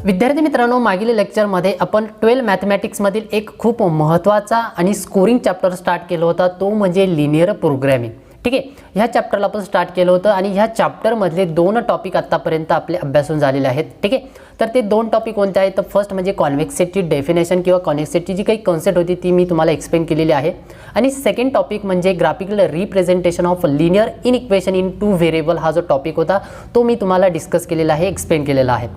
विद्यार्थी मित्रांनो, मागील लेक्चरमध्ये आपण 12 मॅथमॅटिक्समधील एक खूप महत्त्वाचा आणि स्कोरिंग चॅप्टर स्टार्ट केला होता, तो म्हणजे लिनियर प्रोग्रामिंग. ठीक आहे, ह्या चॅप्टरला आपण स्टार्ट केलं होतं आणि ह्या चॅप्टरमधले 2 टॉपिक आतापर्यंत आपले अभ्यासून झालेले आहेत. ठीक आहे, तर ते 2 टॉपिक कोणते आहेत? तर फर्स्ट म्हणजे कॉन्व्हेक्सची डेफिनेशन किंवा कॉन्व्हेक्सची जी काही कन्सेप्ट होती ती मी तुम्हाला एक्सप्लेन केलेली आहे. आणि सेकंड टॉपिक म्हणजे graphical representation of linear in equation in 2 variable. हा जो टॉपिक होता तो मी तुम्हाला डिस्कस केलेला आहे, एक्सप्लेन केलेला आहे.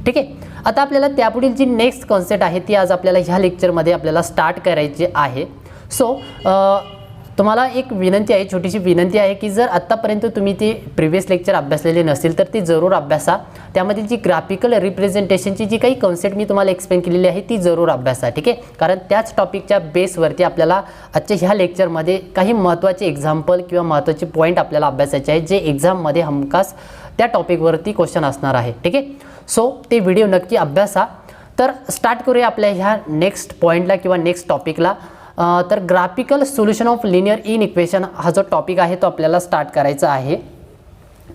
ठीक आहे, आता आपल्याला त्यापुढील जी नेक्स्ट कॉन्सेप्ट आहे ती आज आपल्याला ह्या लेक्चरमध्ये आपल्याला स्टार्ट करायची आहे. सो तुम्हाला एक विनंती आहे, छोटीशी विनंती आहे की जर आत्तापर्यंत तुम्ही ते प्रिव्हियस लेक्चर अभ्यासलेले नसतील तर ती जरूर अभ्यासा. त्यामध्ये जी ग्राफिकल रिप्रेझेंटेशनची जी काही कॉन्सेप्ट मी तुम्हाला एक्सप्लेन केलेली आहे ती जरूर अभ्यासा. ठीक आहे, कारण त्याच टॉपिकच्या बेसवरती आपल्याला आजच्या ह्या लेक्चरमध्ये काही महत्त्वाचे एक्झाम्पल किंवा महत्त्वाचे पॉईंट आपल्याला अभ्यासायचे आहेत, जे एक्झाममध्ये हमखास त्या टॉपिकवरती क्वेश्चन असणार आहे. ठीक आहे, सो ते व्हिडिओ नक्की अभ्यासा. तर स्टार्ट करूया आपल्या ह्या नेक्स्ट पॉईंटला किंवा नेक्स्ट टॉपिकला. तर graphical solution of linear in equation हा जो टॉपिक आहे तो आपल्याला स्टार्ट करायचा आहे.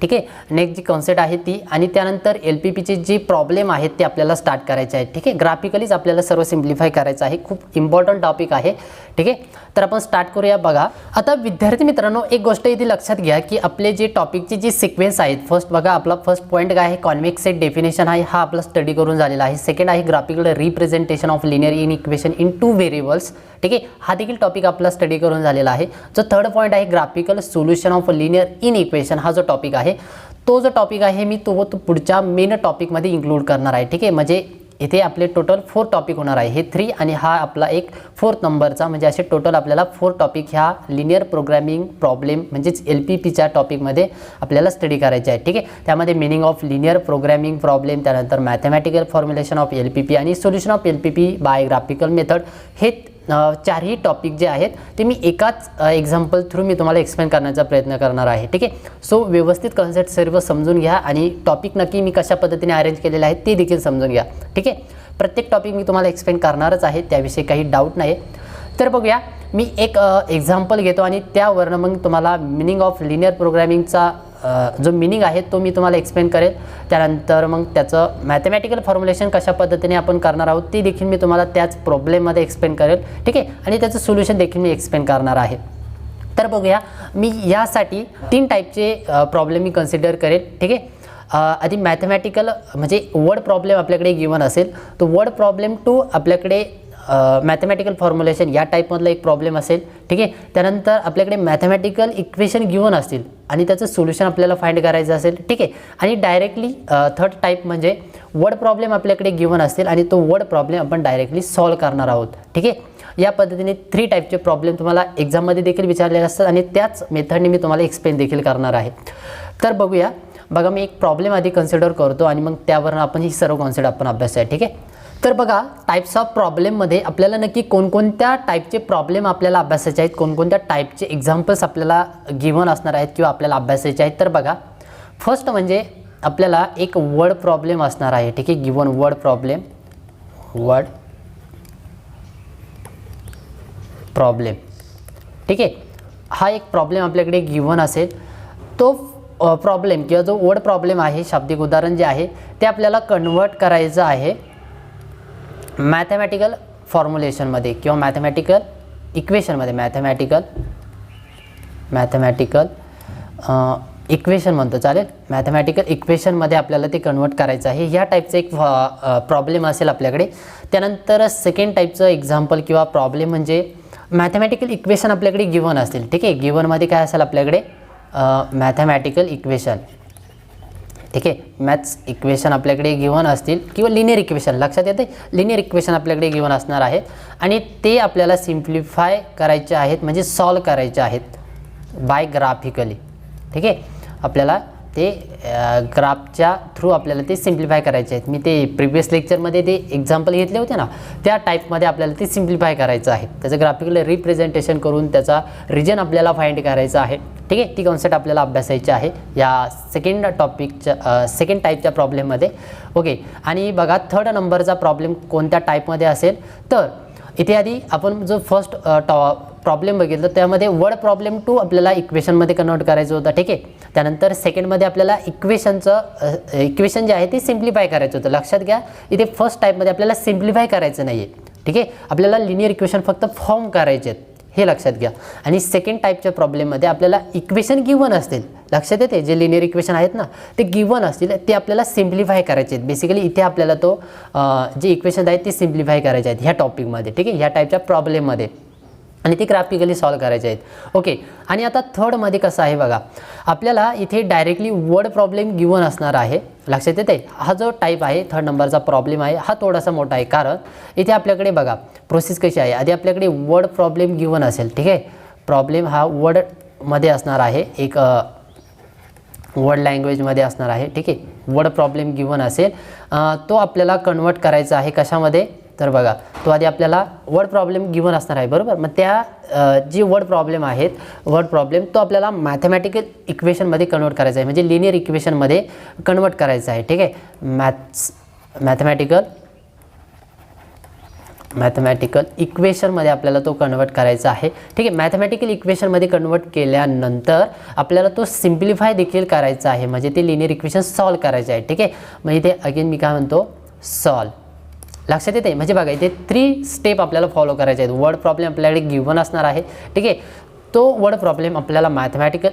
ठीक आहे, नेक्स्ट जी कॉन्सेप्ट आहे ती, आणि त्यानंतर LPPचे जे प्रॉब्लेम आहेत ते आपल्याला स्टार्ट करायचे आहेत. ठीक आहे, ग्राफिकलीच आपल्याला सर्व सिम्प्लिफाय करायचं आहे. खूप इम्पॉर्टंट टॉपिक आहे. ठीक आहे, तर आपण स्टार्ट करूया. बघा आता विद्यार्थी मित्रांनो, एक गोष्ट इथे लक्षात घ्या की आपले जे टॉपिकचे जे सिक्वेन्स आहेत, फर्स्ट बघा आपला फर्स्ट पॉईंट काय आहे? कॉन्व्हेक्स डेफिनेशन आहे, हा आपला स्टडी करून झालेला आहे. सेकंड आहे graphical representation of linear in equation in 2 variables. ठीक आहे, हा देखील टॉपिक आपला स्टडी करून झालेला आहे. जो थर्ड पॉईंट आहे graphical solution of linear in equation, हा जो टॉपिक आहे तो जो टॉपिक आहे मी तो पुढच्या मेन टॉपिकमध्ये इन्क्लूड करणार आहे. ठीक आहे, म्हणजे इथे आपले टोटल 4 टॉपिक होणार आहे. हे 3 आणि हा आपला एक 4th नंबरचा, म्हणजे असे टोटल आपल्याला 4 टॉपिक ह्या लिनियर प्रोग्रामिंग प्रॉब्लेम म्हणजेच LPPच्या टॉपिकमध्ये आपल्याला स्टडी करायचे आहे. ठीक आहे, त्यामध्ये meaning of linear programming problem, त्यानंतर मॅथमॅटिकल फॉर्म्युलेशन ऑफ LPP आणि solution of LPP by graphical method, हे 4ही टॉपिक जे आहेत ते मी एकाच एक्झाम्पल थ्रू मी तुम्हाला एक्सप्लेन करण्याचा प्रयत्न करणार आहे. ठीक आहे, सो व्यवस्थित कन्सेप्ट सर्व समजून घ्या आणि टॉपिक नक्की मी कशा पद्धतीने अरेंज केलेले आहे ते देखील समजून घ्या. ठीक आहे, प्रत्येक टॉपिक मी तुम्हाला एक्सप्लेन करणारच आहे, त्याविषयी काही डाऊट नाही. तर बघूया, मी एक एक्झाम्पल घेतो आणि त्यावरनं मग तुम्हाला मिनिंग ऑफ लिनियर प्रोग्रामिंगचा जो मिनिंग आहे तो मी तुम्हाला एक्सप्लेन करेल. त्यानंतर मग त्याचं मॅथमॅटिकल फॉर्म्युलेशन कशा पद्धतीने आपण करणार आहोत ते देखील मी तुम्हाला त्याच प्रॉब्लेममध्ये एक्सप्लेन करेल. ठीक आहे, आणि त्याचं सोल्युशन देखील मी एक्सप्लेन करणार आहे. तर बघूया, मी यासाठी 3 टाईपचे प्रॉब्लेम मी कन्सिडर करेल. ठीक आहे, आधी मॅथमॅटिकल म्हणजे वर्ड प्रॉब्लेम आपल्याकडे गिवन असेल, तो वर्ड प्रॉब्लेम टू आपल्याकडे मॅथमॅटिकल फॉर्म्युलेशन या टाईपमधला एक प्रॉब्लेम असेल. ठीक आहे, त्यानंतर आपल्याकडे मॅथमॅटिकल इक्वेशन गिवन असतील आणि त्याचं सोल्युशन आपल्याला फाइंड करायचं असेल. ठीक आहे, आणि डायरेक्टली थर्ड टाईप म्हणजे वर्ड प्रॉब्लेम आपल्याकडे गिवन असतील आणि तो वर्ड प्रॉब्लेम आपण डायरेक्टली सॉल्व करणार आहोत. ठीक आहे, या पद्धतीने 3 टाईपचे प्रॉब्लेम तुम्हाला एक्झाममध्ये देखील विचारलेले असतात आणि त्याच मेथडने मी तुम्हाला एक्सप्लेन देखील करणार आहे. तर बघूया, बघा मी एक प्रॉब्लेम आधी कन्सिडर करतो आणि मग त्यावरून आपण ही सर्व कॉन्सेप्ट आपण अभ्यास आहे. ठीक आहे, तर बघा टाईप्स ऑफ प्रॉब्लेममध्ये आपल्याला नक्की कोणकोणत्या टाईपचे प्रॉब्लेम आपल्याला अभ्यासायचे आहेत, कोणकोणत्या टाईपचे एक्झाम्पल्स आपल्याला गिवन असणार आहेत किंवा आपल्याला अभ्यासायचे आहेत. तर बघा फर्स्ट म्हणजे आपल्याला एक वर्ड प्रॉब्लेम असणार आहे. ठीक आहे, गिवन वर्ड प्रॉब्लेम ठीक आहे, हा एक प्रॉब्लेम आपल्याकडे गिवन असेल. तो प्रॉब्लेम किंवा जो वर्ड प्रॉब्लेम आहे, शाब्दिक उदाहरण जे आहे ते आपल्याला कन्वर्ट करायचं आहे मॅथमॅटिकल फॉर्म्युलेशनमध्ये किंवा मॅथमॅटिकल इक्वेशनमध्ये. मॅथमॅटिकल इक्वेशन म्हणतो चालेल, मॅथमॅटिकल इक्वेशनमध्ये आपल्याला ते कन्वर्ट करायचं आहे. ह्या टाईपचं एक प्रॉब्लेम असेल आपल्याकडे. त्यानंतर सेकंड टाईपचं एक्झाम्पल किंवा प्रॉब्लेम म्हणजे मॅथमॅटिकल इक्वेशन आपल्याकडे गिवन असतील. ठीक आहे, गिवनमध्ये काय असेल आपल्याकडे मॅथमॅटिकल इक्वेशन. ठीक आहे, मॅथ्स इक्वेशन आपल्याकडे गिवन असतील किंवा लिनियर इक्वेशन, लक्षात येते लिनियर इक्वेशन आपल्याकडे गिवन असणार आहेत आणि ते आपल्याला सिम्प्लिफाय करायचे आहेत, म्हणजे सॉल्व करायचे आहेत बाय ग्राफिकली. ठीक आहे, आपल्याला ते ग्राफच्या थ्रू आपल्याला ते सिम्प्लिफाय करायचे आहेत. मी ते प्रिव्हियस लेक्चरमध्ये ते एक्झाम्पल घेतले होते ना, त्या टाईपमध्ये आपल्याला ते सिम्प्लिफाय करायचं आहे. त्याचं ग्राफिकल रिप्रेझेंटेशन करून त्याचा रिजन आपल्याला फाइंड करायचा आहे. ठीक आहे, ती कॉन्सेप्ट आपल्याला अभ्यासायची आहे या सेकंड टॉपिकच्या सेकंड टाईपच्या प्रॉब्लेममध्ये. ओके, आणि बघा थर्ड नंबरचा प्रॉब्लेम कोणत्या टाईपमध्ये असेल तर इथे आधी आपण जो फर्स्ट प्रॉब्लेम बघितलं त्यामध्ये वर्ड प्रॉब्लेम टू आपल्याला इक्वेशनमध्ये कन्वर्ट करायचं होतं, ठीक आहे. त्यानंतर सेकंडमध्ये आपल्याला इक्वेशन जे आहे ते सिम्प्लिफाय करायचं होतं. लक्षात घ्या, इथे फर्स्ट टाईपमध्ये आपल्याला सिम्प्लिफाय करायचं नाही आहे, ठीक आहे. आपल्याला लिनियर इक्वेशन फक्त फॉर्म करायचे आहेत, हे लक्षात घ्या. आणि सेकंड टाईपच्या प्रॉब्लेममध्ये आपल्याला इक्वेशन गिवन असतील, लक्षात येते, जे लिनियर इक्वेशन आहेत ना ते गिवन असतील ते आपल्याला सिम्प्लिफाय करायचे आहेत. बेसिकली इथे आपल्याला तो जे इक्वेशन आहेत ते सिम्प्लिफाय करायचे आहेत ह्या टॉपिकमध्ये, ठीक आहे, ह्या टाईपच्या प्रॉब्लेममध्ये, आणि ते ग्राफिकली सॉल्व करायचे आहेत. ओके. आणि आता थर्डमध्ये कसं आहे बघा, आपल्याला इथे डायरेक्टली वर्ड प्रॉब्लेम गिवन असणार आहे, लक्षात येते. हा जो टाईप आहे थर्ड नंबरचा प्रॉब्लेम आहे हा थोडासा मोठा आहे, कारण इथे आपल्याकडे बघा प्रोसेस कशी आहे. आधी आपल्याकडे वर्ड प्रॉब्लेम गिवन असेल, ठीक आहे. प्रॉब्लेम हा वर्डमध्ये असणार आहे, एक वर्ड लँग्वेजमध्ये असणार आहे, ठीक आहे. वर्ड प्रॉब्लेम गिवन असेल, तो आपल्याला कन्वर्ट करायचा आहे कशामध्ये, तर बघा तो आधी आपल्याला वर्ड प्रॉब्लेम गिवन असणार आहे, बरोबर. मग त्या जी वर्ड प्रॉब्लेम आहेत, वर्ड प्रॉब्लेम तो आपल्याला मॅथमॅटिकल इक्वेशनमध्ये कन्वर्ट करायचा आहे, म्हणजे लिनियर इक्वेशनमध्ये कन्वर्ट करायचं आहे, ठीक आहे. मॅथमॅटिकल इक्वेशनमध्ये आपल्याला तो कन्वर्ट करायचा आहे, ठीक आहे. मॅथमॅटिकल इक्वेशनमध्ये कन्वर्ट केल्यानंतर आपल्याला तो सिम्प्लिफाय देखील करायचा आहे, म्हणजे ते लिनियर इक्वेशन सॉल्व करायचे आहे, ठीक आहे. मग इथे अगेन मी काय म्हणतो, सॉल्व, लक्षात येते. म्हणजे बघा इथे 3 स्टेप आपल्याला फॉलो करायचे आहेत. वर्ड प्रॉब्लेम आपल्याकडे गिवन असणार आहे, ठीक आहे. तो वर्ड प्रॉब्लेम आपल्याला मॅथमॅटिकल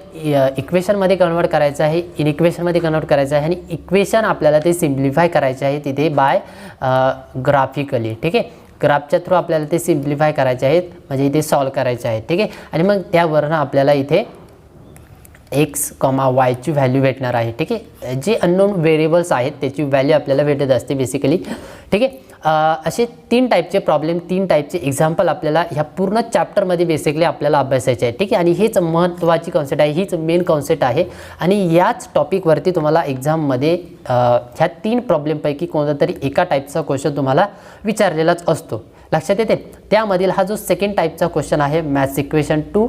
इक्वेशनमध्ये कन्वर्ट करायचा आहे, इन इक्वेशनमध्ये कन्वर्ट करायचं आहे, आणि इक्वेशन आपल्याला ते सिम्प्लिफाय करायचे आहे तिथे बाय ग्राफिकली, ठीक आहे. ग्राफच्या थ्रू आपल्याला ते सिम्प्लिफाय करायचे आहेत, म्हणजे इथे सॉल्व करायचे आहेत, ठीक आहे. आणि मग त्यावरनं आपल्याला इथे एक्स वायची व्हॅल्यू भेटणार आहे, ठीक आहे. जे अननोन व्हेरिएबल्स आहेत त्याची व्हॅल्यू आपल्याला भेटत असते बेसिकली, ठीक आहे. असे 3 टाईपचे प्रॉब्लेम, 3 टाईपचे एक्झाम्पल आपल्याला ह्या पूर्ण चॅप्टरमध्ये बेसिकली आपल्याला अभ्यासायचे आहे, ठीक आहे. आणि हीच महत्त्वाची कॉन्सेप्ट आहे, हीच मेन कॉन्सेप्ट आहे. आणि याच टॉपिकवरती तुम्हाला एक्झाममध्ये ह्या 3 प्रॉब्लेमपैकी कोणता तरी एका टाईपचा क्वेश्चन तुम्हाला विचारलेलाच असतो, लक्षात येते. त्यामधील हा जो सेकंड टाईपचा क्वेश्चन आहे, maths equation two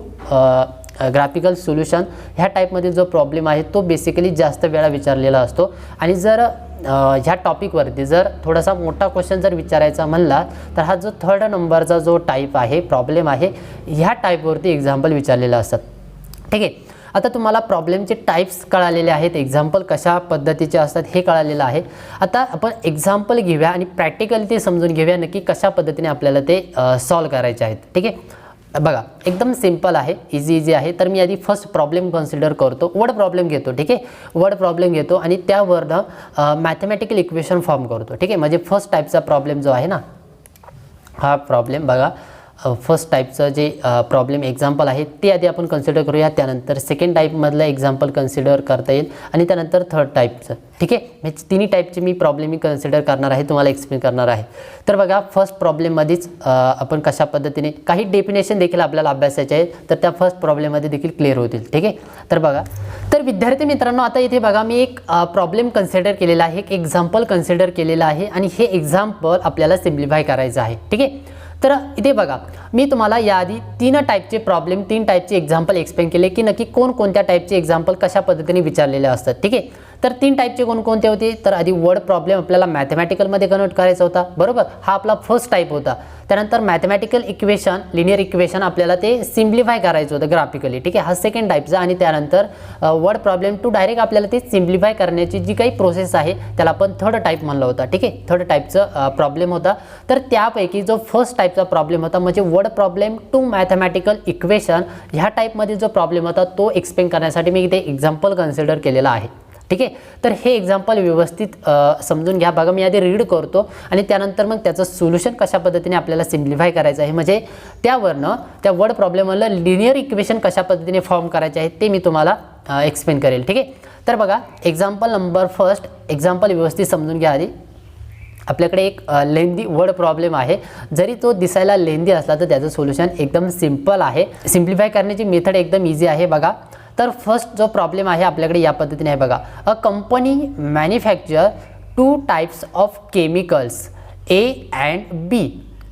graphical solution, ह्या टाईपमध्ये जो प्रॉब्लेम आहे तो बेसिकली जास्त वेळा विचारलेला असतो. आणि जर ह्या टॉपिकवरती जर थोडासा मोठा क्वेश्चन जर विचारायचा म्हणला तर हा जो थर्ड नंबरचा जो टाईप आहे, प्रॉब्लेम आहे, ह्या टाईपवरती एक्झाम्पल विचारलेलं असतात, ठीक आहे. आता तुम्हाला प्रॉब्लेमचे टाईप्स कळालेले आहेत, एक्झाम्पल कशा पद्धतीचे असतात हे कळालेलं आहे. आता आपण एक्झाम्पल घेऊया आणि प्रॅक्टिकली ते समजून घेऊया नक्की कशा पद्धतीने आपल्याला ते सॉल्व करायचे आहेत, ठीक आहे. बघा एकदम सिंपल आहे, इझी आहे. तर मी आधी फर्स्ट प्रॉब्लेम कन्सिडर करतो, वर्ड प्रॉब्लेम घेतो, ठीक आहे. वर्ड प्रॉब्लेम घेतो आणि त्यावरनं मॅथमॅटिकल इक्वेशन फॉर्म करतो, ठीक आहे. म्हणजे फर्स्ट टाईपचा प्रॉब्लेम जो आहे ना, हा प्रॉब्लेम बघा फर्स्ट टाईपचं जे प्रॉब्लेम एक्झाम्पल आहे ते आधी आपण कन्सिडर करूया, त्यानंतर सेकंड टाईपमधलं एक्झाम्पल कन्सिडर करता येईल, आणि त्यानंतर थर्ड टाईपचं, ठीक आहे. म्हणजे तिन्ही टाईपचे मी प्रॉब्लेम कन्सिडर करणार आहे, तुम्हाला एक्सप्लेन करणार आहे. तर बघा फर्स्ट प्रॉब्लेममध्येच आपण कशा पद्धतीने काही डेफिनेशन देखील आपल्याला अभ्यासायचे आहेत, तर त्या फर्स्ट प्रॉब्लेममध्ये देखील क्लिअर होतील, ठीक आहे. तर बघा, तर विद्यार्थी मित्रांनो, आता इथे बघा मी एक प्रॉब्लेम कन्सिडर केलेला आहे, एक एक्झाम्पल कन्सिडर केलेलं आहे, आणि हे एक्झाम्पल आपल्याला सिम्प्लिफाय करायचं आहे, ठीक आहे. तर इथे बघा मी तुम्हाला याआधी 3 टाईपचे प्रॉब्लेम, 3 टाईपचे एक्झाम्पल एक्सप्लेन केले की नक्की कोणकोणत्या टाईपचे एक्झाम्पल कशा पद्धतीने विचारलेले असतात, ठीक आहे. तर 3 टाईपचे कोणकोणते होते, तर आधी वर्ड प्रॉब्लेम आपल्याला मॅथमॅटिकलमध्ये कन्वर्ट करायचा होता, बरोबर, हा आपला फर्स्ट टाईप होता. त्यानंतर मॅथमॅटिकल इक्वेशन, लिनियर इक्वेशन आपल्याला ते सिम्प्लिफाय करायचं होतं ग्राफिकली, ठीक आहे, हा सेकंड टाईपचा. आणि त्यानंतर वर्ड प्रॉब्लेम टू डायरेक्ट आपल्याला ते सिम्प्लिफाय करण्याची जी काही प्रोसेस आहे त्याला आपण थर्ड टाईप म्हणलं होता, ठीक आहे. थर्ड टाईपचं प्रॉब्लेम होता. तर त्यापैकी जो फर्स्ट टाईपचा प्रॉब्लेम होता म्हणजे word problem to mathematical equation, ह्या टाईपमध्ये जो प्रॉब्लेम होता तो एक्सप्लेन करण्यासाठी मी इथे एक्झाम्पल कन्सिडर केलेला आहे, ठीक आहे. तर हे एक्झाम्पल व्यवस्थित समजून घ्या. बघा मी आधी रीड करतो आणि त्यानंतर मग त्याचं सोल्युशन कशा पद्धतीने आपल्याला सिम्प्लिफाय करायचं आहे, म्हणजे त्यावरनं त्या वर्ड प्रॉब्लेमला लिनियर इक्वेशन कशा पद्धतीने फॉर्म करायचे आहेत ते मी तुम्हाला एक्सप्लेन करेल, ठीक आहे. तर बघा एक्झाम्पल नंबर फर्स्ट, एक्झाम्पल व्यवस्थित समजून घ्या आधी. आपल्याकडे एक लेंदी वर्ड प्रॉब्लेम आहे, जरी तो दिसायला लेंदी असला तर त्याचं सोल्युशन एकदम सिंपल आहे, सिम्प्लिफाय करण्याची मेथड एकदम इझी आहे. बघा तर फर्स्ट जो प्रॉब्लेम आहे आपल्याकडे या पद्धतीने आहे बघा. A company manufacture 2 types of chemicals A and B,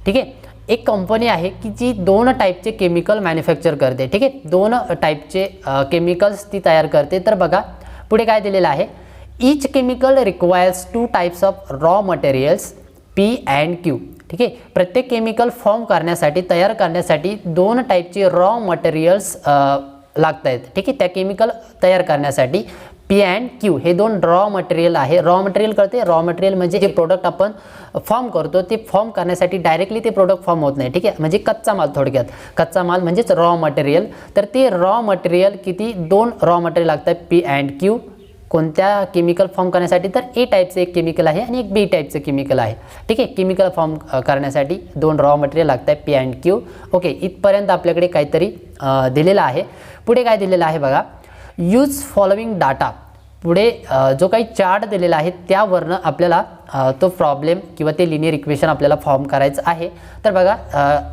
ठीक आहे. एक कंपनी आहे की जी 2 टाईपचे केमिकल मॅन्युफॅक्चर करते, ठीक आहे. 2 टाईपचे केमिकल्स ती तयार करते. तर बघा पुढे काय दिलेलं आहे, each chemical requires 2 types of raw materials P and Q. ठीक आहे. प्रत्येक केमिकल फॉर्म करण्यासाठी तयार करण्यासाठी 2 टाईपचे रॉ मटेरियल्स लागत आहेत. ठीक आहे. त्या केमिकल तयार करण्यासाठी P and Q हे 2 रॉ मटेरियल आहे. रॉ मटेरियल कळते, रॉ मटेरियल म्हणजे जे प्रोडक्ट आपण फॉर्म करतो ते फॉर्म करण्यासाठी डायरेक्टली ते प्रोडक्ट फॉर्म होत नाही. ठीक आहे. म्हणजे कच्चा माल, थोडक्यात कच्चा माल म्हणजेच रॉ मटेरियल. तर ते रॉ मटेरियल किती 2 रॉ मटेरियल लागतात P and Q कोणत्या केमिकल फॉर्म करण्यासाठी, तर A टाईपचं एक केमिकल आहे आणि एक B टाईपचं केमिकल आहे. ठीक आहे. केमिकल फॉर्म करण्यासाठी 2 रॉ मटेरियल लागतात P and Q. ओके, इथपर्यंत आपल्याकडे काहीतरी दिलेलं आहे. पुढे काय दिलेलं आहे बघा, यूज फॉलोइंग डाटा. पुढे जो काही चार्ट दिलेला आहे त्यावरनं आपल्याला तो प्रॉब्लेम किंवा ते लिनियर इक्वेशन आपल्याला फॉर्म करायचं आहे. तर बघा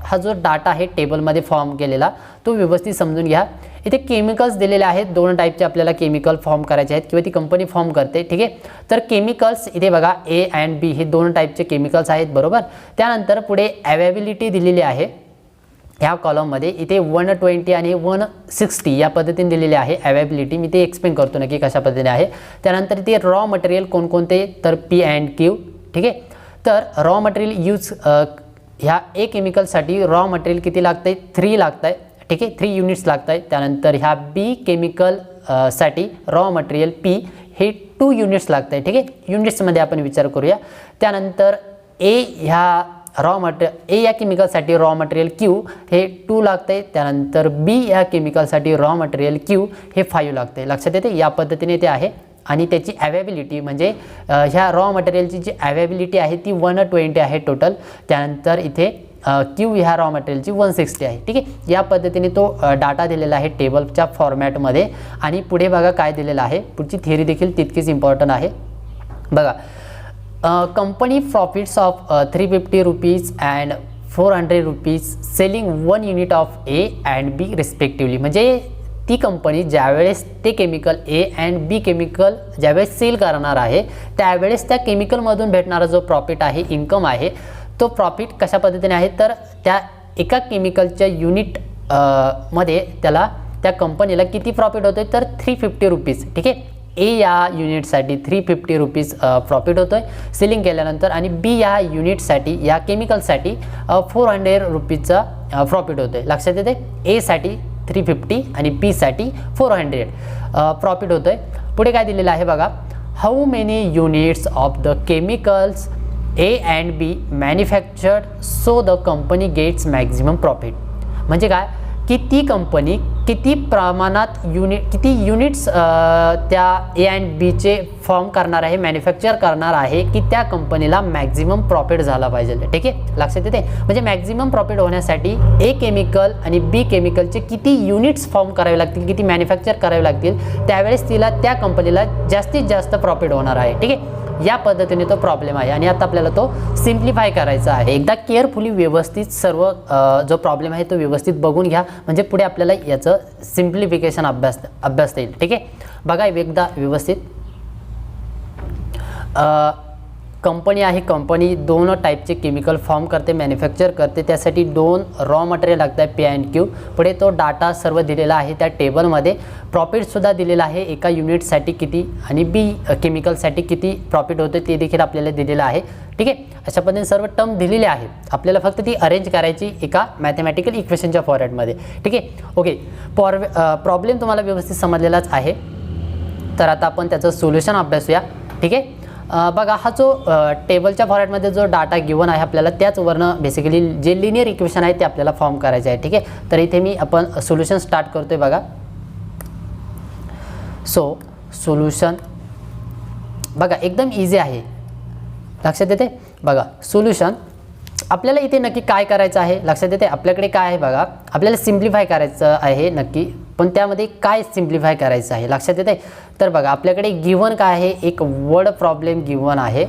हा जो डाटा आहे टेबलमध्ये फॉर्म केलेला तो व्यवस्थित समजून घ्या. इथे केमिकल्स दिलेले आहेत, 2 टाईपचे आपल्याला केमिकल फॉर्म करायचे आहेत किंवा ती कंपनी फॉर्म करते. ठीक आहे. तर केमिकल्स इथे बघा A and B हे 2 टाईपचे केमिकल्स आहेत, बरोबर. त्यानंतर पुढे अवेबिलिटी दिलेली आहे ह्या कॉलममध्ये. इथे 120 आणि 160 या पद्धतीने दिलेली आहे अवेबिलिटी. मी ते एक्सप्लेन करतो नक्की कशा पद्धतीने आहे. त्यानंतर इथे रॉ मटेरियल कोणकोणते, तर P and Q. ठीक आहे. तर रॉ मटेरियल यूज ह्या A केमिकलसाठी रॉ मटेरियल किती लागतं आहे, 3 लागतं आहे. ठीक आहे, 3 युनिट्स लागत आहेत. त्यानंतर ह्या B केमिकल साठी रॉ मटेरियल P हे 2 युनिट्स लागत आहे. ठीक आहे. युनिट्समध्ये आपण विचार करूया. त्यानंतर A ह्या रॉ मटेरियल A या केमिकलसाठी रॉ मटेरियल Q हे 2 लागतं आहे. त्यानंतर B या केमिकलसाठी रॉ मटेरियल Q हे 5 लागतं आहे. लक्षात येते, या पद्धतीने ते आहे. आणि त्याची अवेबिलिटी म्हणजे ह्या रॉ मटेरियलची जी अवेबिलिटी आहे ती 120 आहे टोटल. त्यानंतर इथे Q ह्या रॉ मटेरियलची 160 आहे. ठीक आहे. या पद्धतीने तो डाटा दिलेला आहे टेबलच्या फॉर्मॅटमध्ये. आणि पुढे बघा काय दिलेलं आहे, पुढची थिअरी देखील तितकीच इम्पॉर्टंट आहे. बघा, company profits of 350 rupees and 400 rupees selling 1 unit of A and B respectively. म्हणजे ती कंपनी ज्यावेळेस ते chemical A and B chemical ज्यावेळेस सेल करणार आहे त्यावेळेस त्या केमिकलमधून भेटणारा जो प्रॉफिट आहे, इन्कम आहे, तो प्रॉफिट कशा पद्धतीने आहे, तर त्या एका केमिकलच्या युनिट मध्ये त्याला त्या कंपनीला किती प्रॉफिट होतोय, तर 350 रुपीज. ठीक आहे. A या युनिटसाठी 350 रुपीज प्रॉफिट होतोय सेलिंग केल्यानंतर. आणि B या युनिटसाठी या केमिकलसाठी 400 रुपीजचा प्रॉफिट होतोय. लक्षात येते, A साठी 350 आणि B साठी 400 प्रॉफिट होतोय. पुढे काय दिलेलं आहे बघा, how many units of the chemicals A and B manufactured so the company gets maximum profit. म्हणजे काय की ती कंपनी किती प्रमाणात किती युनिट्स त्या A and B चे फॉर्म करणार आहे, मॅन्युफॅक्चर करणार आहे की त्या कंपनीला मॅक्झिमम प्रॉफिट झाला पाहिजे. ठीक आहे. लक्षात येते, म्हणजे मॅक्झिमम प्रॉफिट होण्यासाठी A केमिकल आणि B केमिकलचे किती युनिट्स फॉर्म करावे लागतील, किती मॅन्युफॅक्चर करावे लागतील, त्यावेळेस तिला त्या कंपनीला जास्तीत जास्त प्रॉफिट होणार आहे. ठीक आहे. या पद्धतीने तो प्रॉब्लेम आहे आणि आता आपल्याला तो सिम्प्लिफाय करायचा आहे. एकदा केअरफुली व्यवस्थित सर्व जो प्रॉब्लेम आहे तो व्यवस्थित बघून घ्या, म्हणजे पुढे आपल्याला याचं सिम्प्लिफिकेशन अभ्यासता येईल. ठीक आहे. बघा एकदा व्यवस्थित, कंपनी आहे, कंपनी 2 टाईपचे केमिकल फॉर्म करते, मॅन्युफॅक्चर करते, त्यासाठी 2 रॉ मटेरियल लागतात P and Q. पुढे तो डाटा सर्व दिलेला आहे त्या टेबलमध्ये. प्रॉफिटसुद्धा दिलेला आहे, एका युनिटसाठी किती आणि B केमिकलसाठी किती प्रॉफिट होते ते देखील आपल्याला दिलेलं आहे. ठीक आहे. अशा पद्धतीने सर्व टर्म दिलेले आहेत, आपल्याला फक्त ती अरेंज करायची एका मॅथमॅटिकल इक्वेशनच्या फॉर्मॅटमध्ये. ठीक आहे. ओके, प्रॉब्लेम तुम्हाला व्यवस्थित समजलेलाच आहे. तर आता आपण त्याचं सोल्युशन अभ्यासूया. ठीक आहे. बघा, हा जो टेबलच्या फॉर्मॅटमध्ये जो डाटा गिवन आहे आपल्याला त्याचवरनं बेसिकली जे लिनियर इक्वेशन आहे ते आपल्याला फॉर्म करायचे आहे. ठीक आहे. तर इथे मी आपण सोल्युशन स्टार्ट करतोय. बघा, सो सोल्युशन बघा एकदम इझी आहे. लक्षात येते, बघा सोल्युशन आपल्याला इथे नक्की काय करायचं आहे, लक्षात येते, आपल्याकडे काय आहे बघा, आपल्याला सिम्प्लिफाय करायचं आहे नक्की, पण त्यामध्ये काय सिम्प्लिफाय करायचं आहे लक्षात येते. तर बघा आपल्याकडे गिवन काय आहे, एक वर्ड प्रॉब्लेम गिवन आहे.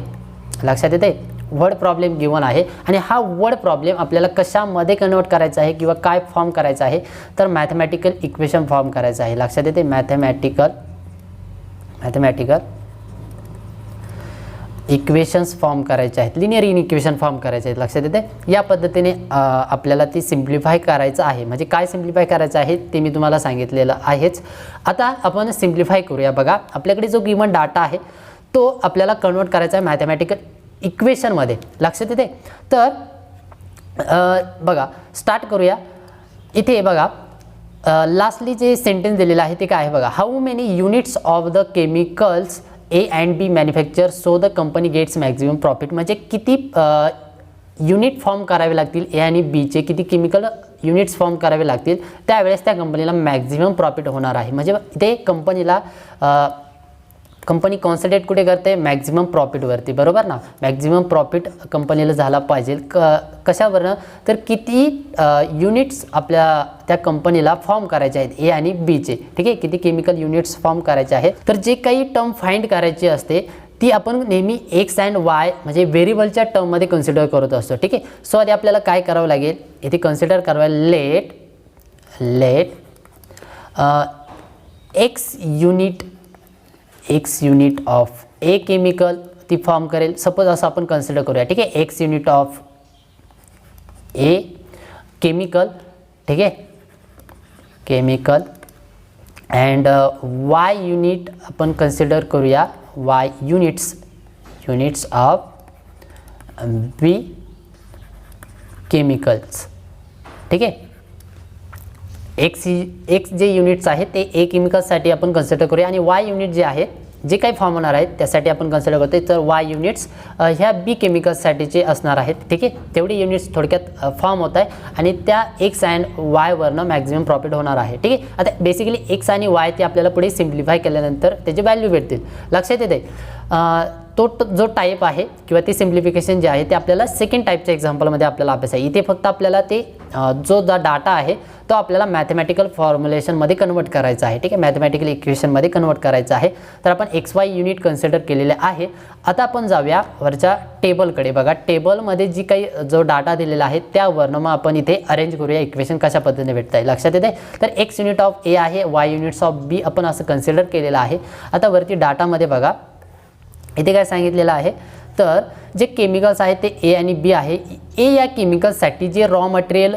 लक्षात येते, वर्ड प्रॉब्लेम गिवन आहे आणि हा वर्ड प्रॉब्लेम आपल्याला कशामध्ये कन्वर्ट करायचा आहे किंवा काय फॉर्म करायचा आहे, तर मॅथमॅटिकल इक्वेशन फॉर्म करायचं आहे. लक्षात येते, मॅथमॅटिकल इक्वेशन्स फॉर्म करायचे आहेत, लिनियर इक्वेशन फॉर्म करायचे आहेत. लक्षात येते, या पद्धतीने आपल्याला ती सिम्प्लिफाय करायचं आहे. म्हणजे काय सिम्प्लिफाय करायचं आहे ते मी तुम्हाला सांगितलेलं आहेच. आता आपण सिम्प्लिफाय करूया. बघा, आपल्याकडे जो गिवन डाटा आहे तो आपल्याला कन्वर्ट करायचा आहे मॅथमॅटिकल इक्वेशनमध्ये. लक्षात येते, तर बघा स्टार्ट करूया. इथे बघा लास्टली जे सेंटेन्स दिलेलं आहे ते काय आहे बघा. How many units of the chemicals A and B manufacture so the company gets maximum profit. म्हणजे किती युनिट फॉर्म करावे लागतील ए आणि बीचे, किती केमिकल युनिट्स फॉर्म करावे लागतील त्यावेळेस त्या कंपनीला मॅक्झिमम प्रॉफिट होणार आहे. म्हणजे ते कंपनी कॉन्सन्ट्रेट कुठे करते, मॅक्झिमम प्रॉफिटवरती, बरोबर ना. मॅक्झिमम प्रॉफिट कंपनीला झाला पाहिजे कशावरनं, तर किती युनिट्स आपल्या त्या कंपनीला फॉर्म करायचे आहेत ए आणि बीचे. ठीक आहे, किती केमिकल युनिट्स फॉर्म करायचे आहेत. तर जे काही टर्म फाइंड करायची असते ती आपण नेहमी एक्स अँड वाय म्हणजे व्हेरिएबलच्या टर्ममध्ये कन्सिडर करत असतो. ठीक आहे, सो आधी आपल्याला काय करावं लागेल, इथे कन्सिडर करावं let x unit of A chemical ती फॉर्म करेल. सपोज असं आपण कन्सिडर करूया. ठीक आहे, x unit of A chemical. ठीक आहे, केमिकल अँड वाय युनिट आपण कन्सिडर करूया, y units of B chemicals. ठीक आहे, एक्स जे युनिट्स आहेत ते ए केमिकल्ससाठी आपण कन्सिडर करूया आणि वाय युनिट जे आहेत जे काही फॉर्म होणार आहेत त्यासाठी आपण कन्सिडर करतोय. तर वाय युनिट्स ह्या बी केमिकल्ससाठीचे असणार आहेत. ठीक आहे, तेवढे युनिट्स थोडक्यात फॉर्म होत आहे आणि त्या एक्स अँड वायवरनं मॅक्झिमम प्रॉफिट होणार आहे. ठीक आहे, आता बेसिकली एक्स आणि वाय ते आपल्याला पुढे सिम्प्लिफाय केल्यानंतर त्याचे व्हॅल्यू भेटतील. लक्षात येते तो जो टाईप आहे किंवा ते सिम्प्लिफिकेशन जे आहे ते आपल्याला सेकंड टाईपच्या एक्झाम्पलमध्ये आपल्याला अभ्यास आहे. इथे फक्त आपल्याला ते जो डाटा आहे तो आपल्याला मॅथमॅटिकल फॉर्म्युलेशनमध्ये कन्वर्ट करायचा आहे. ठीक आहे, मॅथमॅटिकल इक्वेशनमध्ये कन्वर्ट करायचं आहे. तर आपण एक्स वाय युनिट कन्सिडर केलेले आहे. आता आपण जाऊया वरच्या टेबलकडे. बघा टेबलमध्ये जी काही जो डाटा दिलेला आहे त्यावरनं मग आपण इथे अरेंज करूया इक्वेशन कशा पद्धतीने भेटत आहे. लक्षात येते, तर एक्स युनिट ऑफ ए आहे, वाय युनिट्स ऑफ बी आपण असं कन्सिडर केलेलं आहे. आता वरती डाटामध्ये बघा इथे काय सांगितलेलं आहे, तर जे केमिकल्स आहेत ते ए आणि बी आहे. ए या केमिकल्ससाठी जे रॉ मटेरियल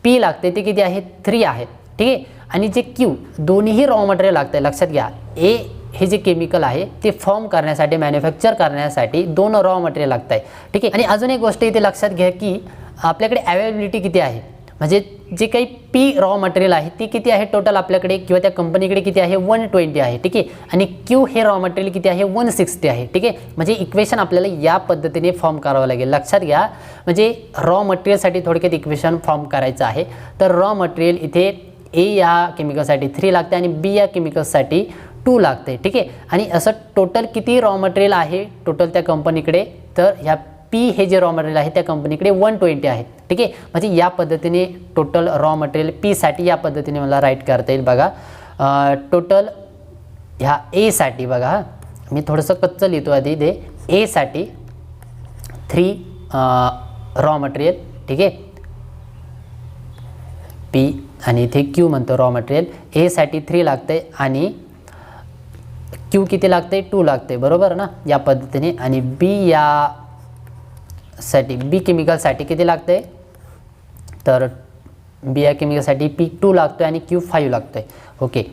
पी लागते ते किती आहे, 3 आहे. ठीक आहे, आणि जे क्यू दोन्हीही रॉ मटेरियल लागतं आहे. लक्षात घ्या, ए हे जे केमिकल आहे ते फॉर्म करण्यासाठी मॅन्युफॅक्चर करण्यासाठी 2 रॉ मटेरियल लागत आहे. ठीक आहे, आणि अजून एक गोष्ट इथे लक्षात घ्या की आपल्याकडे अवेलेबिलिटी किती आहे, म्हणजे जे काही पी रॉ मटेरियल आहे ते किती आहे टोटल आपल्याकडे किंवा त्या कंपनीकडे किती आहे, 120 आहे. ठीक आहे, आणि क्यू हे रॉ मटेरियल किती आहे, 160 आहे. ठीक आहे, म्हणजे इक्वेशन आपल्याला या पद्धतीने फॉर्म करावं लागेल. लक्षात घ्या, म्हणजे रॉ मटेरियलसाठी थोडक्यात इक्वेशन फॉर्म करायचं आहे. तर रॉ मटेरियल इथे ए या केमिकलसाठी 3 लागते आणि बी या केमिकलसाठी 2 लागते. ठीक आहे, आणि असं टोटल किती रॉ मटेरियल आहे टोटल त्या कंपनीकडे, तर ह्या पी हे जे रॉ मटेरियल आहे त्या कंपनीकडे 120 आहे. ठीक आहे, म्हणजे या पद्धतीने टोटल रॉ मटेरियल पी साठी या पद्धतीने मला राईट करता येईल. बघा टोटल ह्या ए साठी बघा मी थोडंसं कच्चं लिहितो आधी. दे ए साठी 3 रॉ मटेरियल. ठीक आहे, पी आणि इथे क्यू म्हणतो रॉ मटेरियल. ए साठी 3 लागते आणि क्यू किती लागते, 2 लागते, बरोबर ना, या पद्धतीने. आणि बी या साठी बी केमिकलसाठी किती लागते, तर बी या केमिकलसाठी P2 लागतोय आणि Q5 लागतोय. ओके,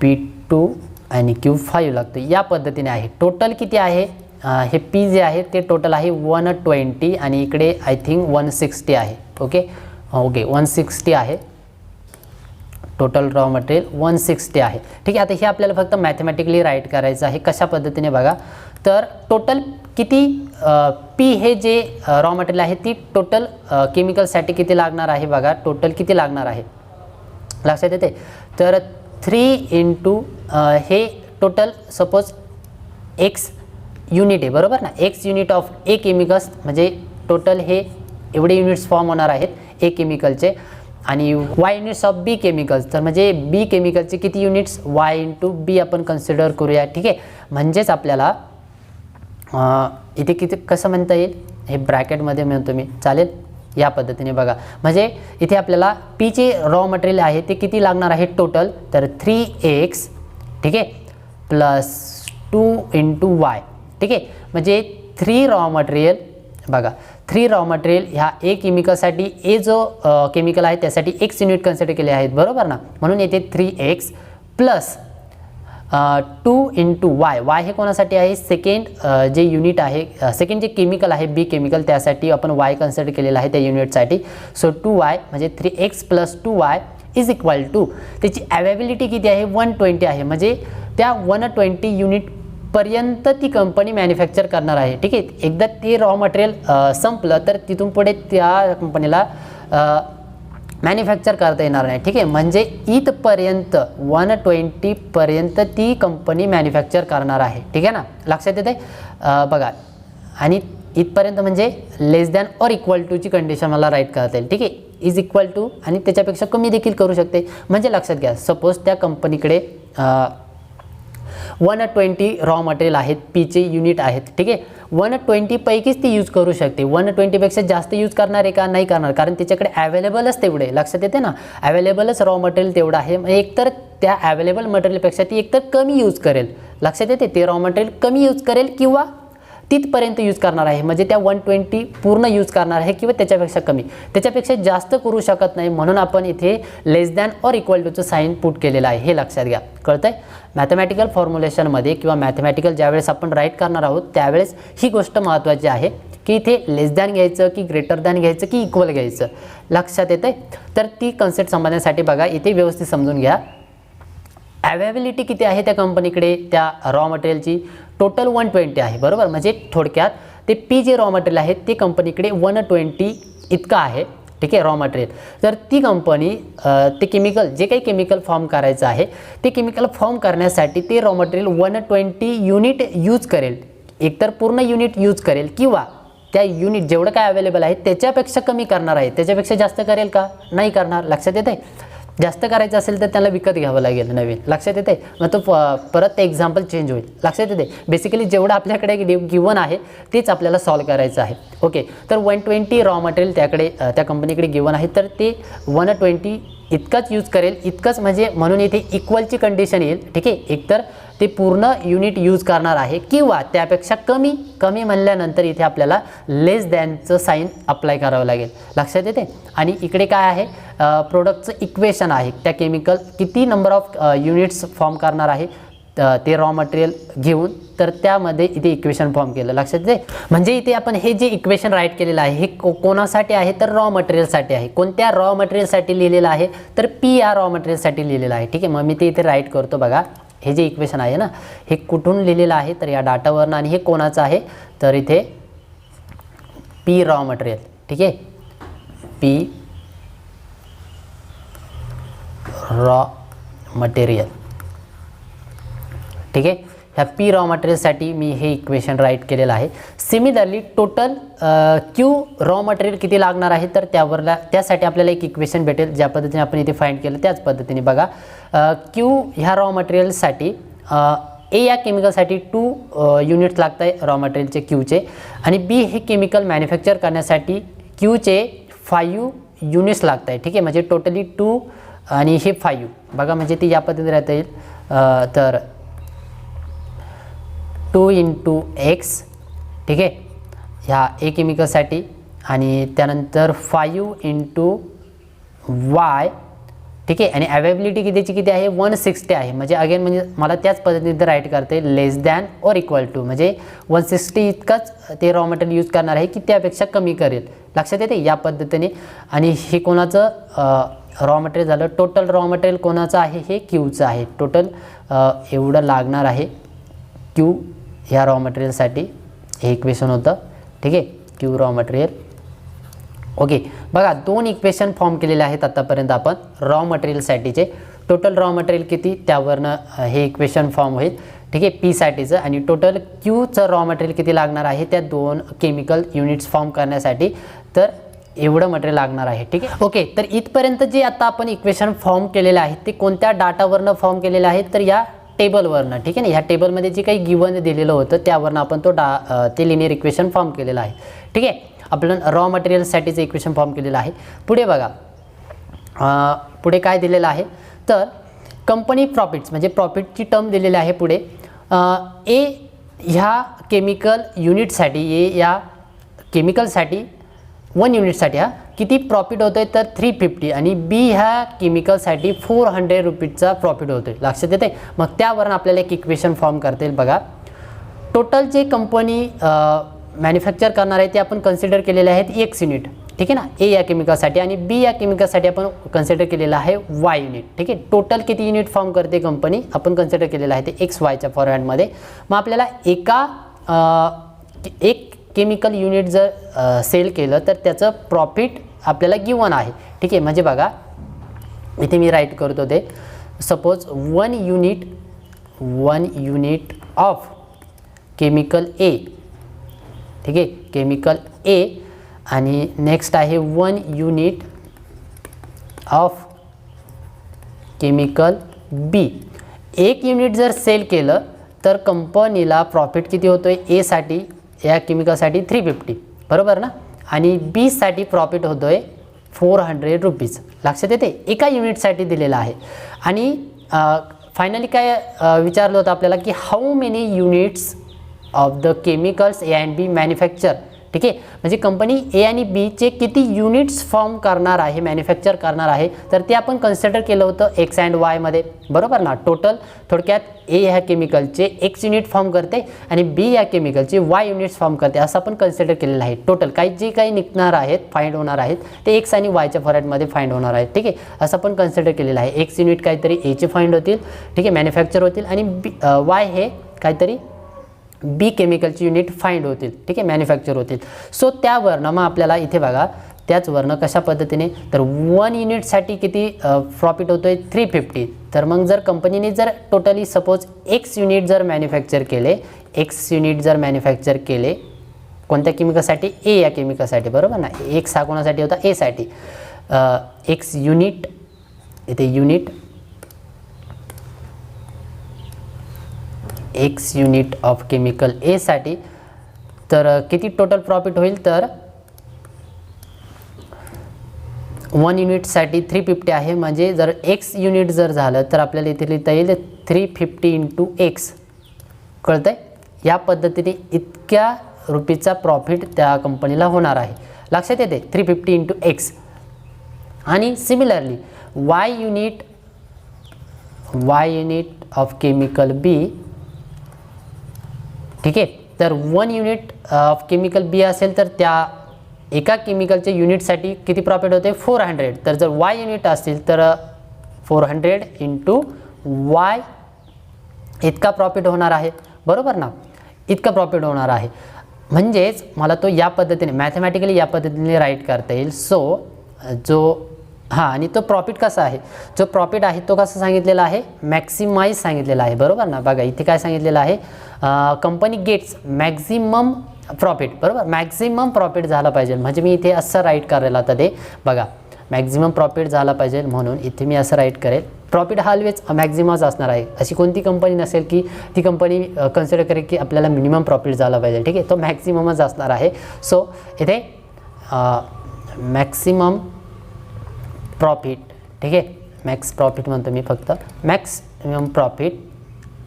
P2 आणि Q5 लागतोय या पद्धतीने आहे. टोटल किती आहे, हे P जे आहे ते टोटल आहे 120 आणि इकडे आय थिंक 160 आहे. ओके 160 आहे टोटल रॉ मटेरियल 160 आहे. ठीक आहे, आता हे आपल्याला फक्त मॅथमॅटिकली राईट करायचं आहे. कशा पद्धतीने बघा, तर टोटल किती पी हे जे रॉ मटेरियल आहे ती टोटल केमिकलसाठी किती लागणार आहे. बघा टोटल किती लागणार आहे लक्षात येते, तर 3 इंटू हे टोटल सपोज एक्स युनिट आहे, बरोबर ना, x unit of A chemicals म्हणजे टोटल हे एवढे युनिट्स फॉर्म होणार आहेत ए केमिकलचे. आणि y units of B chemicals, तर म्हणजे बी केमिकलचे किती युनिट्स, वाय इंटू बी आपण कन्सिडर करूया. ठीक आहे, म्हणजेच आपल्याला इथे किती कसं म्हणता येईल, हे ब्रॅकेटमध्ये म्हणतो मी, चालेल या पद्धतीने बघा. म्हणजे इथे आपल्याला पीचे रॉ मटेरियल आहे ते किती लागणार आहे टोटल, तर 3x ठीक आहे प्लस 2 इंटू वाय. ठीक आहे, म्हणजे 3 रॉ मटेरियल बघा, 3 रॉ मटेरियल ह्या ए केमिकलसाठी ए जो केमिकल आहे त्यासाठी एक्स युनिट कन्सिडर केले आहेत, बरोबर ना, म्हणून येते 3x प्लस 2 × वाय, वाय हे कोणासाठी आहे, सेकंड जे युनिट आहे, सेकंड जे केमिकल आहे बी केमिकल, त्यासाठी आपण वाय कन्सिडर केलेला आहे त्या युनिटसाठी. सो 2y म्हणजे 3x + 2y is equal to, त्याची अवेबिलिटी किती आहे, 120 आहे. म्हणजे त्या 120 युनिटपर्यंत ती कंपनी मॅन्युफॅक्चर करणार आहे. ठीक आहे, एकदा ते रॉ मटेरियल संपलं तर तिथून पुढे त्या कंपनीला मॅन्युफॅक्चर करता येणार नाही. ठीक आहे, म्हणजे इथपर्यंत 120 पर्यंत ती कंपनी मॅन्युफॅक्चर करणार आहे. ठीक आहे ना, लक्षात येते बघा. आणि इथपर्यंत म्हणजे लेस दॅन ऑर इक्वल टूची कंडिशन मला राईट करता येईल. ठीक आहे, इज इक्वल टू आणि त्याच्यापेक्षा कमी देखील करू शकते. म्हणजे लक्षात घ्या, सपोज त्या कंपनीकडे 120 रॉ मटेरियल आहेत, पीचे युनिट आहेत. ठीक आहे, 120 पैकीच ती यूज करू शकते. 120 पेक्षा जास्त यूज करणार आहे का, नाही करणार, कारण त्याच्याकडे अवेलेबलच तेवढे, लक्षात येते ना, अवेलेबलच रॉ मटेरियल तेवढं आहे. एकतर त्या अवेलेबल मटेरियलपेक्षा ती एकतर कमी यूज करेल, लक्षात येते, ते रॉ मटेरियल कमी यूज करेल किंवा तिथपर्यंत यूज करणार आहे. म्हणजे त्या 120 पूर्ण यूज करणार आहे किंवा त्याच्यापेक्षा कमी, त्याच्यापेक्षा जास्त करू शकत नाही. म्हणून आपण इथे लेस दॅन ऑर इक्वल टूचं साईन पुट केलेलं आहे, हे लक्षात घ्या. कळतंय, मॅथमॅटिकल फॉर्म्युलेशनमध्ये किंवा मॅथमॅटिकल ज्यावेळेस आपण राईट करणार आहोत त्यावेळेस ही गोष्ट महत्त्वाची आहे की इथे लेस दॅन घ्यायचं की ग्रेटर दॅन घ्यायचं की इक्वल घ्यायचं, लक्षात येते. तर ती कन्सेप्ट समजण्यासाठी बघा इथे व्यवस्थित समजून घ्या. अवेबिलिटी किती आहे त्या कंपनीकडे, त्या रॉ मटेरियलची टोटल 120 आहे, बरोबर. म्हणजे थोडक्यात ते पी जे रॉ मटेरियल आहे ते कंपनीकडे 120 इतकं आहे. ठीक आहे, रॉ मटेरियल. तर ती कंपनी ते केमिकल, जे काही केमिकल फॉर्म करायचं आहे ते केमिकल फॉर्म करण्यासाठी ते रॉ मटेरियल 120 युनिट यूज करेल, एकतर पूर्ण युनिट यूज करेल किंवा त्या युनिट जेवढं काय अवेलेबल आहे त्याच्यापेक्षा कमी करणार आहे. त्याच्यापेक्षा जास्त करेल का, नाही करणार, लक्षात येते. जास्त करायचं असेल तर त्याला विकत घ्यावं लागेल नवीन, लक्षात येते. मग तो परत ते एक्झाम्पल चेंज होईल, लक्षात येते. बेसिकली जेवढं आपल्याकडे गिवन आहे तेच आपल्याला सॉल्व करायचं आहे. ओके, तर 120 रॉ मटेरियल त्याकडे त्या कंपनीकडे गिवन आहे, तर ते 120 इतकंच यूज करेल, इतकंच म्हणजे म्हणून इथे इक्वलची कंडिशन येईल. ठीक आहे, एकतर ते पूर्ण युनिट यूज करणार आहे किंवा त्यापेक्षा कमी. कमी म्हणल्यानंतर इथे आपल्याला लेस दॅनचं साईन अप्लाय करावं लागेल, लक्षात येते. आणि इकडे काय आहे, प्रोडक्टचं इक्वेशन आहे, त्या केमिकल किती नंबर ऑफ युनिट्स फॉर्म करणार आहे ते रॉ मटेरियल घेऊन, तर त्यामध्ये इथे इक्वेशन फॉर्म केलं, लक्षात येते. म्हणजे इथे आपण हे जे इक्वेशन राईट केलेलं आहे हे कोणासाठी आहे, तर रॉ मटेरियलसाठी आहे. कोणत्या रॉ मटेरियलसाठी लिहिलेलं आहे, तर पी या रॉ मटेरियलसाठी लिहिलेलं आहे. ठीक आहे, मग मी ते इथे राईट करतो बघा. हे जे इक्वेशन आहे ना, हे कुठून लिहिलेलं आहे, तर या डाटावरनं. आणि हे कोणाचं आहे, तर इथे पी रॉ मटेरियल. ठीक आहे, पी रॉ मटेरियल. ठीक आहे, ह्या पी रॉ मटेरियलसाठी मी हे इक्वेशन राईट केलेलं आहे. Similarly total Q raw material किती लागणार आहे, तर त्यासाठी आपल्याला एक इक्वेशन भेटेल. ज्या पद्धतीने आपण इथे फाइंड केलं त्याच पद्धतीने बघा. क्यू ह्या रॉ मटेरियलसाठी ए या केमिकलसाठी 2 युनिट्स लागत आहे रॉ मटेरियलचे क्यूचे, आणि बी हे केमिकल मॅन्युफॅक्चर करण्यासाठी क्यूचे 5 युनिट्स लागत आहे. ठीक आहे, म्हणजे टोटली 2 आणि हे 5 बघा, म्हणजे ती या पद्धतीने राहता येईल. तर 2 × x. ठीक आहे, ह्या ए केमिकलसाठी, आणि त्यानंतर 5 × y. ठीक आहे, आणि अवेबिलिटी किती आहे, 160 आहे. म्हणजे अगेन म्हणजे मला त्याच पद्धतीने राईट करता येईल, लेस दॅन ऑर इक्वल टू, म्हणजे 160 इतकंच ते रॉ मटेरियल यूज करणार आहे की त्यापेक्षा कमी करेल, लक्षात येते या पद्धतीने. आणि हे कोणाचं रॉ मटेरियल झालं, टोटल रॉ मटेरियल कोणाचं आहे, हे क्यूचं आहे. टोटल एवढं लागणार आहे क्यू ह्या रॉ मटेरियलसाठी, हे इक्वेशन होतं. ठीक आहे, क्यू रॉ मटेरियल. ओके, बघा 2 इक्वेशन फॉर्म केलेले आहेत आतापर्यंत आपण रॉ मटेरियलसाठीचे. टोटल रॉ मटेरियल किती त्यावरनं हे इक्वेशन फॉर्म होईल. ठीक आहे, पीसाठीचं. आणि टोटल क्यूचं रॉ मटेरियल किती लागणार आहे त्या 2 केमिकल युनिट्स फॉर्म करण्यासाठी, तर एवढं मटेरियल लागणार आहे. ठीक आहे, ओके. तर इथपर्यंत जे आता आपण इक्वेशन फॉर्म केलेले आहेत ते कोणत्या डाटावरनं फॉर्म केलेले आहेत, तर या टेबलवरनं. ठीक आहे ना, ह्या टेबलमध्ये जे काही गिवन दिलेलं होतं त्यावरनं आपण ते लिनियर इक्वेशन फॉर्म केलेलं आहे. ठीक आहे, आपण रॉ मटेरियलसाठीचं इक्वेशन फॉर्म केलेलं आहे. पुढे बघा, पुढे काय दिलेलं आहे, तर कंपनी प्रॉफिट्स म्हणजे प्रॉफिटची टर्म दिलेली आहे पुढे. ए ह्या केमिकल युनिटसाठी, ए या केमिकलसाठी 1 युनिटसाठी किती प्रॉफिट होतोय तर 350 आणि बी ह्या केमिकलसाठी 400 रुपीजचा प्रॉफिट होतोय. लक्षात येते. मग त्यावरून आपल्याला एक इक्वेशन फॉर्म करता येईल बघा. टोटल जे कंपनी मॅन्युफॅक्चर करणार आहे ते आपण कन्सिडर केलेले आहेत एक्स युनिट, ठीक आहे ना, ए या केमिकलसाठी, आणि बी या केमिकलसाठी आपण कन्सिडर केलेलं आहे वाय युनिट. ठीक आहे. टोटल किती युनिट फॉर्म करते कंपनी आपण कन्सिडर केलेलं आहे ते एक्स वायच्या फॉर्मॅटमध्ये. मग आपल्याला एक केमिकल युनिट जर सेल केलं तर त्याचं प्रॉफिट आपल्याला गिवन आहे. ठीक आहे. म्हणजे बघा इथे मी राईट करतो ते, सपोज 1 युनिट ऑफ केमिकल ए, ठीक आहे, केमिकल ए, आणि नेक्स्ट आहे 1 युनिट ऑफ केमिकल बी. एक युनिट जर सेल केलं तर कंपनीला प्रॉफिट किती होतोय, ए साठी या केमिकलसाठी 350, बरोबर ना, आणि बी साठी प्रॉफिट होतोय 400 रुपीज. लक्षात येते. एका युनिटसाठी दिलेला आहे. आणि फायनली काय विचारलं होतं आपल्याला की how many units of the chemicals A and B manufacture. ठीक आहे. म्हणजे कंपनी ए आणि बीचे किती युनिट्स फॉर्म करणार आहे, मॅन्युफॅक्चर करणार आहे, तर ते आपण कन्सिडर केलं होतं एक्स अँड वायमध्ये, बरोबर ना. टोटल थोडक्यात ए ह्या केमिकलचे एक्स युनिट फॉर्म करते आणि बी या केमिकलचे वाय युनिट्स फॉर्म करते, असं आपण कन्सिडर केलेलं आहे. टोटल जे काही निघणार आहेत, फाइंड होणार आहेत, ते एक्स आणि वायच्या फॉर्मॅटमध्ये फाइंड होणार आहेत. ठीक आहे. असं आपण कन्सिडर केलेलं आहे. एक्स युनिट काहीतरी एचे फाइंड होतील, ठीक आहे, मॅन्युफॅक्चर होतील, आणि वाय हे काहीतरी बी केमिकलची युनिट फाइंड होतील, ठीक आहे, मॅन्युफॅक्चर होतील. सो त्यावरनं मग आपल्याला इथे बघा त्याच वरनं कशा पद्धतीने, तर 1 युनिटसाठी किती प्रॉफिट होतोय 350. तर मग जर कंपनीने जर टोटली सपोज एक्स युनिट जर मॅन्युफॅक्चर केले, कोणत्या केमिकलसाठी, ए या केमिकलसाठी, बरोबर ना. एक्स हा कोणासाठी होता, ए साठी. एक्स युनिट, इथे unit, X unit of chemical A साठी, तर किती टोटल प्रॉफिट होईल, तर 1 युनिटसाठी 350 आहे. म्हणजे जर एक्स युनिट जर झालं तर आपल्याला इथे लिहिता येईल 350 इंटू एक्स. कळतंय. या पद्धतीने इतक्या रुपीचा प्रॉफिट त्या कंपनीला होणार आहे. लक्षात येते. 350 इंटू एक्स. आणि similarly Y unit of chemical B, ठीक आहे, तर 1 युनिट ऑफ केमिकल बी असेल तर त्या एका केमिकलच्या युनिटसाठी किती प्रॉफिट होते, 400. तर जर वाय युनिट असतील तर 400 इंटू वाय इतका प्रॉफिट होणार आहे, बरोबर ना. इतका प्रॉफिट होणार आहे. म्हणजेच मला तो या पद्धतीने मॅथमॅटिकली या पद्धतीने राईट करता येईल. सो आणि तो प्रॉफिट कसा आहे, जो प्रॉफिट आहे तो कसा सांगितलेला आहे, मॅक्सिमाइज सांगितलेला आहे, बरोबर ना. बघा इथे काय सांगितलेलं आहे, कंपनी गेट्स मॅक्झिमम प्रॉफिट, बरोबर. मॅक्झिमम प्रॉफिट झाला पाहिजे, म्हणजे मी इथे असं राईट करायला आता ते बघा, मॅक्झिमम प्रॉफिट झाला पाहिजे म्हणून इथे मी असं राईट करेल. प्रॉफिट हा ऑलवेज मॅक्झिममच असणार आहे. अशी कोणती कंपनी नसेल की ती कंपनी कन्सिडर करेल की आपल्याला मिनिमम प्रॉफिट झाला पाहिजे, ठीक आहे, तो मॅक्झिममच असणार आहे. सो इथे मॅक्सिमम प्रॉफिट, ठीक आहे, मॅक्स प्रॉफिट म्हणतो मी फक्त, मॅक्सिमम प्रॉफिट,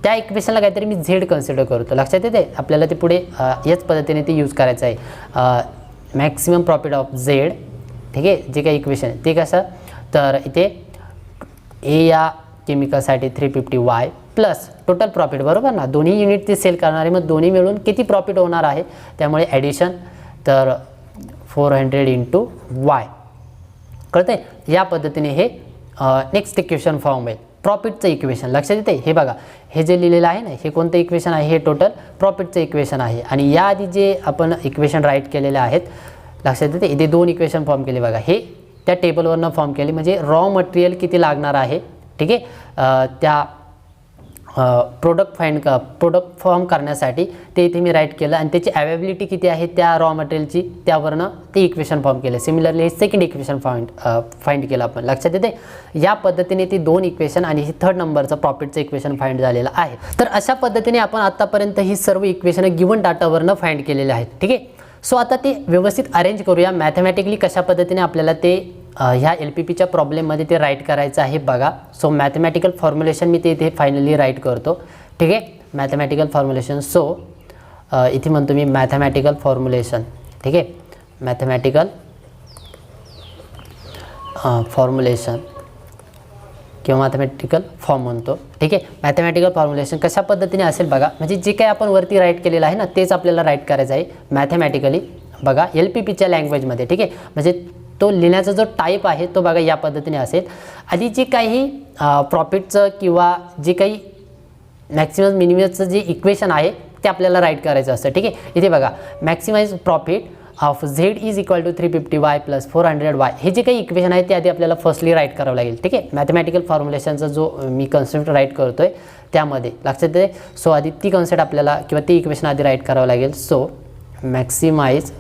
त्या इक्वेशनला काहीतरी मी झेड कन्सिडर करतो. लक्षात येते. आपल्याला ते पुढे याच पद्धतीने ते यूज करायचं आहे. मॅक्सिमम प्रॉफिट ऑफ झेड, ठीक आहे, जे काही इक्वेशन आहे ते कसं, तर इथे ए या केमिकलसाठी 350 वाय प्लस टोटल प्रॉफिट, बरोबर ना. दोन्ही युनिट ते सेल करणार आहे, मग दोन्ही मिळून किती प्रॉफिट होणार आहे, त्यामुळे ॲडिशन, तर 400 इंटू वाय. कळतंय. या पद्धतीने हे नेक्स्ट इक्वेशन फॉर्म होईल, प्रॉफिटचं इक्वेशन. लक्षात येते. हे बघा, हे जे लिहिलेलं आहे ना, हे कोणतं इक्वेशन आहे, हे टोटल प्रॉफिटचं इक्वेशन आहे. आणि याआधी जे आपण इक्वेशन राईट केलेले आहेत, लक्षात येते, इथे 2 इक्वेशन फॉर्म केले बघा. हे त्या टेबलवरनं फॉर्म केले, म्हणजे रॉ मटेरियल किती लागणार आहे, ठीक आहे, त्या प्रोडक्ट फॉर्म करण्यासाठी ते इथे मी राईट केलं, आणि त्याची अवेबिलिटी किती आहे त्या रॉ मटेरियलची, त्यावरनं ते इक्वेशन फॉर्म केलं. सिमिलरली हे सेकंड इक्वेशन फाइंड केलं आपण. लक्षात येते. या पद्धतीने ती 2 इक्वेशन आणि ही 3rd नंबरचं प्रॉफिटचं इक्वेशन फाइंड झालेलं आहे. तर अशा पद्धतीने आपण आतापर्यंत ही सर्व इक्वेशन गिवन डाटावरनं फाइंड केलेले आहेत, ठीक आहे. सो आता ते व्यवस्थित अरेंज करूया मॅथमॅटिकली, कशा पद्धतीने आपल्याला ते ह्या LPPच्या प्रॉब्लेममध्ये ते राईट करायचं आहे बघा. सो मॅथमॅटिकल फॉर्म्युलेशन मी ते इथे फायनली राईट करतो, ठीक आहे. Mathematical formulation. सो इथे म्हणतो मी मॅथमॅटिकल फॉर्म्युलेशन, ठीक आहे, मॅथमॅटिकल फॉर्म्युलेशन किंवा मॅथमॅटिकल फॉर्म म्हणतो, ठीक आहे. मॅथमॅटिकल फॉर्म्युलेशन कशा पद्धतीने असेल बघा, म्हणजे जे काही आपण वरती राईट केलेलं आहे ना तेच आपल्याला राईट करायचं आहे मॅथमॅटिकली बघा LPPच्या लँग्वेजमध्ये, ठीक आहे. म्हणजे तो लिहिण्याचा जो टाईप आहे तो बघा या पद्धतीने असेल. आधी जे काही प्रॉफिटचं किंवा जे काही मॅक्सिमम मिनिममचं जे इक्वेशन आहे ते आपल्याला राईट करायचं असतं, ठीक आहे. इथे बघा maximize profit of Z is equal to 350Y plus 400Y हे जे काही इक्वेशन आहे ते आधी आपल्याला फर्स्टली राईट करावं लागेल, ठीक आहे. मॅथमॅटिकल फॉर्म्युलेशनचा जो मी कन्सेप्ट राईट करतो आहे त्यामध्ये लक्षात येते. सो आधी ती कन्सेप्ट आपल्याला किंवा ती इक्वेशन आधी राईट करावं लागेल. सो मॅक्सिमाइज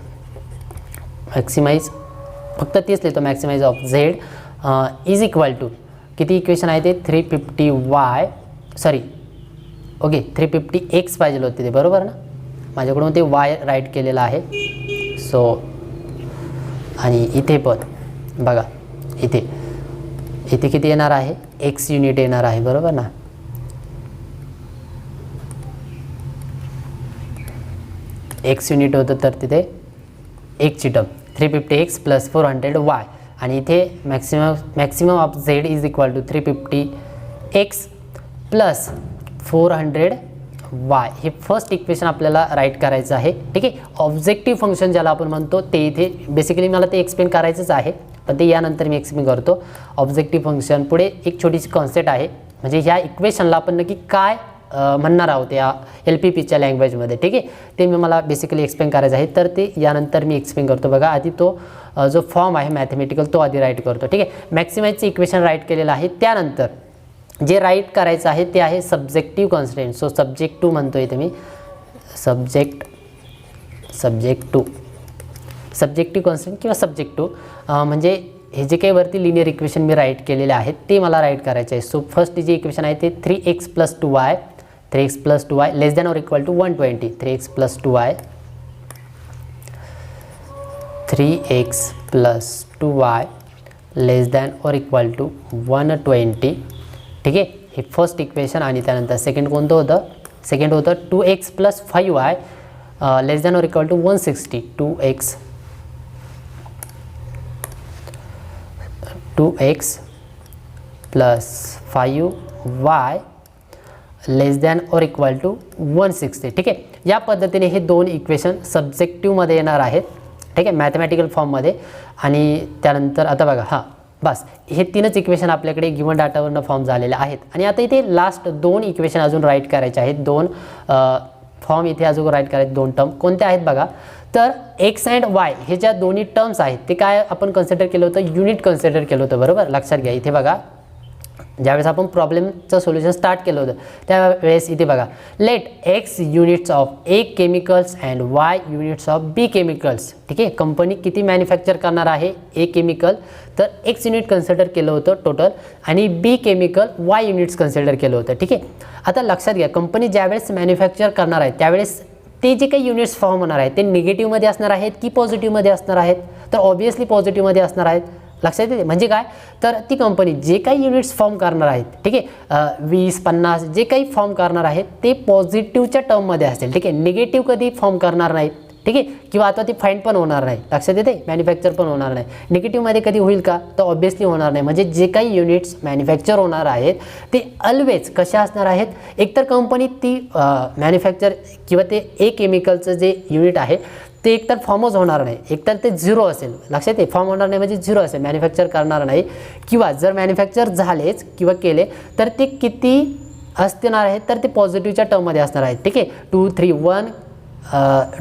फक्त तेच लिहितो, maximize of Z is equal to किती इक्वेशन आहे ते 350Y सॉरी ओके 350X पाहिजे होते ते, बरोबर ना, माझ्याकडून ते Y राईट केलेलं आहे. सो आणि इथे पण बघा इथे किती येणार आहे X युनिट येणार आहे, बरोबर ना. X युनिट होतं तर तिथे X ची टर्म 350X प्लस 400Y आणि इथे maximum of Z is equal to 350X plus 400Y हे फर्स्ट इक्वेशन आपल्याला राईट करायचं आहे, ठीक आहे. ऑब्जेक्टिव्ह फंक्शन ज्याला आपण म्हणतो ते इथे बेसिकली मला ते एक्सप्लेन करायचंच आहे, पण ते यानंतर मी एक्सप्लेन करतो. ऑब्जेक्टिव्ह फंक्शन पुढे एक छोटीशी कॉन्सेप्ट आहे, म्हणजे ह्या इक्वेशनला आपण नक्की काय म्हणणार आहोत या LPPच्या लँग्वेजमध्ये, ठीक आहे. ते मी मला बेसिकली एक्सप्लेन करायचं आहे, तर ते यानंतर मी एक्सप्लेन करतो. बघा आधी तो जो फॉर्म आहे मॅथमॅटिकल तो आधी राईट करतो, ठीक आहे. मॅक्सिमाइजचं इक्वेशन राईट केलेलं आहे, त्यानंतर जे राईट करायचं आहे ते आहे subjective constant. So subject to म्हणतो इथे मी, सब्जेक्टिव्ह कॉन्स्टंट किंवा सब्जेक्ट टू म्हणजे हे जे काही वरती लिनियर इक्वेशन मी राईट केलेले आहेत ते मला राईट करायचे आहे. सो फर्स्ट जे इक्वेशन आहे ते 3x plus 2y less than or equal to 120. 3x plus 2y less than or equal to 120, ठीक आहे. हे फर्स्ट इक्वेशन आणि त्यानंतर सेकंड कोणतं होतं, सेकंड होतं 2x plus 5y less than or equal to 160. 2x plus 5y less than or equal to 160, ठीक आहे. या पद्धतीने हे दोन इक्वेशन सब्जेक्टिव्हमध्ये येणार आहेत, ठीक आहे, मॅथमॅटिकल फॉर्ममध्ये. आणि त्यानंतर आता बघा बस हे तीनच इक्वेशन आपल्याकडे गिवन डाटावरनं फॉर्म झालेले आहेत. आणि आता इथे लास्ट दोन इक्वेशन अजून राईट करायचे आहेत, दोन फॉर्म इथे अजून राईट करायचे, दोन टर्म कोणत्या आहेत बघा. तर एक्स अँड वाय हे ज्या दोन्ही टर्म्स आहेत ते काय आपण कन्सिडर केलं होतं, युनिट कन्सिडर केलं होतं, बरोबर. लक्षात घ्या इथे बघा ज्यावेळेस आपण प्रॉब्लेमचं सोल्युशन स्टार्ट केलं होतं त्यावेळेस इथे बघा let x units of A chemicals and y units of B chemicals, ठीक आहे. कंपनी किती मॅन्युफॅक्चर करणार आहे ए केमिकल, तर एक्स युनिट कन्सिडर केलं होतं टोटल आणि B chemical y units consider केलं होतं, ठीक आहे. आता लक्षात घ्या कंपनी ज्यावेळेस मॅन्युफॅक्चर करणार आहे त्यावेळेस ते जे काही युनिट्स फॉर्म होणार आहेत ते निगेटिव्हमध्ये असणार आहेत की पॉझिटिव्हमध्ये असणार आहेत, तर ऑब्व्हियसली पॉझिटिव्हमध्ये असणार आहेत. लक्षात येते म्हणजे काय, तर ती कंपनी जे काही युनिट्स फॉर्म करणार आहेत, ठीक आहे, 20-50 जे काही फॉर्म करणार आहेत ते पॉझिटिव्हच्या टर्ममध्ये असतील, ठीक आहे. निगेटिव्ह कधी फॉर्म करणार नाहीत, ठीक आहे, किंवा आता ती फाईन पण होणार नाही. लक्षात येते मॅन्युफॅक्चर पण होणार नाही. निगेटिव्हमध्ये कधी होईल का, तर ऑब्व्हियसली होणार नाही. म्हणजे जे काही युनिट्स मॅन्युफॅक्चर होणार आहेत ते ऑलवेज कशा असणार आहेत, एकतर कंपनी ती मॅन्युफॅक्चर किंवा ते ए केमिकलचं जे युनिट आहे ते एकतर फॉर्मच होणार नाही, एकतर ते झिरो असेल. लक्षात येते फॉर्म होणार नाही म्हणजे झिरो असेल, मॅन्युफॅक्चर करणार नाही. किंवा जर मॅन्युफॅक्चर झालेच किंवा केले तर ते किती असणार आहेत, तर ते पॉझिटिव्हच्या टर्ममध्ये असणार आहेत, ठीक आहे. 2, 3, 1,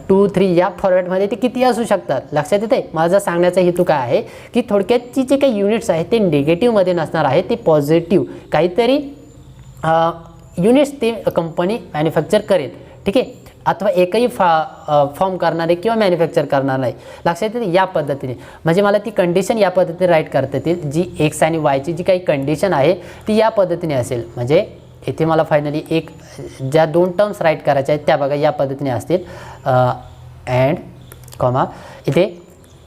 2, 3 या फॉर्मॅटमध्ये ते किती असू शकतात. लक्षात येते माझा सांगण्याचा हेतू काय आहे की थोडक्यात जे काही युनिट्स आहेत ते निगेटिव्हमध्ये नसणार आहेत, ते पॉझिटिव्ह काहीतरी युनिट्स ते कंपनी मॅन्युफॅक्चर करेल, ठीक आहे, अथवा एकही फॉर्म करणारे किंवा मॅन्युफॅक्चर करणार नाही. लक्षात येते या पद्धतीने, म्हणजे मला ती कंडिशन या पद्धतीने राईट करता येतील. जी एक्स आणि वायची जी काही कंडिशन आहे ती या पद्धतीने असेल. म्हणजे इथे मला फायनली एक ज्या दोन टर्म्स राईट करायच्या आहेत त्या बघा या पद्धतीने असतील. अँड कॉमा इथे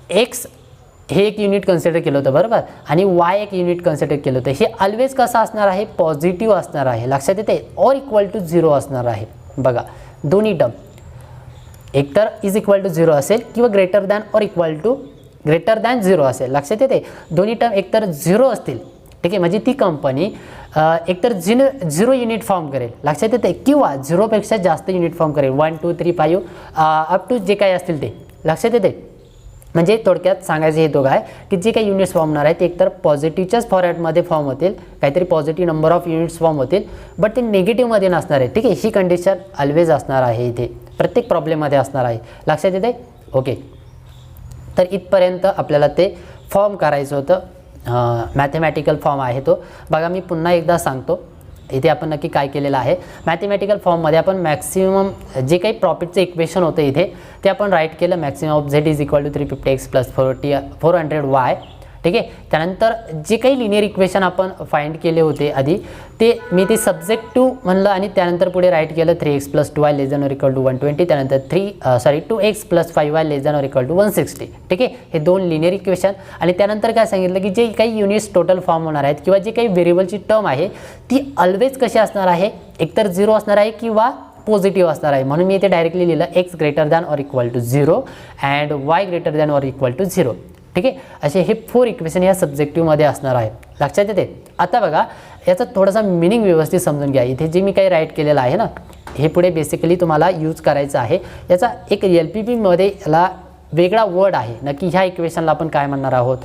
एक्स हे एक युनिट कन्सिडर केलं होतं, बरोबर, आणि वाय एक युनिट कन्सिडर केलं होतं. हे ऑलवेज कसं असणार आहे, पॉझिटिव्ह असणार आहे. लक्षात येते ऑर इक्वल टू 0 असणार आहे. बघा दोन्ही टर्म एकतर इज इक्वल टू 0 असेल किंवा greater than or equal to greater than 0 असेल. लक्षात येते, दोन्ही टर्म एकतर 0 असतील, ठीक आहे, म्हणजे ती कंपनी एकतर 0 युनिट फॉर्म करेल. लक्षात येते, किंवा 0पेक्षा जास्त युनिट फॉर्म करेल, 1 2 3 5 अप टू जे काही असतील ते. लक्षात येते, म्हणजे थोडक्यात सांगायचं हेतू काय की जे काही युनिट्स फॉर्म होणार आहेत ते एकतर पॉझिटिव्हच्याच फॉर्मॅटमध्ये फॉर्म होतील, काहीतरी positive number of units form होतील, बट ते निगेटिव्हमध्ये नसणार आहे. ठीक आहे, ही कंडिशन ऑलवेज असणार आहे, इथे प्रत्येक प्रॉब्लेममध्ये असणार आहे. लक्षात येते, ओके. तर इथपर्यंत आपल्याला ते फॉर्म करायचं होतं. मॅथमॅटिकल फॉर्म आहे तो. बघा मी पुन्हा एकदा सांगतो, इथे आपण नक्की काय केलेलं आहे. मॅथमॅटिकल फॉर्ममध्ये आपण मॅक्सिमम जे काही प्रॉफिटचं इक्वेशन होतं इथे ते आपण राईट केलं. Maximum of Z is equal to 350x plus 400y. ठीक आहे, त्यानंतर जे काही लिनियर इक्वेशन आपण फाइंड केले होते आधी ते मी ते सब्जेक्ट टू म्हणलं आणि त्यानंतर पुढे राईट केलं 3x plus 2y less than or equal to 120. त्यानंतर 2x plus 5y less than or equal to 160. ठीक आहे, हे दोन लिनियर इक्वेशन. आणि त्यानंतर काय सांगितलं की जे काही युनिट्स टोटल फॉर्म होणार आहेत किंवा जे काही व्हेरिएबलची टर्म आहे ती ऑलवेज कशी असणार आहे, एकतर 0 असणार आहे किंवा पॉझिटिव्ह असणार आहे. म्हणून मी इथे डायरेक्टली लिहिलं x greater than or equal to 0 and y greater than or equal to 0. ठीक आहे, असे हे 4 इक्वेशन या सब्जेक्टिव्हमध्ये असणार आहे. लक्षात येते. आता बघा याचा थोडासा मिनिंग व्यवस्थित समजून घ्या. इथे जे मी काही राईट केलेलं आहे ना हे पुढे बेसिकली तुम्हाला यूज करायचं आहे. याचा एक LPP मध्ये याला वेगळा वर्ड आहे. नक्की ह्या इक्वेशनला आपण काय म्हणणार आहोत,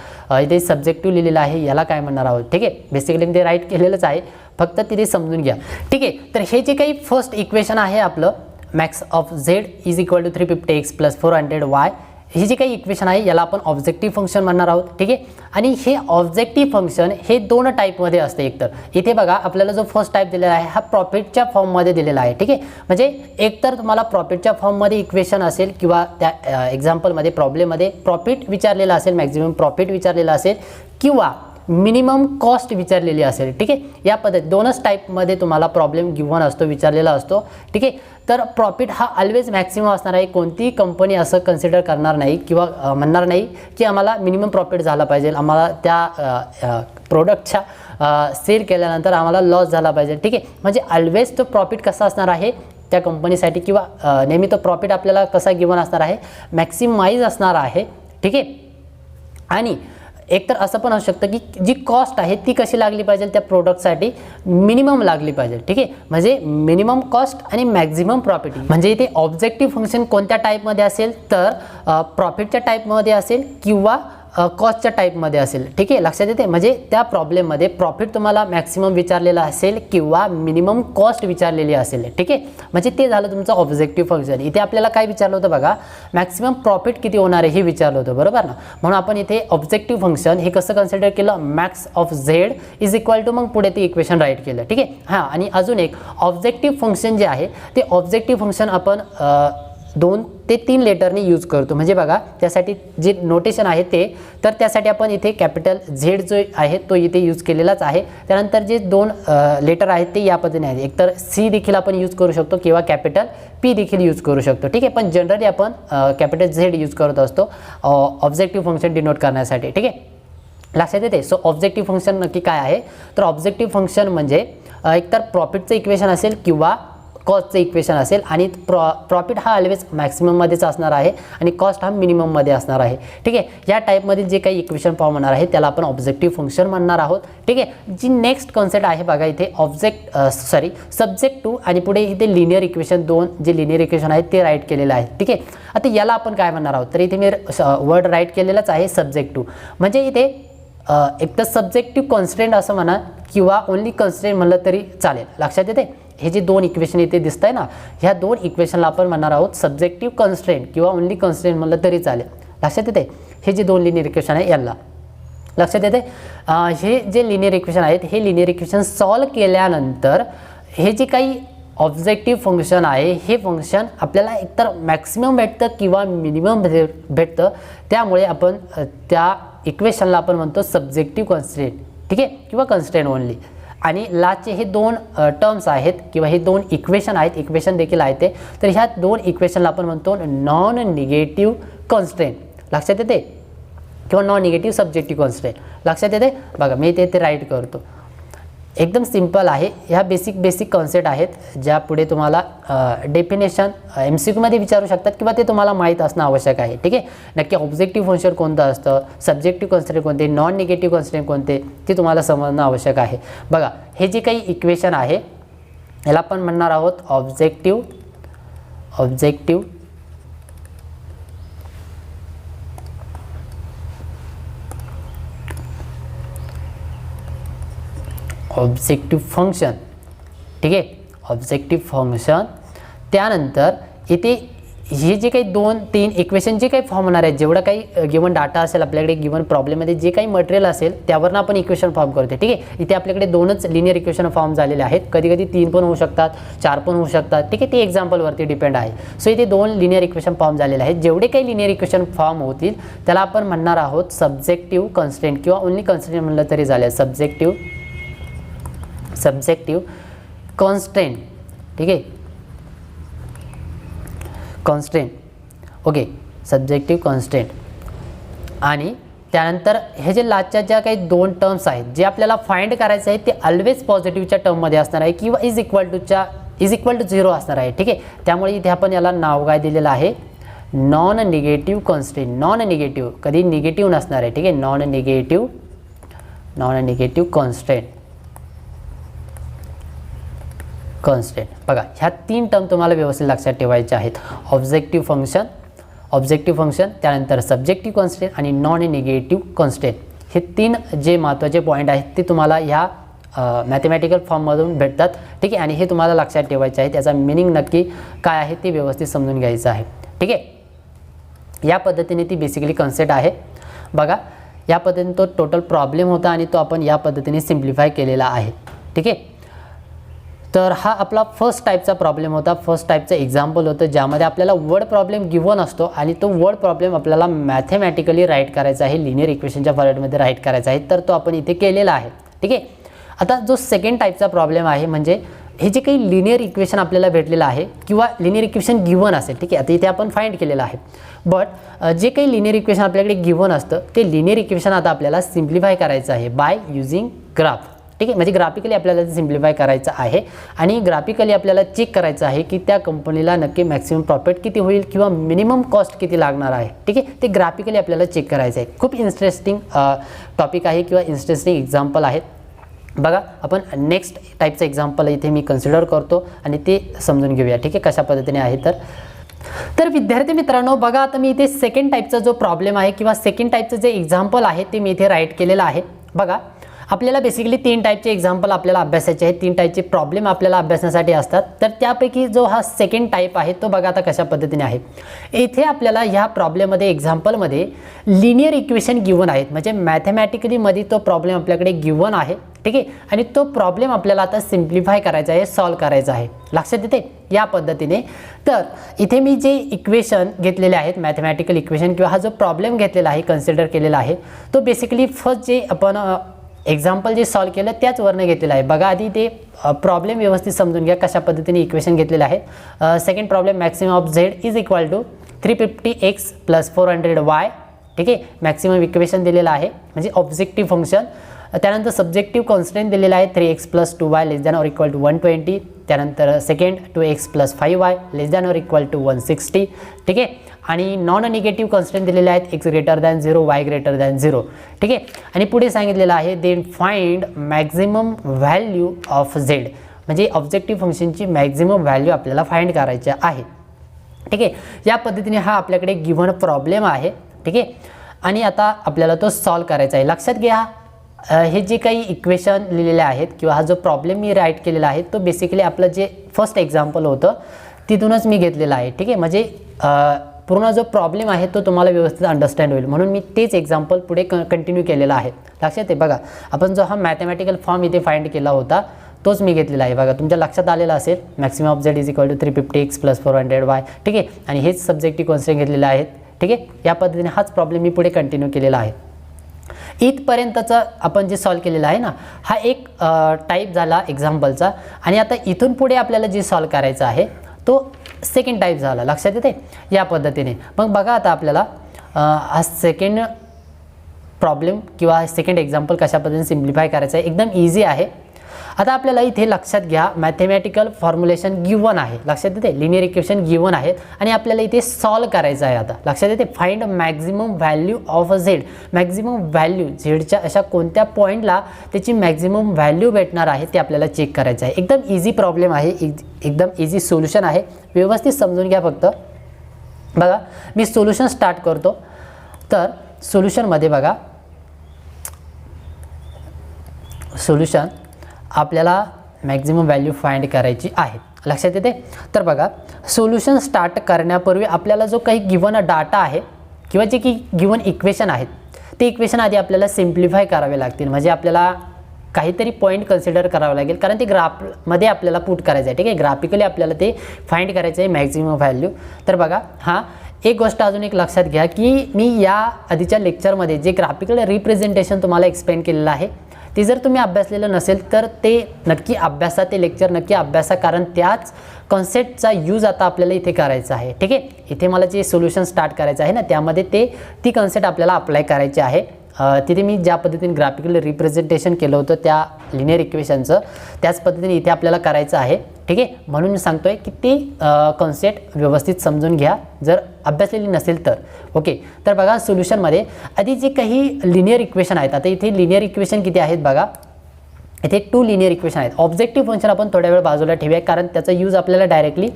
इथे सब्जेक्टिव्ह लिहिलेलं आहे याला काय म्हणणार आहोत. ठीक आहे, बेसिकली ते राईट केलेलंच आहे, फक्त तिथे समजून घ्या. ठीक आहे, तर हे जे काही फर्स्ट इक्वेशन आहे आपलं max of Z is equal to 350x plus 400y, हे जे काही इक्वेशन आहे याला आपण ऑब्जेक्टिव्ह फंक्शन म्हणणार आहोत. ठीक आहे, आणि हे ऑब्जेक्टिव्ह फंक्शन हे दोन टाईपमध्ये असते. एकतर इथे बघा आपल्याला जो फर्स्ट टाईप दिलेला आहे हा प्रॉफिटच्या फॉर्ममध्ये दिलेला आहे. ठीक आहे, म्हणजे एकतर तुम्हाला प्रॉफिटच्या फॉर्ममध्ये इक्वेशन असेल किंवा त्या एक्झाम्पलमध्ये प्रॉब्लेममध्ये प्रॉफिट विचारलेला असेल, मॅक्झिमम प्रॉफिट विचारलेला असेल किंवा मिनिमम कॉस्ट विचारलेली असेल. ठीक आहे, या पद्धत दोनच टाईपमध्ये तुम्हाला प्रॉब्लेम गिव्हन असतो, विचारलेला असतो. ठीक आहे, तर प्रॉफिट हा ऑलवेज मॅक्सिमम असणार आहे. कोणतीही कंपनी असं कन्सिडर करणार नाही किंवा म्हणणार नाही की आम्हाला मिनिमम प्रॉफिट झाला पाहिजे, आम्हाला त्या प्रोडक्टच्या सेल केल्यानंतर आम्हाला लॉस झाला पाहिजे. ठीक आहे, म्हणजे ऑलवेज तो प्रॉफिट कसा असणार आहे त्या कंपनीसाठी किंवा नेहमी तो प्रॉफिट आपल्याला कसा गिव्हन असणार आहे, मॅक्सिमाइज असणार आहे. ठीक आहे, आणि एकतर असं पण असू शकतं की जी कॉस्ट आहे ती कशी लागली पाहिजे त्या प्रोडक्टसाठी, मिनिमम लागली पाहिजे. ठीक आहे, म्हणजे मिनिमम कॉस्ट आणि मॅक्झिमम प्रॉफिट. म्हणजे इथे ऑब्जेक्टिव्ह फंक्शन कोणत्या टाईपमध्ये असेल तर प्रॉफिटच्या टाईपमध्ये असेल किंवा कॉस्टच्या टाईपमध्ये असेल. ठीक आहे, लक्षात येते. म्हणजे त्या प्रॉब्लेममध्ये प्रॉफिट तुम्हाला मॅक्सिमम विचारलेला असेल किंवा मिनिमम कॉस्ट विचारलेली असेल. ठीक आहे, म्हणजे ते झालं तुमचं ऑब्जेक्टिव्ह फंक्शन. इथे आपल्याला काय विचारलं होतं बघा, मॅक्सिमम प्रॉफिट किती होणार आहे हे विचारलं होतं, बरोबर ना. म्हणून आपण इथे ऑब्जेक्टिव्ह फंक्शन हे कसं कन्सिडर केलं, max of Z is equal to, मग पुढे ते इक्वेशन राईट केलं. ठीक आहे, हां, आणि अजून एक ऑब्जेक्टिव्ह फंक्शन जे आहे ते ऑब्जेक्टिव्ह फंक्शन आपण 2 ते 3 लेटरने यूज करतो. म्हणजे बघा त्यासाठी जे नोटेशन आहे ते, तर त्यासाठी आपण इथे कॅपिटल झेड जो आहे तो इथे यूज केलेलाच आहे. त्यानंतर जे 2 लेटर आहेत ते या पद्धतीने आहेत. एकतर सी देखील आपण यूज करू शकतो किंवा कॅपिटल पी देखील यूज करू शकतो. ठीक आहे, पण जनरली आपण कॅपिटल झेड यूज करत असतो ऑब्जेक्टिव्ह फंक्शन डिनोट करण्यासाठी. ठीक आहे, लक्षात येते. सो ऑब्जेक्टिव्ह फंक्शन नक्की काय आहे, तर ऑब्जेक्टिव्ह फंक्शन म्हणजे एकतर प्रॉफिटचं इक्वेशन असेल किंवा कॉस्टचं इक्वेशन असेल आणि प्रॉफिट हा ऑलवेज मॅक्सिमममध्येच असणार आहे आणि कॉस्ट हा मिनिमममध्ये असणार आहे. ठीक आहे, या टाईपमध्ये जे काही इक्वेशन फॉर्म होणार आहे त्याला आपण ऑब्जेक्टिव्ह फंक्शन म्हणणार आहोत. ठीक आहे, जी नेक्स्ट कॉन्सेप्ट आहे बघा इथे सब्जेक्ट टू आणि पुढे इथे लिनियर इक्वेशन 2 जे लिनियर इक्वेशन आहेत ते राईट केलेलं आहे. ठीक आहे, आता याला आपण काय म्हणणार आहोत, तर इथे मी वर्ड राईट केलेलाच आहे सब्जेक्ट टू. म्हणजे इथे एक तर सब्जेक्टिव्ह कॉन्स्टंट असं म्हणा किंवा ओनली कॉन्स्टंट म्हणलं तरी चालेल. लक्षात येते. हे जे 2 इक्वेशन इथे दिसत आहे ना, ह्या 2 इक्वेशनला आपण म्हणणार आहोत सब्जेक्टिव्ह कॉन्स्टंट किंवा ओनली कॉन्स्टंट म्हणलं तरी चालेल. लक्षात येते. हे जे 2 लिनियर इक्वेशन आहे यांना लक्षात येते. हे जे लिनियर इक्वेशन आहेत हे लिनियर इक्वेशन सॉल्व केल्यानंतर हे जे काही ऑब्जेक्टिव्ह फंक्शन आहे हे फंक्शन आपल्याला एकतर मॅक्सिमम भेटतं किंवा मिनिमम भेटतं. त्यामुळे आपण त्या इक्वेशनला आपण म्हणतो सब्जेक्टिव्ह कॉन्स्टंट. ठीक आहे, किंवा कॉन्स्टंट ओनली. आणि लास्टचे हे 2 टर्म्स आहेत किंवा हे 2 इक्वेशन आहेत, इक्वेशन देखील आहेत ते, तर ह्या 2 इक्वेशनला आपण म्हणतो नॉन निगेटिव्ह कॉन्स्टंट. लक्षात येते, किंवा नॉन निगेटिव्ह सब्जेक्टिव्ह कॉन्स्टंट. लक्षात येते. बघा मी ते राईट करतो. एकदम सिंपल आहे. ह्या बेसिक कॉन्सेप्ट आहेत ज्या पुढे तुम्हाला डेफिनेशन MCQ मध्ये विचारू शकतात किंवा ते तुम्हाला माहीत असणं आवश्यक आहे. ठीक आहे. नक्की ऑब्जेक्टिव्ह फंक्शन कोणतं असतं, सब्जेक्टिव्ह कॉन्स्टंट कोणते, नॉन निगेटिव्ह कॉन्स्टंट कोणते, ते तुम्हाला समजणं आवश्यक आहे. बघा हे जे काही इक्वेशन आहे याला आपण म्हणणार आहोत ऑब्जेक्टिव्ह फंक्शन. ठीक आहे. Objective function. त्यानंतर इथे हे जे काही 2-3 इक्वेशन जे काही फॉर्म होणार आहेत, जेवढा काही गिवन डाटा असेल आपल्याकडे, गिवन प्रॉब्लेममध्ये जे काही मटेरियल असेल त्यावरनं आपण इक्वेशन फॉर्म करतो. ठीक आहे. इथे आपल्याकडे 2च लिनियर इक्वेशन फॉर्म झालेले आहेत. कधी कधी 3 पण होऊ शकतात, 4 पण होऊ शकतात. ठीक आहे. ते एक्झाम्पलवरती डिपेंड आहे. सो इथे 2 लिनियर इक्वेशन फॉर्म झालेले आहेत. जेवढे काही लिनियर इक्वेशन फॉर्म होतील त्याला आपण म्हणणार आहोत सब्जेक्टिव्ह कॉन्स्टंट किंवा ओन्ली कॉन्स्टंट म्हणलं तरी चालेल. Subjective constant. ठीक आहे. कॉन्स्टंट. ओके. Subjective constant. आणि त्यानंतर हे जे लास्टच्या ज्या काही 2 टर्म्स आहेत जे आपल्याला फाइंड करायचे आहेत ते ऑलवेज पॉझिटिव्हच्या टर्ममध्ये असणार आहे किंवा इज इक्वल टू 0 असणार आहे. ठीक आहे. त्यामुळे इथे आपण याला नाव काय दिलेलं आहे, non negative constant. Non negative, कधी निगेटिव्ह नसणार आहे. ठीक आहे. Non negative constant. बघा ह्या 3 टर्म तुम्हाला व्यवस्थित लक्षात ठेवायच्या आहेत. ऑब्जेक्टिव्ह फंक्शन, त्यानंतर सब्जेक्टिव्ह कॉन्स्टंट आणि नॉन निगेटिव्ह कॉन्स्टंट. हे 3 जे महत्त्वाचे पॉईंट आहेत ते तुम्हाला ह्या मॅथमॅटिकल फॉर्ममधून भेटतात. ठीक आहे. आणि हे तुम्हाला लक्षात ठेवायचे आहे. त्याचा मिनिंग नक्की काय आहे ते व्यवस्थित समजून घ्यायचं आहे. ठीक आहे. या पद्धतीने ती बेसिकली कॉन्सेप्ट आहे. बघा या पद्धतीने तो टोटल प्रॉब्लेम होता आणि तो आपण या पद्धतीने सिम्प्लिफाय केलेला आहे. ठीक आहे. तर हा आपला फर्स्ट टाईपचा प्रॉब्लेम होता, फर्स्ट टाईपचं एक्झाम्पल होतं ज्यामध्ये आपल्याला वर्ड प्रॉब्लेम गिवन असतो आणि तो वर्ड प्रॉब्लेम आपल्याला मॅथमॅटिकली राईट करायचा आहे, लिनियर इक्वेशनच्या फॉर्मॅटमध्ये राईट करायचा आहे. तर तो आपण इथे केलेला आहे. ठीक आहे. आता जो सेकंड टाईपचा प्रॉब्लेम आहे म्हणजे हे जे काही लिनियर इक्वेशन आपल्याला भेटलेलं आहे किंवा लिनियर इक्वेशन गिवन असेल. ठीक आहे. आता इथे आपण फाइंड केलेलं आहे. बट जे काही लिनियर इक्वेशन आपल्याकडे गिवन असतं ते लिनियर इक्वेशन आता आपल्याला सिम्प्लिफाय करायचं आहे बाय युजिंग ग्राफ. ठीक आहे. म्हणजे ग्राफिकली आपल्याला ते सिम्प्लिफाय करायचं आहे आणि ग्राफिकली आपल्याला चेक करायचं आहे की त्या कंपनीला नक्की मॅक्सिमम प्रॉफिट किती होईल किंवा मिनिमम कॉस्ट किती लागणार आहे. ठीक आहे. ते ग्राफिकली आपल्याला चेक करायचं आहे. खूप इंटरेस्टिंग टॉपिक आहे किंवा इंटरेस्टिंग एक्झाम्पल आहेत. बघा आपण नेक्स्ट टाईपचं एक्झाम्पल इथे मी कन्सिडर करतो आणि ते समजून घेऊया. ठीक आहे. कशा पद्धतीने आहे तर विद्यार्थी मित्रांनो बघा आता मी इथे सेकंड टाईपचा जो प्रॉब्लेम आहे किंवा सेकंड टाईपचं जे एक्झाम्पल आहे ते मी इथे राईट केलेलं आहे. बघा आपल्याला बेसिकली 3 टाईपचे एक्झाम्पल आपल्याला अभ्यासायचे आहेत, 3 टाईपचे प्रॉब्लेम आपल्याला अभ्यासण्यासाठी असतात. तर त्यापैकी जो हा सेकंड टाईप आहे तो बघा आता कशा पद्धतीने आहे. इथे आपल्याला ह्या प्रॉब्लेममध्ये एक्झाम्पलमध्ये लिनियर इक्वेशन गिवन आहेत म्हणजे मॅथमॅटिकली मध्ये तो प्रॉब्लेम आपल्याकडे गिवन आहे. ठीक आहे. आणि तो प्रॉब्लेम आपल्याला आता सिम्प्लिफाय करायचा आहे, सॉल्व्ह करायचा आहे. लक्षात येते या पद्धतीने. तर इथे मी जे इक्वेशन घेतलेले आहेत मॅथमॅटिकल इक्वेशन किंवा हा जो प्रॉब्लेम घेतलेला आहे कन्सिडर केलेला आहे तो बेसिकली फर्स्ट जे आपण एक्झाम्पल जे सॉल्व्ह केलं त्याच वरनं घेतलेलं आहे. बघा आधी ते प्रॉब्लेम व्यवस्थित समजून घ्या कशा पद्धतीने इक्वेशन घेतलेलं आहे. Second problem maximum of z is equal to 350x + 400y. ठीक आहे. मॅक्सिमम इक्वेशन दिलेलं आहे म्हणजे ऑब्जेक्टिव्ह फंक्शन. त्यानंतर सब्जेक्टिव्ह कॉन्स्टंट दिलेला आहे 3x + 2y ≤ 120. त्यानंतर सेकंड 2x + 5y ≤ 160. ठीक आहे. आणि नॉन निगेटिव्ह कॉन्स्टंट दिलेले आहेत x > 0 y > 0. ठीक आहे. आणि पुढे सांगितलेलं आहे then find maximum value of z म्हणजे ऑब्जेक्टिव्ह फंक्शनची मॅक्झिमम व्हॅल्यू आपल्याला फाइंड करायची आहे. ठीक आहे. या पद्धतीने हा आपल्याकडे गिव्हन प्रॉब्लेम आहे. ठीक आहे. आणि आता आपल्याला तो सॉल्व्ह करायचा आहे. लक्षात घ्या हे जे काही इक्वेशन लिहिलेले आहेत किंवा हा जो प्रॉब्लेम मी राईट केलेला आहे तो बेसिकली आपलं जे फर्स्ट एक्झाम्पल होतं तिथूनच मी घेतलेला आहे. ठीक आहे. म्हणजे पूर्ण जो प्रॉब्लेम आहे तो तुम्हाला व्यवस्थित अंडरस्टँड होईल म्हणून मी तेच एक्झाम्पल पुढे कंटिन्यू केलेला आहे. लक्षात आहे. बघा आपण जो हा मॅथमॅटिकल फॉर्म इथे फाइंड केला होता तोच मी घेतलेला आहे. बघा तुमच्या लक्षात आलेला असेल maximum of z is equal to 350x + 400y. ठीक आहे. आणि हेच सब्जेक्टिव्ह कॉन्स्टंट घेतलेले आहेत. ठीक आहे. या पद्धतीने हाच प्रॉब्लेम मी पुढे कंटिन्यू केलेला आहे. इथपर्यंतचा आपण जे सॉल्व्ह केलेला आहे ना हा एक टाईप झाला एक्झाम्पलचा. आणि आता इथून पुढे आपल्याला जे सॉल्व्ह करायचं आहे तो सेकंड टाईप झाला. लक्षात येते या पद्धतीने. मग बघा आता आपल्याला हा सेकंड प्रॉब्लेम किंवा सेकंड एक्झाम्पल कशा पद्धतीने सिम्प्लिफाय करायचा आहे. एकदम इझी आहे. आता आपल्याला इथे लक्षात घ्या, मॅथमॅटिकल फॉर्म्युलेशन गिवन आहे, लक्षात येते, लिनियर इक्वेशन गिवन आहेत आणि आपल्याला इथे सॉल्व करायचं आहे. आता लक्षात येते, find maximum value of a Z. Maximum value झेडच्या अशा कोणत्या पॉईंटला त्याची मॅक्झिमम व्हॅल्यू भेटणार आहे ते आपल्याला चेक करायचं आहे. एकदम इझी प्रॉब्लेम आहे, एकदम इझी सोल्युशन आहे, व्यवस्थित समजून घ्या. फक्त बघा मी सोल्युशन स्टार्ट करतो. तर सोल्युशनमध्ये बघा, सोल्युशन आपल्याला मॅक्झिमम व्हॅल्यू फाइंड करायची आहे, लक्षात येते. तर बघा सोल्युशन स्टार्ट करण्यापूर्वी आपल्याला जो काही गिवन डाटा आहे किंवा जे की गिवन इक्वेशन आहेत ते इक्वेशन आधी आपल्याला सिम्प्लिफाय करावे लागतील. म्हणजे आपल्याला काहीतरी पॉईंट कन्सिडर करावं लागेल, कारण ते ग्राफमध्ये आपल्याला पुट करायचं आहे. ठीक आहे, ग्राफिकली आपल्याला ते फाइंड करायचं आहे मॅक्झिमम व्हॅल्यू. तर बघा हां, एक गोष्ट अजून एक लक्षात घ्या की मी या आधीच्या लेक्चरमध्ये जे ग्राफिकल रिप्रेझेंटेशन तुम्हाला एक्सप्लेन केलेलं आहे ते जर तुम्ही अभ्यासलेलं नसेल तर ते नक्की अभ्यासा, ते लेक्चर नक्की अभ्यासा, कारण त्याच कॉन्सेप्टचा यूज आता आपल्याला इथे करायचा आहे. ठीक आहे, इथे मला जे सोल्युशन स्टार्ट करायचं आहे ना त्यामध्ये ती कॉन्सेप्ट आपल्याला अप्लाय करायची आहे. तिथे मी ज्या पद्धतीने ग्राफिकल रिप्रेझेंटेशन केलं होतं त्या लिनियर इक्वेशनचं त्याच पद्धतीने इथे आपल्याला करायचं आहे. ठीक आहे, म्हणून मी सांगतोय की ते कॉन्सेप्ट व्यवस्थित समजून घ्या जर अभ्यासलेली नसेल तर. ओके, तर बघा सोल्युशनमध्ये आधी जे काही लिनियर इक्वेशन आहेत, आता इथे लिनियर इक्वेशन किती आहेत बघा, इथे 2 लिनियर इक्वेशन आहेत. ऑब्जेक्टिव्ह फंक्शन आपण थोड्या वेळ बाजूला ठेवूया, कारण त्याचा यूज आपल्याला डायरेक्टली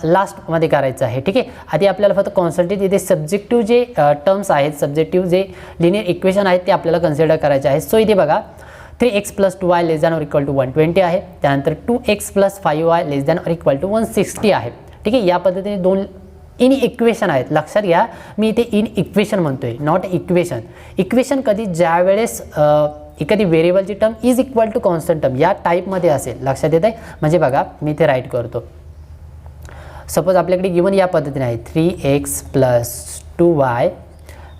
लास्टमध्ये करायचा आहे. ठीक आहे, आधी आपल्याला फक्त कॉन्सन्ट्रेट इथे सब्जेक्टिव्ह जे टर्म्स आहेत, सब्जेक्टिव्ह जे लिनियर इक्वेशन आहेत ते आपल्याला कन्सिडर करायचे आहेत. सो इथे बघा 3x + 2y ≤ 120 आहे, त्यानंतर 2x + 5y ≤ 160 आहे. ठीक आहे, या पद्धतीने 2 इन इक्वेशन आहेत. लक्षात घ्या, मी इथे इन इक्वेशन म्हणतोय, नॉट इक्वेशन. इक्वेशन कधी ज्यावेळेस एखादी व्हेरिएबलची term is equal to constant term या टाईपमध्ये असेल, लक्षात येत आहे. म्हणजे बघा मी इथे राईट करतो. सपोज आपल्याकडे गिवन या पद्धतीने आहे 3x + 2y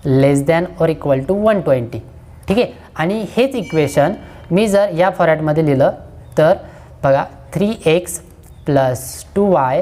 ≤ 120. ठीक आहे, आणि हेच इक्वेशन मी जर या फॉर्मॅटमध्ये लिहिलं तर बघा 3x + 2y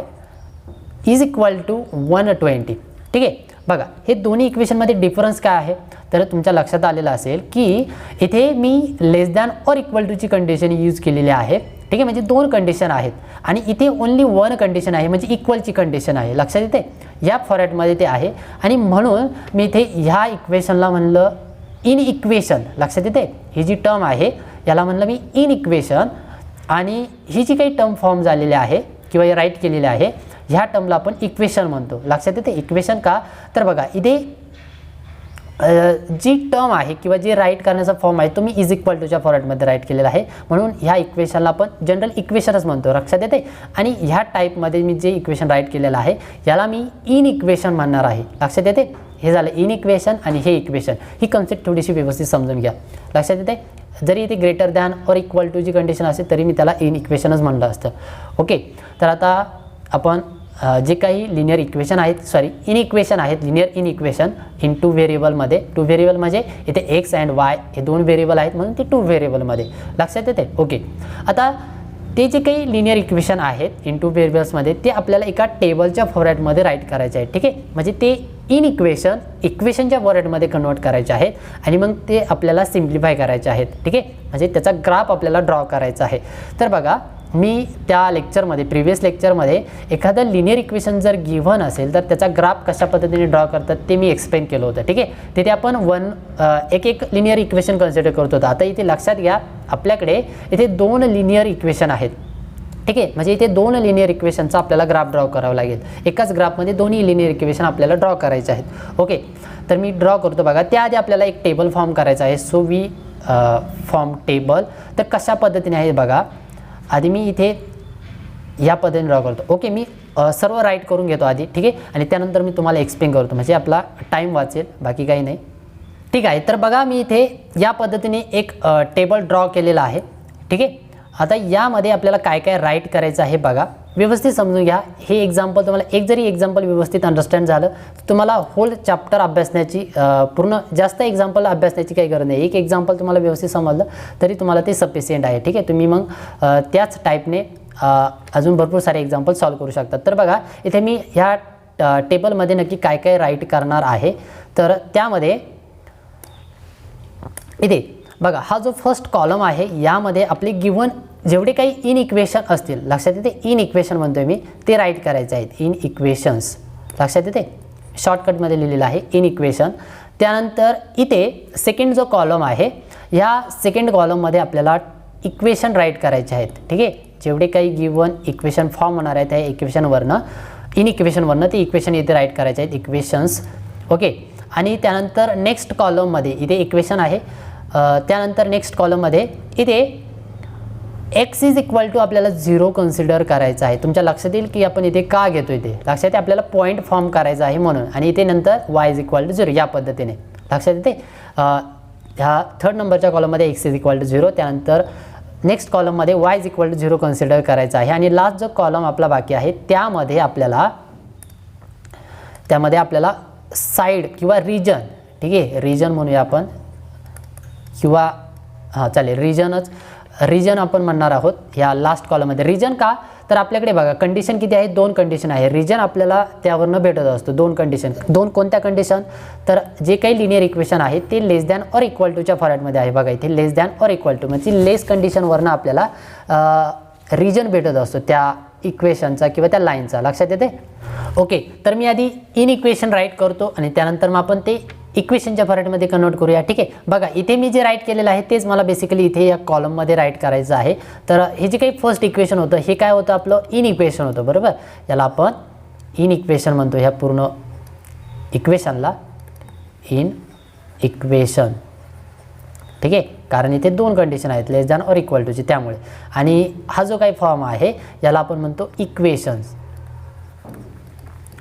= 120. ठीक आहे, बघा हे दोन्ही इक्वेशनमध्ये डिफरन्स काय आहे तर तुमच्या लक्षात आलेलं असेल की इथे मी <= ची कंडिशन यूज केलेली आहे. ठीक आहे, म्हणजे 2 कंडिशन आहेत आणि इथे ओन्ली 1 कंडिशन आहे, म्हणजे इक्वलची कंडिशन आहे. लक्षात येते, या फॉर्मॅटमध्ये ते आहे आणि म्हणून मी इथे ह्या इक्वेशनला म्हणलं इन इक्वेशन. लक्षात येते, ही जी टर्म आहे याला म्हणलं मी इन इक्वेशन आणि ही जी काही टर्म फॉर्म झालेली आहे किंवा राईट केलेली आहे ह्या टर्मला आपण इक्वेशन म्हणतो. लक्षात येते, इक्वेशन का तर बघा इथे जी टर्म आहे किंवा जे राईट करण्याचा फॉर्म आहे तो मी = च्या फॉर्मॅटमध्ये राईट केलेला आहे, म्हणून ह्या इक्वेशनला आपण जनरल इक्वेशनच म्हणतो. लक्षात येते, आणि ह्या टाईपमध्ये मी जे इक्वेशन राईट केलेलं आहे याला मी इन इक्वेशन म्हणणार आहे. लक्षात येते, हे झालं इन इक्वेशन आणि हे इक्वेशन. ही कन्सेप्ट थोडीशी व्यवस्थित समजून घ्या. लक्षात येते, जरी इथे > ची कंडिशन असेल तरी मी त्याला इन इक्वेशनच म्हणलं असतं. ओके, तर आता आपण जे काही लिनियर इक्वेशन आहेत, सॉरी इन इक्वेशन आहेत, लिनियर इन इक्वेशन इन 2 व्हेरिएबलमध्ये. 2 व्हेरिएबल म्हणजे इथे x अँड y हे 2 व्हेरिएबल आहेत म्हणून ते 2 व्हेरिएबलमध्ये. लक्षात येते. ओके, आता ते जे काही लिनियर इक्वेशन आहेत इन 2 व्हेरिएबल्समध्ये ते आपल्याला एका टेबलच्या फॉर्मॅटमध्ये राईट करायचे आहे. ठीक आहे, म्हणजे ते इन इक्वेशनच्या फॉर्मॅटमध्ये कन्वर्ट करायचे आहेत आणि मग ते आपल्याला सिम्प्लिफाय करायचे आहेत. ठीक आहे, म्हणजे त्याचा ग्राफ आपल्याला ड्रॉ करायचा आहे. तर बघा मी त्या लेक्चरमध्ये, प्रिव्हियस लेक्चरमध्ये एखादं लिनियर इक्वेशन जर गिव्हन असेल तर त्याचा ग्राफ कशा पद्धतीने ड्रॉ करतात ते मी एक्सप्लेन केलं होतं. ठीक आहे, तिथे आपण एक लिनियर इक्वेशन कन्सिडर करत होतो. आता इथे लक्षात घ्या, आपल्याकडे इथे 2 लिनियर इक्वेशन आहेत. ठीक आहे, म्हणजे इथे 2 लिनियर इक्वेशनचा आपल्याला ग्राफ ड्रॉ करावा लागेल. एकाच ग्राफमध्ये 2 लिनियर इक्वेशन आपल्याला ड्रॉ करायचे आहेत. ओके, तर मी ड्रॉ करतो. बघा त्याआधी आपल्याला एक टेबल फॉर्म करायचा आहे. So we form table. तर कशा पद्धतीने आहे बघा, आधी मी इथे या पद्धतीने ड्रॉ करतो. ओके, मी सर्व राईट करून घेतो आधी. ठीक आहे, आणि त्यानंतर मी तुम्हाला एक्सप्लेन करतो, म्हणजे आपला टाईम वाचेल, बाकी काही नाही. ठीक आहे, तर बघा मी इथे या पद्धतीने एक टेबल ड्रॉ केलेला आहे. ठीक आहे, आता यामध्ये आपल्याला काय काय राईट करायचं आहे बघा, व्यवस्थित समजून घ्या. हे एक्झाम्पल तुम्हाला एक जरी एक्झाम्पल व्यवस्थित अंडरस्टँड झालं तर तुम्हाला होल चॅप्टर अभ्यासण्याची, पूर्ण जास्त एक्झाम्पल अभ्यासण्याची काही गरज नाही. एक एक्झाम्पल तुम्हाला व्यवस्थित समजलं तरी तुम्हाला ते सफिशियंट आहे. ठीक आहे, तुम्ही मग त्याच टाईपने अजून भरपूर सारे एक्झाम्पल सॉल्व करू शकतात. तर बघा इथे मी ह्या टेबलमध्ये नक्की काय काय राईट करणार आहे. तर त्यामध्ये इथे बघा हा जो फर्स्ट कॉलम आहे यामध्ये आपली गिव्हन जेवढे काही इन इक्वेशन असतील, लक्षात येते, इन इक्वेशन म्हणतोय मी, ते राईट करायचे आहेत. इन इक्वेशन्स, लक्षात येते, शॉर्टकटमध्ये लिहिलेलं आहे इन इक्वेशन. त्यानंतर इथे सेकंड जो कॉलम आहे, ह्या सेकंड कॉलममध्ये आपल्याला इक्वेशन राईट करायचे आहेत. ठीक आहे, जेवढे काही गिवन इक्वेशन फॉर्म होणार आहेत त्या इक्वेशनवरनं, इन इक्वेशनवरनं ते इक्वेशन इथे राईट करायचे आहेत, इक्वेशन्स. ओके, आणि त्यानंतर नेक्स्ट कॉलममध्ये इथे इक्वेशन आहे. त्यानंतर नेक्स्ट कॉलममध्ये इथे x इज इक्वल टू आपल्याला 0 कन्सिडर करायचं आहे. तुमच्या लक्षात येईल की आपण इथे का घेतो, इथे लक्षात येते आपल्याला पॉईंट फॉर्म करायचा आहे म्हणून. आणि इथे नंतर y इज इक्वल टू 0 या पद्धतीने लक्षात येते. ह्या थर्ड नंबरच्या कॉलममध्ये x इज इक्वल टू 0, त्यानंतर नेक्स्ट कॉलममध्ये y is equal to 0 consider करायचं आहे. आणि लास्ट जो कॉलम आपला बाकी आहे त्यामध्ये आपल्याला साईड किंवा रिजन, ठीक आहे, रिजन म्हणूया आपण, किंवा हां चालेल रिजन आपण म्हणणार आहोत ह्या लास्ट कॉलममध्ये. रिजन का, तर आपल्याकडे बघा कंडिशन किती आहे, 2 कंडिशन आहे. रिजन आपल्याला त्यावरनं भेटत असतो 2 कंडिशन. 2 कोणत्या कंडिशन, तर जे काही लिनियर इक्वेशन आहे ते लेस दॅन ऑर इक्वल टूच्या फॉर्मॅटमध्ये आहे. बघा इथे less than or equal to म्हणजे लेस कंडिशनवरनं आपल्याला रिजन भेटत असतो त्या इक्वेशनचा किंवा त्या लाईनचा, लक्षात येते. ओके, तर मी आधी इन इक्वेशन राईट करतो आणि त्यानंतर मग आपण ते इक्वेशनच्या फॉर्मॅटमध्ये कन्वर्ट करूया. ठीक आहे, बघा इथे मी जे राईट केलेलं आहे तेच मला बेसिकली इथे या कॉलममध्ये राईट करायचं आहे. तर हे जे काही फर्स्ट इक्वेशन होतं हे काय होतं, आपलं इन इक्वेशन होतं, बरोबर. याला आपण इन इक्वेशन म्हणतो, ह्या पूर्ण इक्वेशनला इन इक्वेशन. ठीक आहे, कारण इथे 2 कंडिशन आहेत, लेस दॅन ऑर इक्वल टूची, त्यामुळे. आणि हा जो काही फॉर्म आहे याला आपण म्हणतो इक्वेशन्स,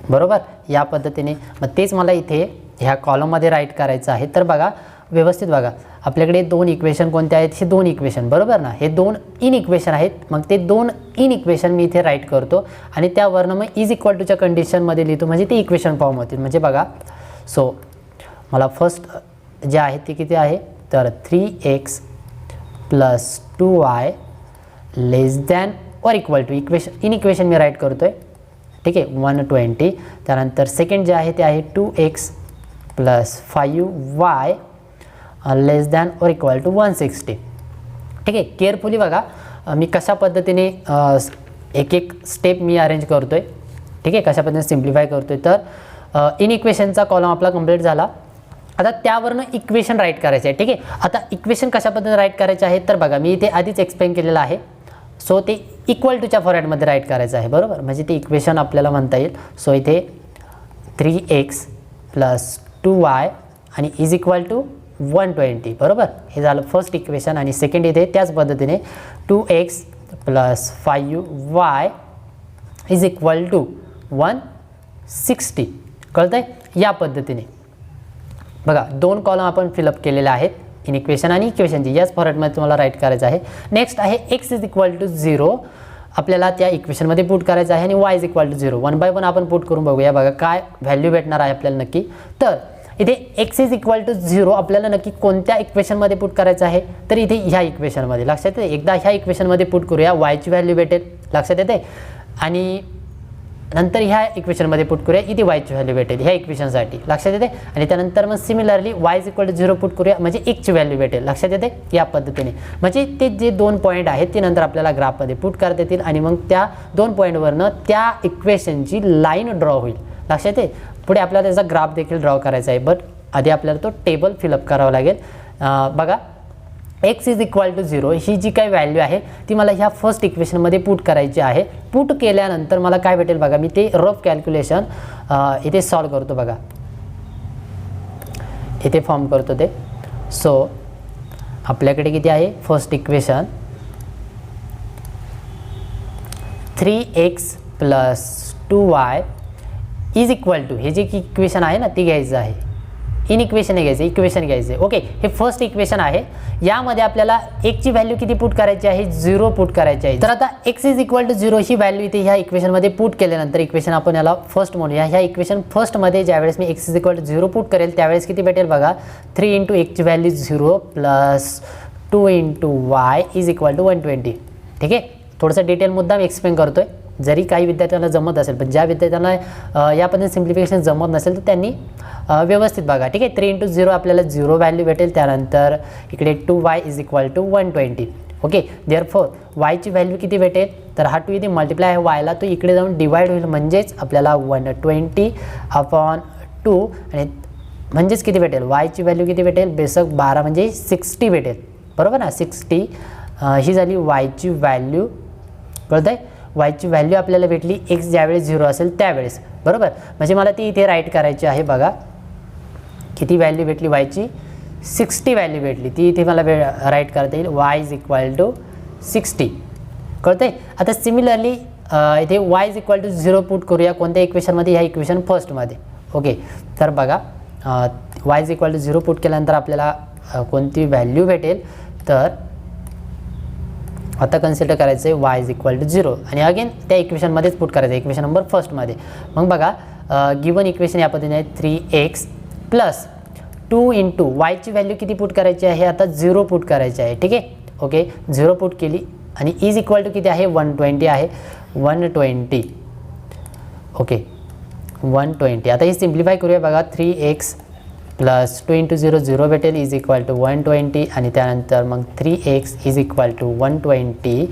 बरोबर, या पद्धतीने. मग तेच मला इथे ह्या कॉलममध्ये राईट करायचं आहे. तर बघा व्यवस्थित बघा, आपल्याकडे 2 इक्वेशन कोणते आहेत, हे 2 इक्वेशन, बरोबर ना, हे 2 इन इक्वेशन आहेत. मग ते 2 इन इक्वेशन मी इथे राईट करतो आणि त्यावरनं मग इज इक्वल टूच्या कंडिशनमध्ये लिहितो, म्हणजे ते इक्वेशन फॉर्म होतील. म्हणजे बघा, सो मला फर्स्ट जे आहे ते किती आहे, तर 3x + 2y less than or equal to inequation मी राईट करतो आहे. ठीक आहे, 120. त्यानंतर सेकंड जे आहे ते आहे 2x + 5y less than or equal to 160. ठीक आहे, केअरफुली बघा मी कशा पद्धतीने एक एक स्टेप मी अरेंज करतो आहे. ठीक आहे, कशा पद्धतीने सिम्प्लिफाय करतो आहे. तर इन इक्वेशनचा कॉलम आपला कंप्लीट झाला. आता त्यावरनं इक्वेशन राईट करायचं आहे. ठीक आहे, आता इक्वेशन कशा पद्धतीने राईट करायचे आहे, तर बघा मी इथे आधीच एक्सप्लेन केलेलं आहे. सो ते इक्वल टूच्या फॉर्मॅटमध्ये राईट करायचं आहे, बरोबर, म्हणजे ते इक्वेशन आपल्याला म्हणता येईल. सो इथे 3x + 2y आणि इज इक्वल टू 120, बरोबर, हे झालं फर्स्ट इक्वेशन. आणि सेकंड इथे त्याच पद्धतीने 2x + 5y is equal to 160. कळतंय, या पद्धतीने बघा 2 कॉलम आपण फिलअप केलेले आहेत, इन इक्वेशन आणि इक्वेशनची, याच फॉर्मॅटमध्ये तुम्हाला राईट करायचं आहे. नेक्स्ट आहे x इज इक्वल टू 0, आपल्याला त्या इक्वेशनमध्ये पुट करायचं आहे. आणि y is equal to 0 1 by 1 आपण पुट करून बघूया. बघा काय व्हॅल्यू भेटणार आहे आपल्याला नक्की. तर इथे x इज इक्वल टू 0 आपल्याला नक्की कोणत्या इक्वेशनमध्ये पुट करायचं आहे, तर इथे ह्या इक्वेशनमध्ये, लक्षात येते. एकदा ह्या इक्वेशनमध्ये पुट करूया, y ची व्हॅल्यू भेटेल, लक्षात येते. आणि नंतर ह्या इक्वेशनमध्ये पुट करूया, इथे y ची व्हॅल्यू भेटेल ह्या इक्वेशनसाठी, लक्षात येते. आणि त्यानंतर मग similarly y is equal to 0 put करूया, म्हणजे x ची व्हॅल्यू भेटेल, लक्षात येते. या पद्धतीने म्हणजे ते जे 2 पॉईंट आहेत ते नंतर आपल्याला ग्राफमध्ये पुट करता येतील आणि मग त्या 2 पॉईंटवरनं त्या इक्वेशनची लाईन ड्रॉ होईल, लक्षात येते. पुढे आपल्याला त्याचा ग्राफ देखील ड्रॉ करायचा आहे, बट आधी आपल्याला तो टेबल फिलअप करावा लागेल. बघा x इज इक्वल टू 0 ही जी काही व्हॅल्यू आहे ती मला ह्या फर्स्ट इक्वेशनमध्ये पुट करायची आहे. पुट केल्यानंतर मला काय भेटेल बघा, मी ते रफ कॅल्क्युलेशन इथे सॉल्व करतो. बघा इथे फॉर्म करतो ते. सो आपल्याकडे किती आहे, first equation 3x + 2y is equal to, हे जे इक्वेशन आहे ना ती घ्यायचं आहे, इन इक्वेशन घ्यायचं, इक्वेशन घ्यायचं आहे. ओके, हे फर्स्ट इक्वेशन आहे. यामध्ये आपल्याला x ची व्हॅल्यू किती पुट करायची आहे, 0 पुट करायची आहे. तर आता x इज इक्वल टू 0 ही व्हॅल्यू इथे ह्या इक्वेशनमध्ये पुट केल्यानंतर इक्वेशन आपण याला फर्स्ट म्हणूया. ह्या इक्वेशन फर्स्टमध्ये ज्यावेळेस मी x is equal to 0 put करेल त्यावेळेस किती भेटेल बघा, 3 × x ची value 0 + 2 × y is equal to 120. ठीक आहे, थोडंसं डिटेल मुद्दाम एक्सप्लेन करतोय, जरी काही विद्यार्थ्यांना जमत असेल, पण ज्या विद्यार्थ्यांना या पद्धतीने सिम्प्लिफिकेशन जमत नसेल तर त्यांनी व्यवस्थित बघा. ठीक आहे, 3 × 0 आपल्याला 0 व्हॅल्यू भेटेल. त्यानंतर इकडे 2y is equal to 120. Okay, therefore वायची व्हॅल्यू किती भेटेल, तर हा 2 इथे मल्टिप्लाय आहे वायला, तो इकडे जाऊन डिवाइड होईल, म्हणजेच आपल्याला 120/2 आणि म्हणजेच किती भेटेल, वायची व्हॅल्यू किती भेटेल, बेसक 12 म्हणजे 60 भेटेल, बरोबर ना. 60 ही झाली वायची व्हॅल्यू, कळतं आहे. वायची व्हॅल्यू आपल्याला भेटली एक्स ज्यावेळेस 0 असेल त्यावेळेस, बरोबर. म्हणजे मला ती इथे राईट करायची आहे. बघा किती व्हॅल्यू भेटली वायची, 60 व्हॅल्यू भेटली, ती इथे मला राईट करता येईल, y इज इक्वल टू 60, कळतं आहे. आता सिमिलरली इथे y is equal to 0 put करूया कोणत्या इक्वेशनमध्ये, ह्या इक्वेशन फर्स्टमध्ये. ओके, तर बघा y is equal to 0 put केल्यानंतर आपल्याला कोणती व्हॅल्यू भेटेल, तर आता कन्सिडर करायचं आहे y इज इक्वल टू 0 आणि अगेन त्या इक्वेशनमध्येच पुट करायचं आहे, इक्वेशन नंबर फर्स्टमध्ये. मग बघा गिवन इक्वेशन या पद्धतीने आहे, 3x प्लस 2 इंटू वायची व्हॅल्यू किती पुट करायची आहे, आता 0 पुट करायची आहे, ठीक आहे. ओके, 0 पुट केली आणि इज इक्वल टू किती आहे, 120 आहे, 120. ओके, 120. आता ही सिम्प्लिफाय करूया. बघा 3x प्लस 2 इंटू 0 0 भेटेल, इज इक्वल टू 120 आणि त्यानंतर मग 3x is equal to 120.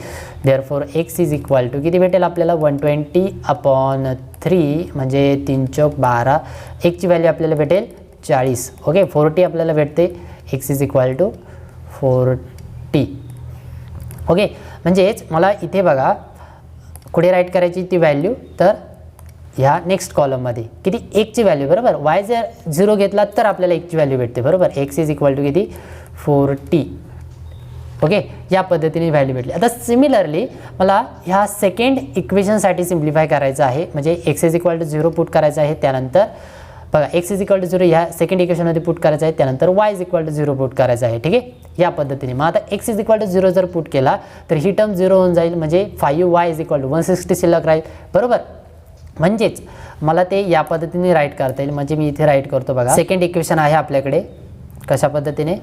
Therefore x is equal to किती भेटेल आपल्याला, 120/3 म्हणजे 3 चौक 12. एक्सची व्हॅल्यू आपल्याला भेटेल 40. ओके, 40 आपल्याला भेटते, x is equal to 40. Okay, म्हणजेच मला इथे बघा कुठे राईट करायची ती व्हॅल्यू, तर ह्या नेक्स्ट कॉलममध्ये किती, एकची व्हॅल्यू, बरोबर. y जर 0 घेतला तर आपल्याला एकची व्हॅल्यू भेटते, बरोबर. x इज इक्वल टू किती, 40. ओके, या पद्धतीने व्हॅल्यू भेटली. आता सिमिलरली मला ह्या सेकंड इक्वेशनसाठी सिम्प्लिफाय करायचं आहे, म्हणजे x is equal to 0 put करायचं आहे, त्यानंतर बघा x इज इक्वल टू 0 ह्या सेकंड इक्वेशनमध्ये पुट करायचं आहे, त्यानंतर y is equal to 0 put करायचं आहे, ठीक आहे. या पद्धतीने मग आता x इज इक्वल टू 0 जर पुट केला तर ही टर्म 0 होऊन जाईल, म्हणजे 5y इज इक्वल टू 160 शिल्लक राहील, बरोबर. म्हणजेच मला ते या पद्धतीने राईट करता येईल, म्हणजे मी इथे राईट करतो. बघा सेकंड इक्वेशन आहे आपल्याकडे कशा पद्धतीने,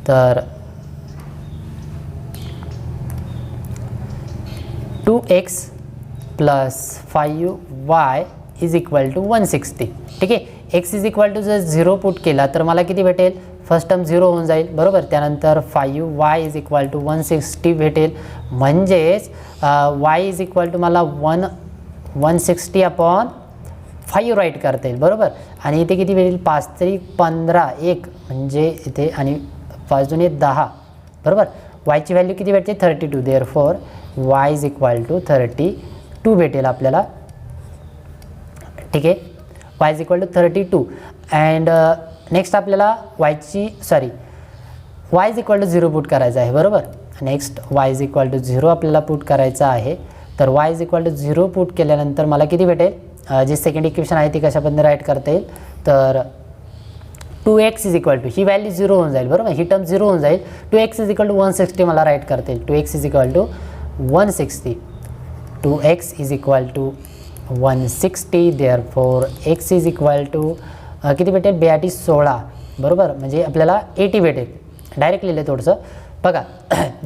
तर 2x plus 5y is equal to 160, ठीक आहे. x इज इक्वल टू जर 0 पुट केला तर मला किती भेटेल, फर्स्ट टर्म 0 होऊन जाईल, बरोबर. त्यानंतर 5y इज इक्वल टू 160 भेटेल, म्हणजेच y इज इक्वल टू मला 160/5 राईट करता येईल, बरोबर. आणि इथे किती भेटेल, 5 3 15 1 म्हणजे इथे आणि 5 2 10, बरोबर. वायची व्हॅल्यू किती भेटते, 32. Therefore y is equal to 32 भेटेल आपल्याला, ठीक आहे. y is equal to 32 and next आपल्याला y is equal to 0 put करायचं आहे, बरोबर. Next y is equal to 0 आपल्याला पुट करायचं आहे, तर y is equal to 0 put केल्यानंतर मला किती भेटेल, जी सेकंड इक्वेशन आहे ती कशा पद्धतीने राईट करता येईल, तर 2x इज इक्वल टू ही व्हॅल्यू 0 होऊन जाईल, बरोबर. ही टर्म 0 होऊन जाईल, 2x इज इक्वल टू 160 मला राईट करता येईल, 2x is equal to 160, 2x is equal to 160. Therefore x is equal to किती भेटेल, 16, बरोबर. म्हणजे आपल्याला 80 भेटेल, डायरेक्ट लिहिलं थोडंसं. बघा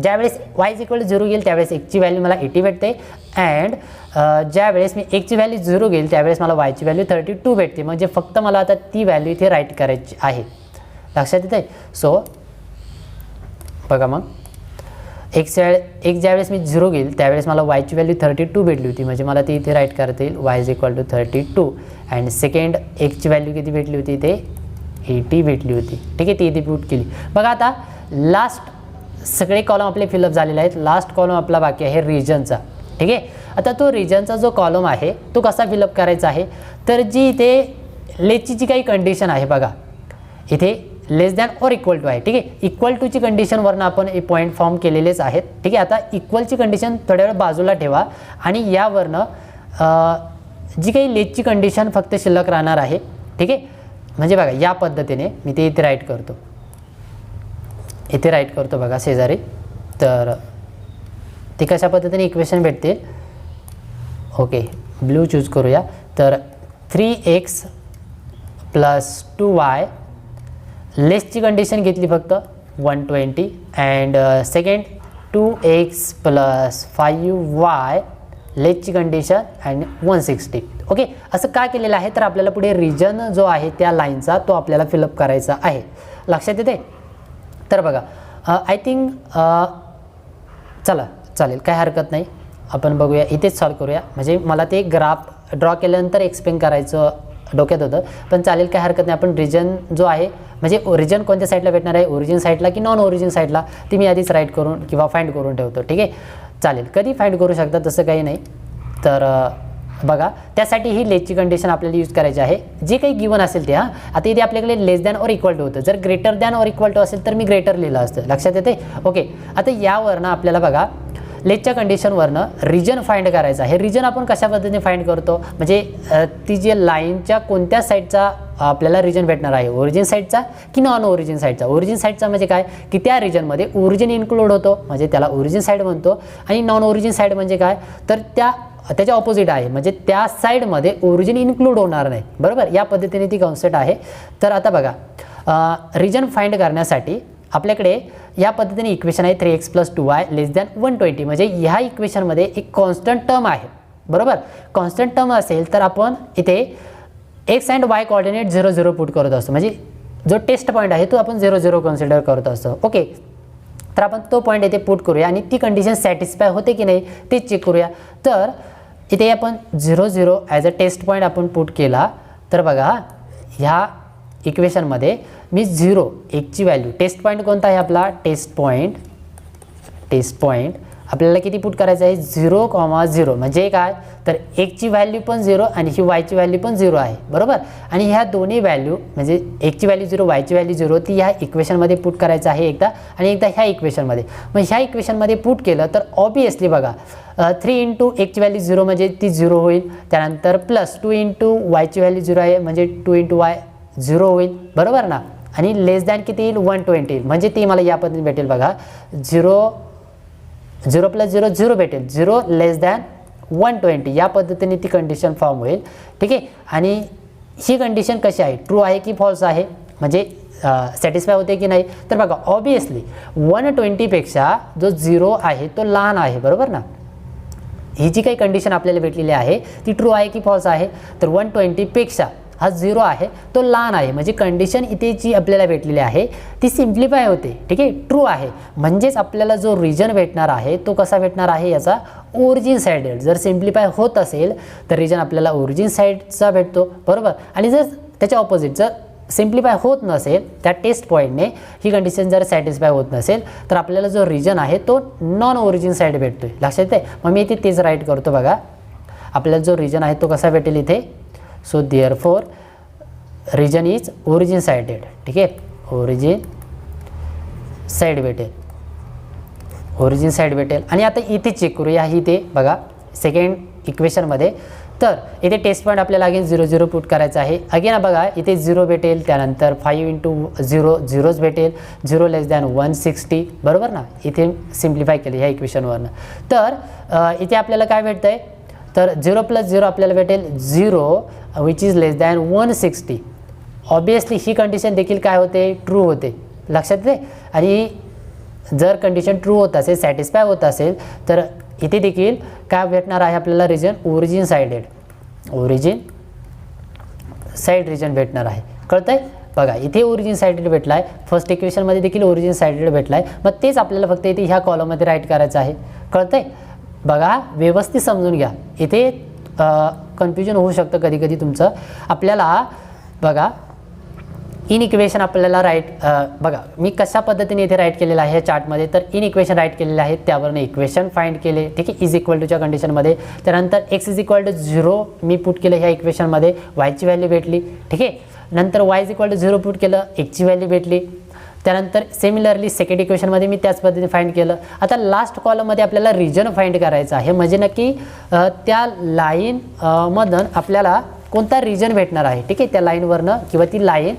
ज्यावेळेस y इज इक्वल टू 0 घेईल त्यावेळेस एक्सची व्हॅल्यू मला 80 भेटते, अँड ज्यावेळेस मी एक्सची व्हॅल्यू 0 घेईल त्यावेळेस मला वायची व्हॅल्यू 32 भेटते. म्हणजे फक्त मला आता ती व्हॅल्यू इथे राईट करायची आहे, लक्षात येत आहे. सो बघा मग एक्स ज्यावेळेस मी 0 घेईल त्यावेळेस मला वायची व्हॅल्यू 32 भेटली होती, म्हणजे मला ती इथे राईट करता येईल, y is equal to 32. And second एक्सची व्हॅल्यू किती भेटली होती, इथे 80 भेटली होती, ठीक आहे. ती इथे पुट केली. बघा आता लास्ट सगळे कॉलम आपले फिलअप झालेले आहेत, लास्ट कॉलम आपला बाकी आहे रिजनचा, ठीक आहे. आता तो रिजनचा जो कॉलम आहे तो कसा फिलअप करायचा आहे, तर जी इथे लेसची जी काही कंडिशन आहे, बघा इथे लेस दॅन और इक्वल टू आहे, ठीक आहे. इक्वल टूची कंडिशनवरनं आपण हे पॉईंट फॉर्म केलेलेच आहेत, ठीक आहे. आता इक्वलची कंडिशन थोड्या वेळ बाजूला ठेवा आणि यावरनं जी काही लेसची कंडिशन फक्त शिल्लक राहणार आहे, ठीक आहे. म्हणजे बघा या पद्धतीने मी ते इथे राईट करतो, इथे राईट करतो बघा शेजारी, तर ते कशा पद्धतीने इक्वेशन भेटतील. ओके, ब्लू चूज करूया. तर 3x प्लस 2y लेसची कंडिशन घेतली फक्त 120 and second 2x plus 5y लेसची कंडिशन अँड 160. ओके, असं का केलेलं आहे तर आपल्याला पुढे रिजन जो आहे त्या लाईनचा तो आपल्याला फिलअप करायचा आहे, लक्षात येते. तर बघा आय थिंक चला चालेल, काय हरकत नाही. आपण बघूया, इथेच सॉल्व करूया. म्हणजे मला ते ग्राफ ड्रॉ केल्यानंतर एक्सप्लेन करायचं डोक्यात होतं, पण चालेल, काय हरकत नाही. आपण रिजन जो आहे म्हणजे ओरिजिन कोणत्या साईडला भेटणार आहे, ओरिजिन साईडला की नॉन ओरिजिन साईडला, ती मी आधीच राईट करून किंवा फाइंड करून ठेवतो. ठीक आहे, चालेल, कधी फाइंड करू शकता तसं काही नाही. तर बघा, त्यासाठी ही लेसची कंडिशन आपल्याला यूज करायची आहे. जे काही गिवन असेल ते. आता इथे आपल्याकडे लेस दॅन और इक्वल टू होतं. जर ग्रेटर दॅन और इक्वल टू असेल तर मी ग्रेटर लिहिलं असतं. लक्षात येते? ओके. आता यावरनं आपल्याला बघा लेसच्या कंडिशनवरनं रिजन फाइंड करायचं आहे. रिजन आपण कशा पद्धतीने फाइंड करतो, म्हणजे ती जे लाईनच्या कोणत्या साईडचा आपल्याला रिजन भेटणार आहे, ओरिजिन साईडचा की नॉन ओरिजिन साईडचा. ओरिजिन साईडचा म्हणजे काय की त्या रिजनमध्ये ओरिजिन इन्क्लूड होतो, म्हणजे त्याला ओरिजिन साईड म्हणतो. आणि नॉन ओरिजिन साईड म्हणजे काय, तर त्याच्या ऑपोजिट आहे, म्हणजे त्या साईडमध्ये ओरिजिन इन्क्लूड होणार नाही. बरोबर, या पद्धतीने ती कॉन्सेप्ट आहे. तर आता बघा, रिजन फाइंड करण्यासाठी आपल्याकडे या पद्धतीने इक्वेशन आहे 3x + 2y > 120. म्हणजे ह्या इक्वेशनमध्ये एक कॉन्स्टंट टर्म आहे. बरोबर, कॉन्स्टंट टर्म असेल तर आपण इथे x and y coordinate 0 0 put करत असतो. म्हणजे जो टेस्ट पॉईंट आहे तो आपण 0 0 कन्सिडर करत असतो. ओके, तर आपण तो पॉईंट इथे पुट करूया आणि ती कंडिशन सॅटिस्फाय होते की नाही ते चेक करूया. तर इथे आपण 0 0 ॲज अ टेस्ट पॉईंट आपण पुट केला तर बघा, ह्या इक्वेशनमध्ये मी 0 1ची व्हॅल्यू, टेस्ट पॉईंट कोणता आहे आपला, टेस्ट पॉईंट आपल्याला किती पुट करायचं आहे, 0,0. म्हणजे काय, तर 1ची व्हॅल्यू पण 0 आणि ही yची व्हॅल्यू पण 0 आहे. बरोबर, आणि ह्या दोन्ही व्हॅल्यू म्हणजे 1ची व्हॅल्यू 0 yची व्हॅल्यू 0 ती ह्या इक्वेशनमध्ये पुट करायचं आहे एकदा, आणि एकदा ह्या इक्वेशनमध्ये. मग ह्या इक्वेशनमध्ये पुट केलं तर ऑब्वियसली बघा 3 × 1ची व्हॅल्यू 0 म्हणजे ती 0 होईल. त्यानंतर प्लस 2 × yची व्हॅल्यू 0 आहे म्हणजे 2 × y 0 होईल. बरोबर ना, आणि लेस दॅन किती येईल, 120 येईल. म्हणजे ती मला या पद्धतीने भेटेल बघा, 0 0 + 0 0 भेटेल, 0 लेस दॅन 120. या पद्धतीने ती कंडिशन फॉर्म होईल. ठीक आहे, आणि ही कंडिशन कशी आहे, ट्रू आहे की फॉल्स आहे, म्हणजे सॅटिस्फाय होते की नाही. तर बघा ऑब्वियसली 120पेक्षा जो 0 आहे तो लहान आहे. बरोबर ना, ही जी काही कंडिशन आपल्याला भेटलेली आहे ती ट्रू आहे की फॉल्स आहे, तर 120पेक्षा हा 0 आहे तो लहान आहे. म्हणजे कंडिशन इथे जी आपल्याला भेटलेली आहे ती सिम्प्लिफाय होते. ठीक आहे, ट्रू आहे. म्हणजेच आपल्याला जो रिजन भेटणार आहे तो कसा भेटणार आहे, याचा ओरिजिन साईडेड. जर सिम्प्लिफाय होत असेल तर रिजन आपल्याला ओरिजिन साईडचा भेटतो. बरोबर, आणि जर त्याच्या ऑपोजिट जर सिम्प्लिफाय होत नसेल, त्या टेस्ट पॉईंटने ही कंडिशन जर सॅटिस्फाय होत नसेल तर आपल्याला जो रिजन आहे तो नॉन ओरिजिन साईड भेटतोय. लक्षात येते? मग मी इथे तेच राईट करतो. बघा, आपल्याला जो रिजन आहे तो कसा भेटेल इथे, so therefore region is origin sided. ठीक आहे, ओरिजिन साईड भेटेल. आणि आता इथे चेक करूया, इथे बघा सेकंड इक्वेशनमध्ये. तर इथे टेस्ट पॉईंट आपल्याला अगेन 0 0 पुट करायचं आहे. अगेन बघा इथे 0 भेटेल, त्यानंतर 5 × 0 0च भेटेल, 0 लेस दॅन 160. बरोबर ना, इथे सिम्प्लिफाय केलं ह्या इक्वेशनवरनं. तर इथे आपल्याला काय भेटतं आहे, तर 0 + 0 आपल्याला भेटेल 0 which is less than 160. Obviously he condition देखील काय होते, ट्रू होते. लक्षात येते? आणि जर कंडिशन ट्रू होत असेल, सॅटिस्फाय होत असेल, तर इथे देखील काय भेटणार आहे आपल्याला, रिजन ओरिजिन साइड रिजन भेटणार आहे. कळतंय? बघा इथे ओरिजिन साइडेड भेटला आहे, फर्स्ट इक्वेशनमध्ये देखील ओरिजिन साइडेड भेटला आहे. मग तेच आपल्याला फक्त इथे ह्या कॉलममध्ये राईट करायचं आहे. कळतंय? बघा व्यवस्थित समजून घ्या, इथे कन्फ्युजन होऊ शकतं कधी कधी तुमचं. आपल्याला बघा इन इक्वेशन आपल्याला राईट, बघा मी कशा पद्धतीने इथे राईट केलेलं आहे चार्टमध्ये, तर इन इक्वेशन राईट केलेलं आहे, त्यावरनं इक्वेशन फाइंड केले. ठीक आहे, इज इक्वल टूच्या कंडिशनमध्ये. त्यानंतर x = 0 मी पुट केलं ह्या इक्वेशनमध्ये, yची व्हॅल्यू भेटली. ठीक आहे, नंतर y = 0 पुट केलं, xची व्हॅल्यू भेटली. त्यानंतर सिमिलरली सेकंड इक्वेशनमध्ये मी त्याच पद्धतीने फाइंड केलं. आता लास्ट कॉलममध्ये आपल्याला रिजन फाइंड करायचं आहे, म्हणजे नक्की त्या लाईन मधून आपल्याला कोणता रिजन भेटणार आहे. ठीक आहे, त्या लाईनवरनं किंवा ती लाईन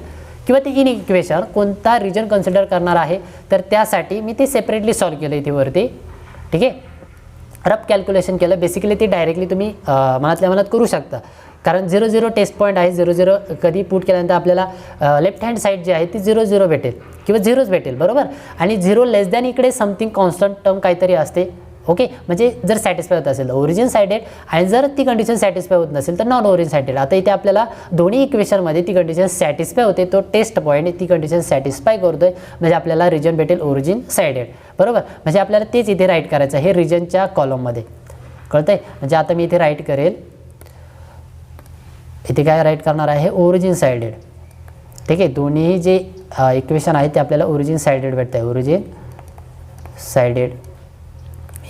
किंवा ती इन इक्वेशन कोणता रिजन कन्सिडर करणार आहे, तर त्यासाठी मी ते सेपरेटली सॉल्व केलं इथे वरती. ठीक आहे, रफ कॅल्क्युलेशन केलं. बेसिकली ते डायरेक्टली तुम्ही मनातल्या मनात करू शकता, कारण 0 0 टेस्ट पॉईंट आहे. 0 0 कधी पुट केल्यानंतर आपल्याला लेफ्ट हँड साईड जी आहे ती 0 0 भेटेल किंवा 0च भेटेल. बरोबर, आणि 0 लेस दॅन इकडे समथिंग कॉन्स्टंट टर्म काहीतरी असते. ओके, म्हणजे जर सॅटिस्फाय होत असेल तर ओरिजिन साइडेड, आणि जर ती कंडिशन सॅटिस्फाय होत नसेल तर नॉन ओरिजिन साइडेड. आता इथे आपल्याला दोन्ही इक्वेशनमध्ये ती कंडिशन सॅटिस्फाय होते, तो टेस्ट पॉईंट ती कंडिशन सॅटिस्फाय करतोय, म्हणजे आपल्याला रिजन भेटेल ओरिजिन साइडेड. बरोबर, म्हणजे आपल्याला तेच इथे राईट करायचं आहे रिजनच्या कॉलममध्ये. कळतंय? म्हणजे आता मी इथे राईट करेल, इथे काय राईट करणार आहे ओरिजिन साइडेड. ठीक आहे, दोन्ही जे इक्वेशन आहेत ते आपल्याला ओरिजिन साइडेड भेटत आहे. ओरिजिन साइडेड,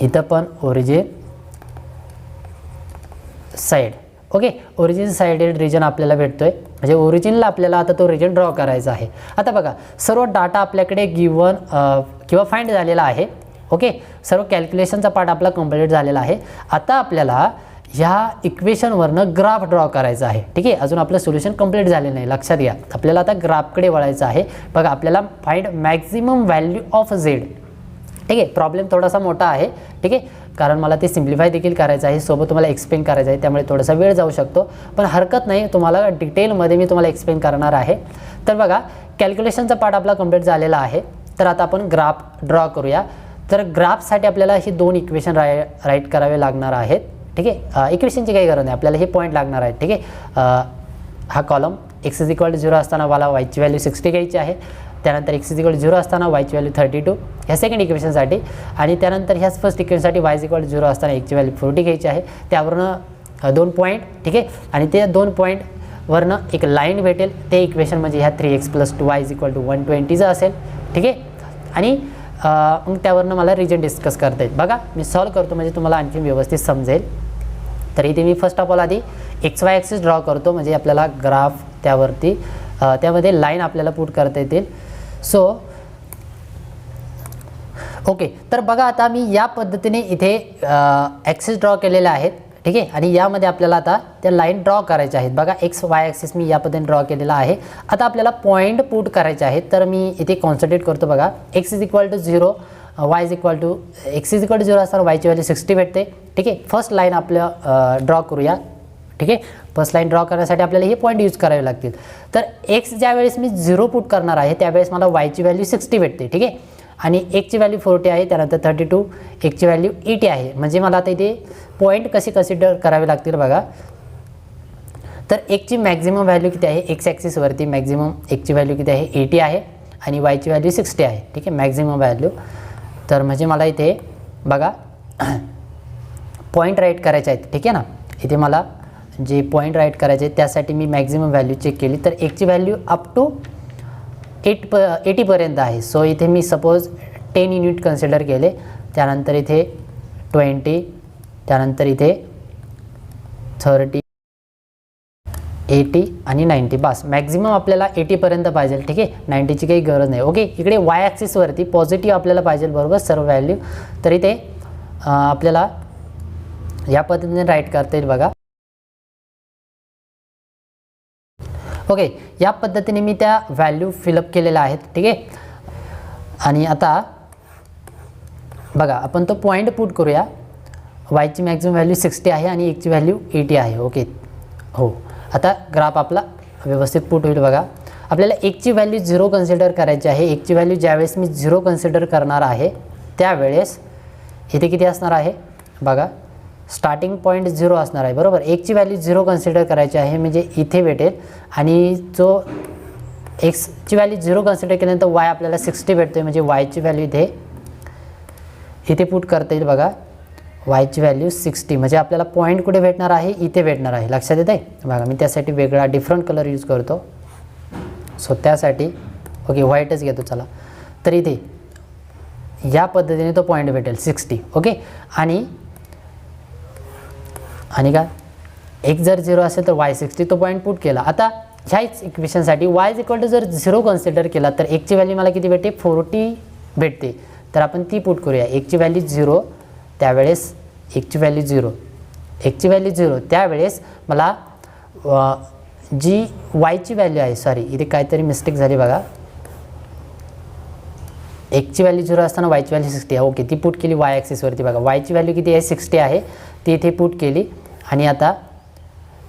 इथं पण origin side. Okay, origin sided region आपल्याला भेटतोय, म्हणजे ओरिजिनला आपल्याला आता तो रिजन ड्रॉ करायचा आहे. आता बघा, सर्व डाटा आपल्याकडे गिवन किंवा फाइंड झालेला आहे. ओके, सर्व कॅल्क्युलेशनचा पार्ट आपला कंप्लीट झालेला आहे. आता आपल्याला ह्या इक्वेशनवरनं ग्राफ ड्रॉ करायचा आहे. ठीक आहे, अजून आपलं सोल्युशन कंप्लीट झालेलं नाही, लक्षात घ्या. आपल्याला आता ग्राफकडे वळायचं आहे. बघा, आपल्याला find maximum value of Z. ठीक आहे, प्रॉब्लेम थोडासा मोठा आहे. ठीक आहे, कारण मला ते सिम्प्लिफाय देखील करायचं आहे, सोबत तुम्हाला एक्सप्लेन करायचं आहे, त्यामुळे थोडासा वेळ जाऊ शकतो, पण हरकत नाही, तुम्हाला डिटेलमध्ये मी तुम्हाला एक्सप्लेन करणार आहे. तर बघा, कॅल्क्युलेशनचा पार्ट आपला कंप्लीट झालेला आहे. तर आता आपण ग्राफ ड्रॉ करूया. तर ग्राफसाठी आपल्याला ही दोन इक्वेशन राईट करावे लागणार आहेत. ठीक आहे, इक्वेशनची काही गरज नाही, आपल्याला हे पॉईंट लागणार आहेत. ठीक आहे, हा कॉलम x = 0 असताना मला वायची व्हॅल्यू 60 घ्यायची आहे. त्यानंतर x = 0 असताना वायची व्हॅल्यू 32 ह्या सेकंड इक्वेशनसाठी, आणि त्यानंतर ह्याच फर्स्ट इक्वेशनसाठी y = 0 असताना x ची व्हॅल्यू 40 घ्यायची आहे. त्यावरनं 2 पॉईंट. ठीक आहे, आणि ते 2 पॉईंटवरनं एक लाईन भेटेल. ते इक्वेशन म्हणजे ह्या 3x + 2y = 120 असेल. ठीक आहे, आणि मग त्यावरनं मला रिजन डिस्कस करता येईल. बघा, मी सॉल्व करतो म्हणजे तुम्हाला आणखी व्यवस्थित समजेल. तर इथे मी फर्स्ट ऑफ ऑल आधी XY ॲक्सिस ड्रॉ करतो, म्हणजे आपल्याला ग्राफ त्यावरती त्यामध्ये लाईन आपल्याला पुट करता येतील. सो ओके, तर बघा, आता मी या पद्धतीने इथे ॲक्सिस ड्रॉ केलेले आहेत. ठीक आहे, आणि यामध्ये आपल्याला आता त्या लाईन ड्रॉ करायच्या आहेत. बघा, XY ॲक्सिस मी या पद्धतीने ड्रॉ केलेला आहे. आता आपल्याला पॉईंट पुट करायचे आहेत, तर मी इथे कॉन्सन्ट्रेट करतो. बघा, x = 0, x = 0 असताना वायची व्हॅल्यू 60 भेटते. ठीक आहे, फर्स्ट लाईन आपलं ड्रॉ करूया. ठीक आहे, फर्स्ट लाईन ड्रॉ करण्यासाठी आपल्याला हे पॉईंट यूज करावे लागतील. तर x ज्या वेळेस मी 0 पुट करणार आहे त्यावेळेस मला वायची व्हॅल्यू 60 भेटते. ठीक आहे, आणि x ची व्हॅल्यू 40 आहे, त्यानंतर 32, x ची व्हॅल्यू 80 आहे. म्हणजे मला आता इथे पॉईंट कसे कन्सिडर करावे लागतील बघा. तर x ची मॅक्झिमम व्हॅल्यू किती आहे, x ॲक्सिसवरती मॅक्झिमम x ची व्हॅल्यू किती आहे, 80 आहे, आणि y ची व्हॅल्यू 60 आहे. ठीक आहे, मॅक्झिमम व्हॅल्यू. तर म्हणजे मला इथे बघा पॉईंट राईट करायचे आहेत. ठीक आहे ना, इथे मला जे पॉईंट राईट करायचे आहेत त्यासाठी मी मॅक्झिमम व्हॅल्यू चेक केली, तर x ची व्हॅल्यू अप टू 80 पर्यंत आहे. सो इथे मी सपोज 10 युनिट कन्सिडर केले, त्यानंतर इथे 20, त्यानंतर इथे 30, 80 आणि 90. बस, मॅक्झिमम आपल्याला 80 पर्यंत पाहिजे. ठीक आहे, 90ची काही गरज नाही. ओके, इकडे वाय ॲक्सिसवरती पॉझिटिव्ह आपल्याला पाहिजे, बरोबर, सर्व व्हॅल्यू. तर इथे आपल्याला या पद्धतीने राईट करता येईल. बघा, ओके, या पद्धतीने मी त्या व्हॅल्यू फिलअप केलेल्या आहेत. ठीक आहे, आणि आता बघा, आपण तो पॉईंट पुट करूया. वायची मॅक्झिमम व्हॅल्यू 60 आहे आणि x ची व्हॅल्यू 80 आहे. ओके, हो, आता ग्राफ आपला व्यवस्थित पुट होईल. बघा, आपल्याला x ची व्हॅल्यू 0 कन्सिडर करायची आहे. x ची व्हॅल्यू ज्यावेळेस मी 0 कन्सिडर करणार आहे त्यावेळेस इथे किती असणार आहे बघा, स्टार्टिंग पॉईंट 0 असणार आहे, बरोबर. x ची व्हॅल्यू 0 कन्सिडर करायची आहे, म्हणजे इथे भेटेल, आणि जो x ची व्हॅल्यू 0 कन्सिडर केल्यानंतर y आपल्याला 60 भेटते, म्हणजे y ची व्हॅल्यू इथे पुट करता येईल. बघा, y ची व्हॅल्यू 60, म्हणजे आपल्याला पॉईंट कुठे भेटणार आहे, इथे भेटणार आहे. लक्षात येत आहे बघा, मी त्यासाठी वेगळा डिफरंट कलर यूज करतो. सो त्यासाठी ओके व्हाईटच घेतो. चला, तर इथे या पद्धतीने तो पॉईंट भेटेल 60. ओके, आणि काय, x जर 0 असेल तर y 60, तो पॉईंट पुट केला. आता ह्याच इक्वेशनसाठी y = जर 0 कन्सिडर केला तर x ची व्हॅल्यू मला किती भेटते, 40 भेटते. तर आपण ती पुट करूया. x ची व्हॅल्यू 0, त्यावेळेस x ची व्हॅल्यू 0, त्यावेळेस मला जी y ची व्हॅल्यू आहे, सॉरी इथे काहीतरी मिस्टेक झाली बघा, x ची व्हॅल्यू 0 असताना y ची व्हॅल्यू 60 आहे. ओके, ती पुट केली y ॲक्सिसवरती. बघा, y ची व्हॅल्यू किती आहे, 60 आहे, ती इथे पुट केली. आणि आता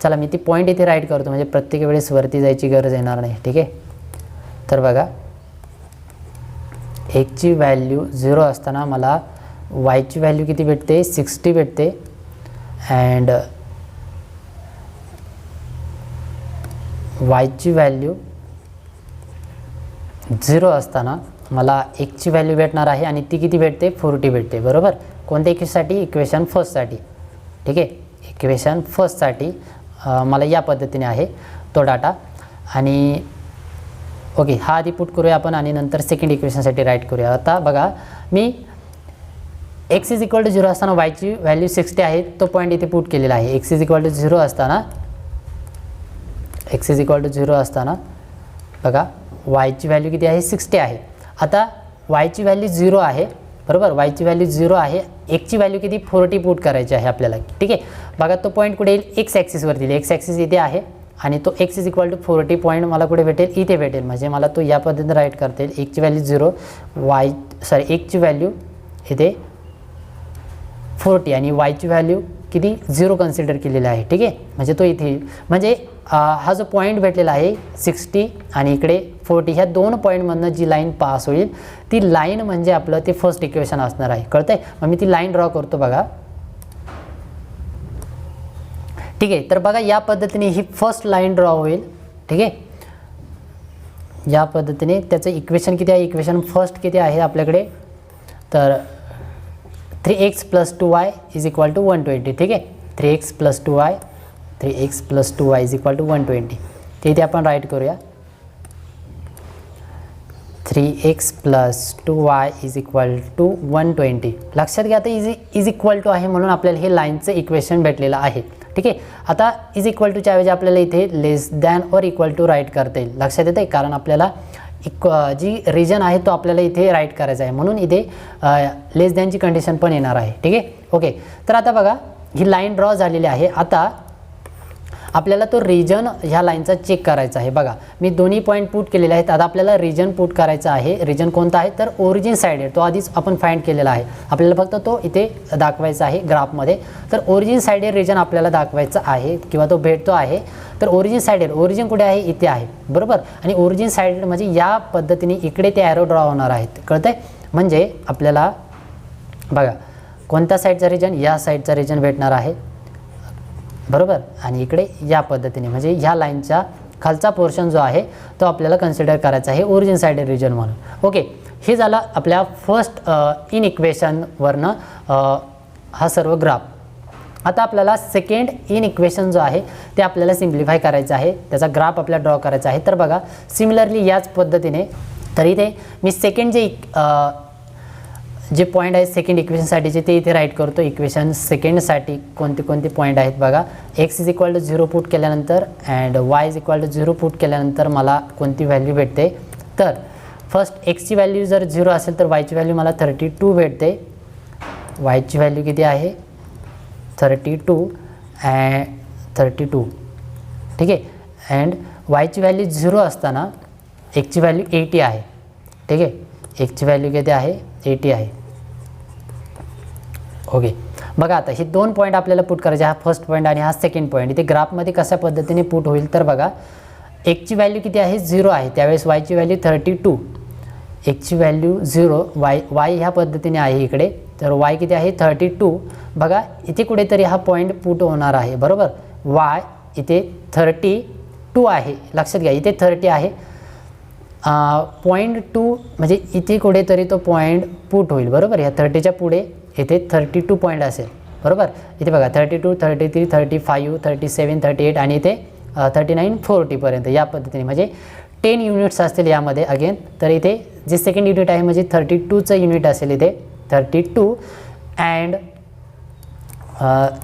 चला मी ती पॉईंट इथे राईट करतो, म्हणजे प्रत्येक वेळेस वरती जायची गरज येणार नाही. ठीक आहे, तर बघा, x ची व्हॅल्यू 0 असताना मला वायची व्हॅल्यू किती भेटते 60 भेटते अँड वायची व्हॅल्यू 0 असताना मला एक्सची व्हॅल्यू भेटणार आहे आणि ती किती भेटते 40 भेटते बरोबर. कोणत्या इक्वेशनसाठी इक्वेशन फर्स्टसाठी. ठीक आहे इक्वेशन फर्स्टसाठी मला या पद्धतीने आहे तो डाटा आणि ओके हा आधी पुट करूया आपण आणि नंतर सेकंड इक्वेशनसाठी राईट करूया. आता बघा मी x इज इक्वल टू 0 असताना वायची व्हॅल्यू 60 आहे तो पॉईंट इथे पुट केलेला आहे. x इज इक्वल टू 0 असताना x इज इक्वल टू 0 असताना बघा वायची व्हॅल्यू किती आहे 60 आहे. आता वायची व्हॅल्यू 0 आहे बरोबर. वायची व्हॅल्यू 0 आहे. एक्सची व्हॅल्यू किती 40 पुट करायची आहे आपल्याला. ठीक आहे बघा तो पॉईंट कुठे येईल एक्स ॲक्सिसवरती येईल. एक्स ॲक्सिस इथे आहे आणि तो x is equal to 40 point मला कुठे भेटेल इथे भेटेल. म्हणजे मला तो या पद्धतीने राईट करता येईल. एक्सची व्हॅल्यू 0 एक्सची व्हॅल्यू इथे 40 आणि वायची व्हॅल्यू किती 0 कन्सिडर केलेलं आहे. ठीक आहे म्हणजे तो इथे येईल. म्हणजे हा जो पॉईंट भेटलेला आहे 60 आणि इकडे 40 ह्या दोन पॉईंटमधनं जी लाईन पास होईल ती लाईन म्हणजे आपलं ते फर्स्ट इक्वेशन असणार आहे. कळतंय. मग मी ती लाईन ड्रॉ करतो बघा. ठीक आहे तर बघा या पद्धतीने ही फर्स्ट लाईन ड्रॉ होईल. ठीक आहे या पद्धतीने त्याचं इक्वेशन किती आहे इक्वेशन फर्स्ट किती आहे आपल्याकडे तर 3x + 2y is equal to 120. ठीक आहे 3x + 2y is equal to 120. ते इथे आपण राईट करूया 3x + 2y is equal to 120. लक्षात घ्या आता इज इक्वल टू आहे म्हणून आपल्याला हे लाईनचं इक्वेशन भेटलेलं आहे. ठीक आहे आता इज इक्वल टूच्या ऐवजी आपल्याला इथे लेस दॅन और इक्वल टू राईट करता येईल. लक्षात येते कारण आपल्याला जी रिजन आहे तो आपल्याला इथे राईट करायचा आहे म्हणून इथे लेस दॅनची कंडिशन पण येणार आहे. ठीक आहे ओके तर आता बघा ही लाईन ड्रॉ झालेली आहे. आता आपल्याला तो रिजन ह्या लाईनचा चेक करायचा आहे. बघा मी दोन्ही पॉईंट पुट केलेले आहेत. आता आपल्याला रिजन पुट करायचा आहे. रिजन कोणता आहे तर ओरिजिन साईड आहे तो आधीच आपण फाइंड केलेला आहे. आपल्याला फक्त तो इथे दाखवायचा आहे ग्राफमध्ये. तर ओरिजिन साईड रिजन आपल्याला दाखवायचा आहे किंवा तो भेटतो आहे. तर ओरिजिन साईड ओरिजिन कुठे आहे इथे आहे बरोबर. आणि ओरिजिन साईड म्हणजे या पद्धतीने इकडे ते ॲरो ड्रॉ होणार आहेत. कळतंय. म्हणजे आपल्याला बघा कोणत्या साईडचा रिजन या साईडचा रिजन भेटणार आहे बरोबर. आणि इकडे या पद्धतीने म्हणजे ह्या लाईनचा खालचा पोर्शन जो आहे तो आपल्याला कन्सिडर करायचा आहे ओरिजिन साईड रिजन म्हणून. ओके हे झालं आपल्या फर्स्ट इन इक्वेशनवरनं हा सर्व ग्राफ. आता आपल्याला सेकंड इन इक्वेशन जो आहे ते आपल्याला सिम्प्लिफाय करायचं आहे. त्याचा ग्राफ आपल्याला ड्रॉ करायचा आहे. तर बघा सिमिलरली याच पद्धतीने तर इथे मी सेकंड जे पॉईंट आहेत सेकंड इक्वेशनसाठीचे ते इथे राईट करतो. इक्वेशन सेकंडसाठी कोणते कोणते पॉईंट आहेत बघा. x is equal to 0 put केल्यानंतर and y is equal to 0 put केल्यानंतर मला कोणती व्हॅल्यू भेटते तर फर्स्ट एक्सची व्हॅल्यू जर 0 असेल तर वायची व्हॅल्यू मला 32 भेटते. वायची व्हॅल्यू किती आहे 32 ठीक आहे. अँड वायची व्हॅल्यू 0 असताना एक्सची व्हॅल्यू 80 आहे. ठीक आहे एक्सची व्हॅल्यू किती आहे 80 आहे. ओके बघा आता हे दोन पॉईंट आपल्याला पुट करायचे. हा फर्स्ट पॉईंट आणि हा सेकंड पॉईंट. इथे ग्राफमध्ये कशा पद्धतीने पुट होईल तर बघा एक्सची व्हॅल्यू किती आहे 0 आहे त्यावेळेस वायची व्हॅल्यू 32. एक्सची व्हॅल्यू 0 वाय ह्या पद्धतीने आहे इकडे तर वाय किती आहे 32. बघा इथे कुठेतरी हा पॉईंट पुट होणार आहे बरोबर. वाय इथे 32 आहे. लक्षात घ्या इथे 30 आहे. 0.2 म्हणजे इथे कुठेतरी तो पॉईंट पुट होईल बरोबर. ह्या 30च्या पुढे इथे 32 पॉईंट असेल बरोबर. इथे बघा 32 33 35 37 38 आणि इथे 39 40पर्यंत या पद्धतीने म्हणजे 10 युनिट्स असतील यामध्ये अगेन. तर इथे जे सेकंड युनिट आहे म्हणजे 32चं युनिट असेल इथे 32. अँड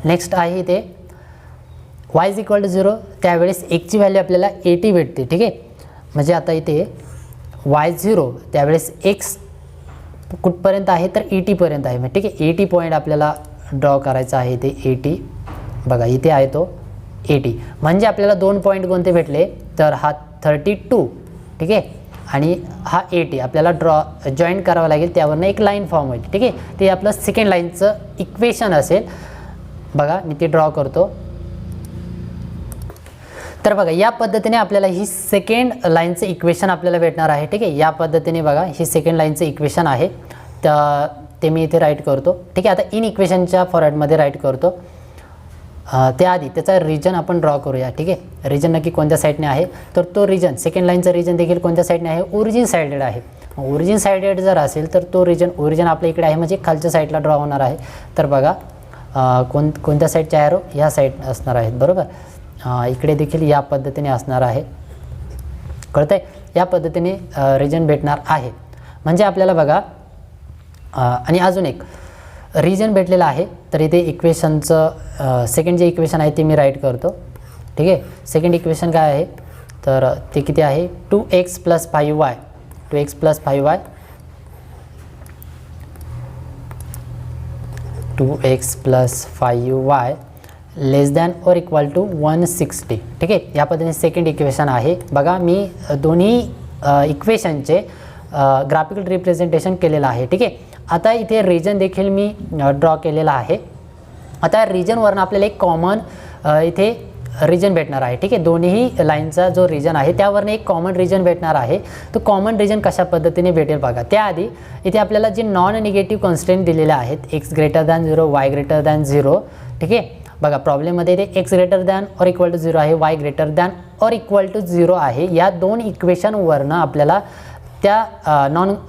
नेक्स्ट आहे इथे y इज इक्वल टू 0 त्यावेळेस एक्सची व्हॅल्यू आपल्याला 80 भेटते. ठीक आहे म्हणजे आता इथे y0 त्यावेळेस x कुठपर्यंत आहे तर 80पर्यंत आहे. ठीक आहे 80 पॉईंट आपल्याला ड्रॉ करायचा आहे इथे 80. बघा इथे आहे तो 80 म्हणजे आपल्याला दोन पॉईंट कोणते भेटले तर हा 32 ठीक आहे आणि हा 80 आपल्याला जॉईन करावं लागेल. त्यावरनं एक लाईन फॉर्म होईल. ठीक आहे ते आपलं सेकंड लाईनचं इक्वेशन असेल. बघा मी ते ड्रॉ करतो. तर बघा या पद्धतीने आपल्याला ही सेकंड लाईनचं इक्वेशन आपल्याला भेटणार आहे. ठीक आहे या पद्धतीने बघा ही सेकंड लाईनचं इक्वेशन आहे. तर ते मी इथे राईट करतो. ठीक आहे, आता इन इक्वेशनच्या फॉर्मॅटमध्ये राईट करतो. त्याआधी त्याचा रिजन आपण ड्रॉ करूया. ठीक आहे, रिजन नक्की कोणत्या साईडने आहे, तर तो रिजन सेकंड लाईनचा रिजन देखील कोणत्या साईडने आहे, ओरिजिन साईडेड आहे. ओरिजिन साईडेड जर असेल तर तो ओरिजिन आपल्या इकडे आहे, म्हणजे खालच्या साईडला ड्रॉ होणार आहे. तर बघा कोणत्या साईडच्या ॲरो, ह्या साईड असणार आहेत. बरोबर, इकडे देखील या पद्धतीने असणार आहे. कळतंय, या पद्धतीने रिजन भेटणार आहे. म्हणजे आपल्याला बघा आणि अजून एक रिजन भेटलेला आहे. तर इथे इक्वेशनचं सेकंड जे इक्वेशन आहे ते मी राईट करतो. ठीक आहे, सेकंड इक्वेशन काय आहे, तर ते किती आहे, 2x + 5y 2x + 5y 2x + 5y < ≤ 160. ठीक आहे, या पद्धतीने सेकंड इक्वेशन आहे. बघा मी दोन्ही इक्वेशनचे ग्राफिकल रिप्रेझेंटेशन केलेलं आहे. ठीक आहे, आता इथे रिजन देखील मी ड्रॉ केलेला आहे. आता रिजनवरून आपल्याला एक कॉमन इथे रिजन भेटणार आहे. ठीक आहे, दोन्ही लाईनचा जो रिजन आहे त्यावरून एक कॉमन रिजन भेटणार आहे. तो कॉमन रिजन कशा पद्धतीने भेटेल बघा. त्याआधी इथे आपल्याला जे नॉन निगेटिव्ह कॉन्स्टंट दिलेले आहेत, x > 0 y > 0. ठीक आहे, बघा प्रॉब्लेममध्ये ते x > 0 आहे, y > 0 आहे. या दोन इक्वेशनवरनं आपल्याला त्या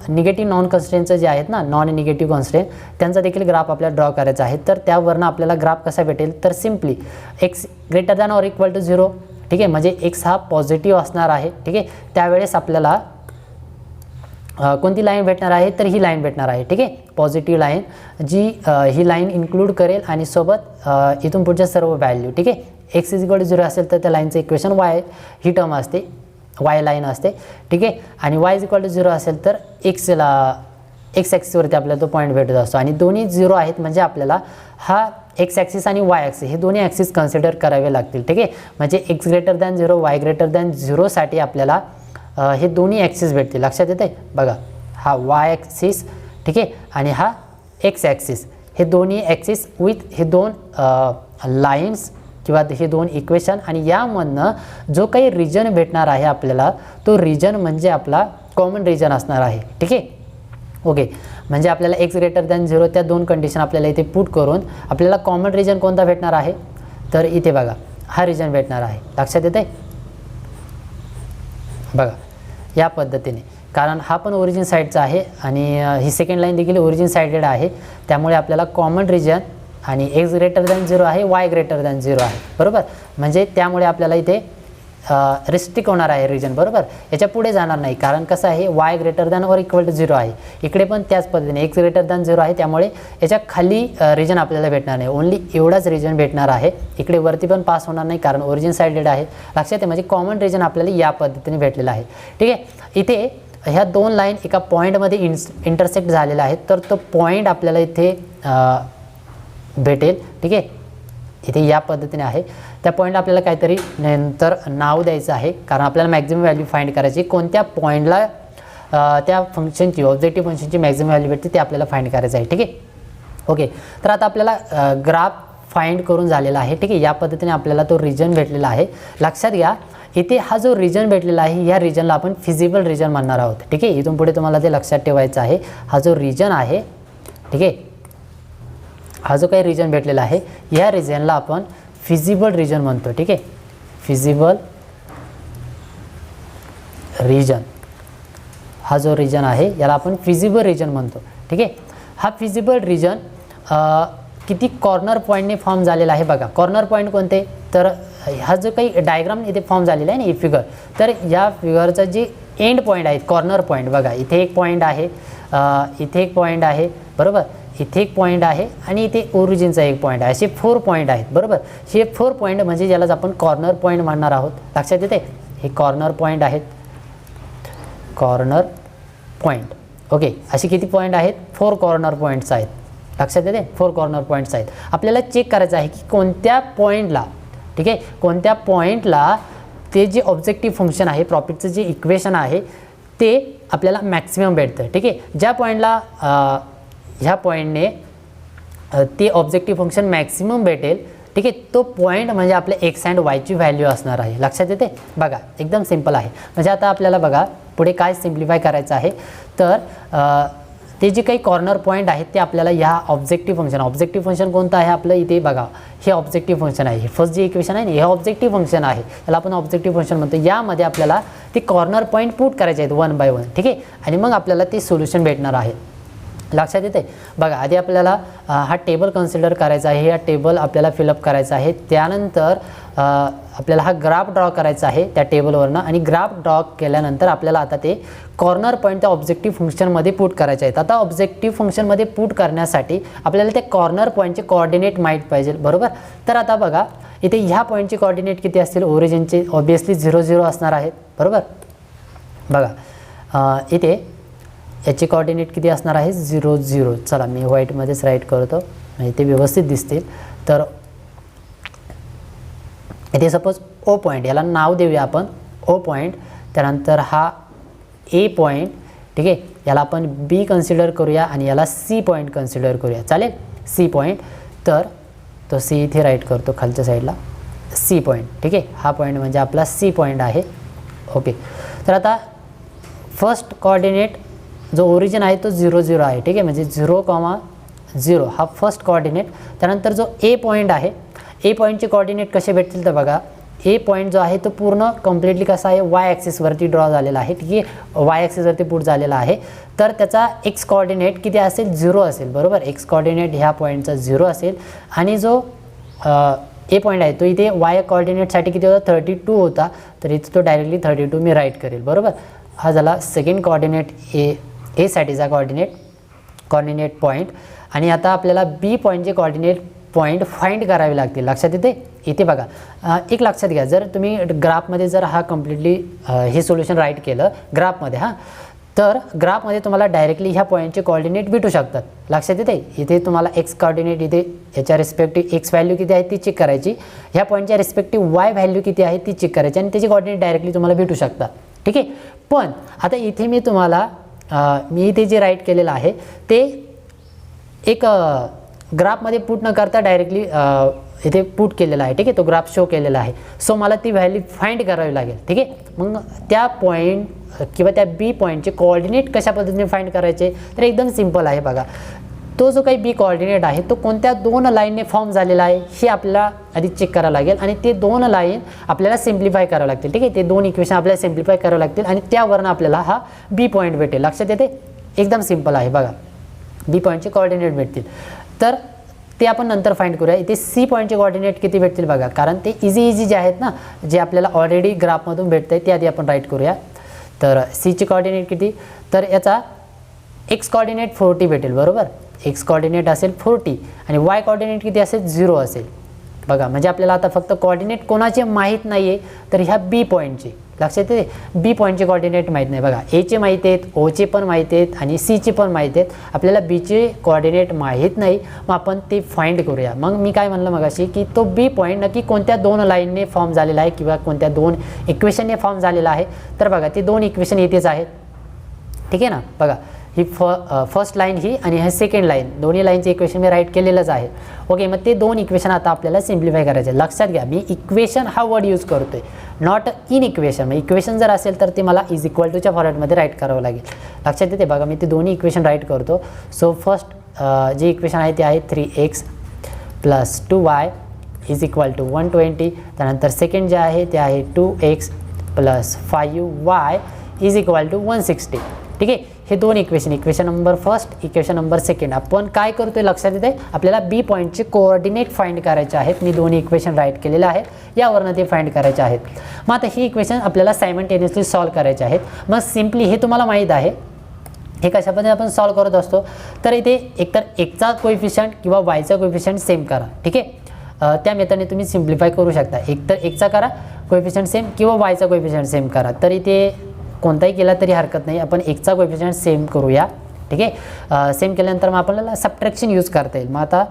निगेटिव्ह नॉन कॉन्स्टंटचं जे आहेत ना, नॉन निगेटिव्ह कॉन्स्टंट त्यांचा देखील ग्राफ आपल्याला ड्रॉ करायचा आहे. तर त्यावरनं आपल्याला ग्राफ कसा भेटेल, तर सिम्पली x > 0. ठीक आहे, म्हणजे x हा पॉझिटिव्ह असणार आहे. ठीक आहे, त्यावेळेस आपल्याला कोणती लाईन भेटणार आहे, तर ही लाईन भेटणार आहे. ठीक आहे, पॉझिटिव्ह लाईन जी ही लाईन इन्क्लूड करेल आणि सोबत इथून पुढच्या सर्व व्हॅल्यू. ठीक आहे, x = 0 असेल तर त्या लाईनचं इक्वेशन y ही टर्म असते, y लाईन असते. ठीक आहे, आणि y = 0 असेल तर x ॲक्सिसवरती आपल्याला तो पॉईंट भेटत असतो. आणि दोन्ही 0 आहेत म्हणजे आपल्याला हा x ॲक्सिस आणि y ॲक्सिस हे दोन्ही ॲक्सिस कन्सिडर करावे लागतील. ठीक आहे, म्हणजे x > 0 y > 0 साठी आपल्याला हे दोन्ही ॲक्सिस भेटतील. लक्षात येते बघा, हा y ॲक्सिस. ठीक आहे, आणि हा x ॲक्सिस, हे दोन्ही ॲक्सिस विथ हे दोन लाईन्स किंवा हे दोन इक्वेशन. आणि यामधनं जो काही रिजन भेटणार आहे आपल्याला, तो रिजन म्हणजे आपला कॉमन रिजन असणार आहे. ठीक आहे, ओके. म्हणजे आपल्याला x > 0 त्या दोन कंडिशन आपल्याला इथे पुट करून आपल्याला कॉमन रिजन कोणता भेटणार आहे, तर इथे बघा हा रिजन भेटणार आहे. लक्षात येते बघा या पद्धतीने, कारण हा पण ओरिजिन साईडचा आहे आणि ही सेकंड लाईन देखील ओरिजिन साईडेड आहे. त्यामुळे आपल्याला कॉमन रिजन आणि x > 0 आहे, y > 0 आहे. बरोबर, म्हणजे त्यामुळे आपल्याला इथे रिस्ट्रिक्ट होणार आहे रिजन. बरोबर, याच्या पुढे जाणार नाही, कारण कसं आहे y > 0 आहे. इकडे पण त्याच पद्धतीने x > 0 आहे, त्यामुळे याच्या खाली रिजन आपल्याला भेटणार नाही, ओन्ली एवढाच रिजन भेटणार आहे. इकडे वरती पण पास होणार नाही कारण ओरिजिन साईडेड आहे. लक्षात आहे, म्हणजे कॉमन रिजन आपल्याला या पद्धतीने भेटलेला आहे. ठीक आहे, इथे ह्या दोन लाईन एका पॉईंटमध्ये इंटरसेक्ट झालेला आहे, तर तो पॉईंट आपल्याला इथे भेटेल. ठीक आहे, इथे या पद्धतीने आहे. त्या पॉईंटला आपल्याला काहीतरी नंतर नाव द्यायचं आहे, कारण आपल्याला मॅक्झिमम व्हॅल्यू फाइंड करायची. कोणत्या पॉईंटला त्या फंक्शनची ऑब्जेक्टिव्ह फंक्शनची मॅक्झिमम व्हॅल्यू भेटते ते आपल्याला फाइंड करायचं आहे. ठीक आहे, ओके. तर आता आपल्याला ग्राफ फाइंड करून झालेला आहे. ठीक आहे, या पद्धतीने आपल्याला तो रिजन भेटलेला आहे. लक्षात घ्या, इथे हा जो रिजन भेटलेला आहे, या रिजनला आपण फिजिबल रिजन म्हणणार आहोत. ठीक आहे, इथून पुढे तुम्हाला ते लक्षात ठेवायचं आहे. हा जो रिजन आहे, ठीक आहे, हा जो काही रिजन भेटलेला आहे, या रिजनला आपण फिजिबल रिजन म्हणतो. ठीक आहे, फिजिबल रिजन हा जो रिजन आहे याला आपण फिजिबल रिजन म्हणतो. ठीक आहे, हा फिजिबल रिजन किती कॉर्नर पॉईंटने फॉर्म झालेला आहे बघा. कॉर्नर पॉईंट कोणते, तर हा जो काही डायग्राम इथे फॉर्म झालेला आहे ना, ही फिगर, तर या फिगरचं जे एंड पॉईंट आहे, कॉर्नर पॉईंट बघा, इथे एक पॉईंट आहे, इथे एक पॉईंट आहे. बरोबर, इथे एक पॉईंट आहे आणि इथे ओरिजिनचा एक पॉईंट आहे. असे 4 पॉईंट आहेत. बरोबर, हे 4 पॉईंट म्हणजे ज्यालाच आपण कॉर्नर पॉईंट म्हणणार आहोत. लक्षात येते, हे कॉर्नर पॉईंट आहेत, कॉर्नर पॉईंट. ओके, असे किती पॉईंट आहेत, 4 कॉर्नर पॉईंट्स आहेत. लक्षात येते, 4 कॉर्नर पॉईंट्स आहेत. आपल्याला चेक करायचं आहे की कोणत्या पॉईंटला, ठीक आहे, कोणत्या पॉईंटला ते जे ऑब्जेक्टिव्ह फंक्शन आहे, प्रॉफिटचं जे इक्वेशन आहे ते आपल्याला मॅक्सिमम भेटतं. ठीक आहे, ज्या पॉईंटला ह्या पॉईंटने ते ऑब्जेक्टिव्ह फंक्शन मॅक्सिमम भेटेल, ठीक आहे, तो पॉईंट म्हणजे आपल्या एक्स अँड वायची व्हॅल्यू असणार आहे. लक्षात येते बघा, एकदम सिम्पल आहे. म्हणजे आता आपल्याला बघा पुढे काय सिम्प्लिफाय करायचं आहे, तर ते जे काही कॉर्नर पॉईंट आहेत ते आपल्याला ह्या ऑब्जेक्टिव्ह फंक्शन कोणतं आहे आपलं इथे बघा, हे ऑब्जेक्टिव्ह फंक्शन आहे. हे फर्स्ट जे इक्वेशन आहे ना हे ऑब्जेक्टिव्ह फंक्शन आहे, त्याला आपण ऑब्जेक्टिव्ह फंक्शन म्हणतो. यामध्ये आपल्याला ते कॉर्नर पॉईंट पुट करायचे आहेत 1 बाय 1, ठीक आहे. आणि मग आपल्याला ते सोल्युशन भेटणार आहे. लक्षात येते बघा. आधी आपल्याला हा टेबल कन्सिडर करायचा आहे, हा टेबल आपल्याला फिलअप करायचा आहे. त्यानंतर आपल्याला हा ग्राफ ड्रॉ करायचा आहे त्या टेबलवरनं, आणि ग्राफ ड्रॉ केल्यानंतर आपल्याला आता ते कॉर्नर पॉईंट त्या ऑब्जेक्टिव्ह फंक्शनमध्ये पुट करायचे आहेत. आता ऑब्जेक्टिव्ह फंक्शनमध्ये पुट करण्यासाठी आपल्याला ते कॉर्नर पॉईंटचे कोऑर्डिनेट माहीत पाहिजे, बरोबर. तर आता बघा इथे ह्या पॉईंटचे कोऑर्डिनेट किती असतील, ओरिजिनचे ऑब्वियसली 0 0 असणार आहेत, बरोबर. बघा इथे याचे कोऑर्डिनेट किती असणार आहे 0 0. चला मी व्हाईटमध्येच राईट करतो म्हणजे ते व्यवस्थित दिसतील. तर इथे सपोज ओ पॉईंट, याला नाव देऊया आपण ओ पॉईंट. त्यानंतर हा ए पॉईंट, ठीक आहे, याला आपण बी कन्सिडर करूया आणि याला सी पॉईंट कन्सिडर करूया, चालेल. सी पॉईंट, तर तो सी इथे राईट करतो खालच्या साईडला, सी पॉईंट, ठीक आहे. हा पॉईंट म्हणजे आपला सी पॉईंट आहे, ओके. तर आता फर्स्ट कोऑर्डिनेट जो ओरिजिन आहे तो 0 0 आहे, ठीक आहे. म्हणजे 0,0 हा फर्स्ट कोऑर्डिनेट. त्यानंतर जो ए पॉईंट आहे, ए पॉईंटचे कोऑर्डिनेट कसे भेटतील तर बघा, ए पॉईंट जो आहे तो पूर्ण कम्प्लिटली कसा आहे वाय ॲक्सिसवरती ड्रॉ झालेला आहे, ठीक आहे. वाय ॲक्सिसवरती पुट झालेला आहे. तर त्याचा एक्स कोऑर्डिनेट किती असेल 0 असेल, बरोबर. एक्स कोऑर्डिनेट ह्या पॉईंटचा 0 असेल. आणि जो ए पॉईंट आहे तो इथे वाय कोऑर्डिनेटसाठी किती होता 32 होता, तर इथे तो डायरेक्टली 32 मी राईट करेल, बरोबर. हा झाला सेकंड कोऑर्डिनेट ए साठीचा कोऑर्डिनेट पॉईंट. आणि आता आपल्याला बी पॉईंटचे कोऑर्डिनेट पॉईंट फाइंड करावे लागतील. लक्षात येते इथे बघा, एक लक्षात घ्या, जर तुम्ही ग्राफमध्ये जर हा कम्प्लिटली हे सोल्युशन राईट केलं ग्राफमध्ये, हां, तर ग्राफमध्ये तुम्हाला डायरेक्टली ह्या पॉईंटचे कोऑर्डिनेट भेटू शकतात. लक्षात येते इथे तुम्हाला एक्स कोऑर्डिनेट इथे याच्या रिस्पेक्टिव्ह एक्स व्हॅल्यू किती आहे ती चेक करायची, ह्या पॉईंटच्या रिस्पेक्टिव्ह वाय व्हॅल्यू किती आहे ती चेक करायची, आणि त्याची कोऑर्डिनेट डायरेक्टली तुम्हाला भेटू शकतात, ठीक आहे. पण आता इथे मी तुम्हाला मी इथे जे राईट केलेलं आहे ते एक ग्राफमध्ये पुट न करता डायरेक्टली इथे पुट केलेला आहे, ठीक आहे. तो ग्राफ शो केलेला आहे. सो मला ती व्हॅल्यू फाइंड करावी लागेल, ठीक आहे. मग त्या पॉईंट किंवा त्या बी पॉईंटचे कोऑर्डिनेट कशा पद्धतीने फाइंड करायचे तर एकदम सिंपल आहे. बघा तो जो काही बी कोऑर्डिनेट आहे तो कोणत्या 2 लाईनने फॉर्म झालेला आहे हे आपल्याला आधी चेक करावं लागेल, आणि ते 2 लाईन आपल्याला सिम्प्लिफाय करावं लागतील, ठीक आहे. ते 2 इक्वेशन आपल्याला सिम्प्लिफाय करावं लागतील आणि त्यावरनं आपल्याला हा बी पॉईंट भेटेल. लक्षात येते एकदम सिंपल आहे. बघा बी पॉईंटचे कोऑर्डिनेट भेटतील, तर ते आपण नंतर फाइंड करूया. इथे सी पॉईंटचे कोऑर्डिनेट किती भेटतील बघा, कारण ते इझी जे आहेत ना, जे आपल्याला ऑलरेडी ग्राफमधून भेटत आहे ते आधी आपण राईट करूया. तर सीचे कोऑर्डिनेट किती, तर याचा एक्स कोऑर्डिनेट 40 भेटेल, बरोबर. एक्स कोऑर्डिनेट असेल 40 आणि वाय कोऑर्डिनेट किती असेल 0 असेल. बघा म्हणजे आपल्याला आता फक्त कोऑर्डिनेट कोणाचे माहीत नाही आहे तर ह्या बी पॉईंटचे. लक्षात येते बी पॉईंटचे कोऑर्डिनेट माहीत नाही. बघा एचे माहीत आहेत, ओचे पण माहीत आहेत आणि सीचे पण माहीत आहेत. आपल्याला बीचे कोऑर्डिनेट माहीत नाही, मग आपण ते फाइंड करूया. मग मी काय म्हणलं मगाशी की तो बी पॉईंट नक्की कोणत्या 2 लाईनने फॉर्म झालेला आहे किंवा कोणत्या 2 इक्वेशनने फॉर्म झालेला आहे. तर बघा ते 2 इक्वेशन इथेच आहेत, ठीक आहे ना. बघा ही फर्स्ट लाईन ही आणि हे सेकंड लाईन, दोन्ही लाईनचे इक्वेशन मी राईट केलेलंच आहे, ओके. मग ते 2 इक्वेशन आता आपल्याला सिम्प्लिफाय करायचे. लक्षात घ्या मी इक्वेशन हा वर्ड यूज करतोय, नॉट इन इक्वेशन. मग इक्वेशन जर असेल तर ते मला इज इक्वल टूच्या फॉर्मॅटमध्ये राईट करावं लागेल. लक्षात येते बघा मी ते दोन्ही इक्वेशन राईट करतो. सो फर्स्ट जे इक्वेशन आहे ते आहे 3x + 2y is equal to 120. त्यानंतर सेकंड जे आहे ते आहे 2x + 5y is equal to 160, ठीक आहे. हे 2 equation number first, equation number second. आपण काय करतोय लक्षात येते आपल्याला बी पॉईंटचे कोऑर्डिनेट फाइंड करायचे आहेत. मी 2 इक्वेशन राईट केलेले आहेत, यावरनं ते फाइंड करायचे आहेत. मग आता ही इक्वेशन आपल्याला सायमल्टेनियसली सॉल्व करायचे आहेत. मग सिम्पली हे तुम्हाला माहीत आहे हे कशा पद्धतीने आपण सॉल्व करत असतो. तर इथे एकतर एक्सचा कोएफिशियंट किंवा वायचा कोएफिशियंट सेम करा, ठीक आहे. त्या मेथडने तुम्ही सिम्प्लिफाय करू शकता. एकतर एक्सचा करा कोएफिशियंट सेम किंवा वायचा कोएफिशियंट सेम करा. तर इथे कोणताही केला तरी हरकत नाही. आपण एक्सचा कोएफिशियंट सेम करूया, ठीक आहे. सेम केल्यानंतर मग आपल्याला सबट्रॅक्शन यूज करता येईल. मग आता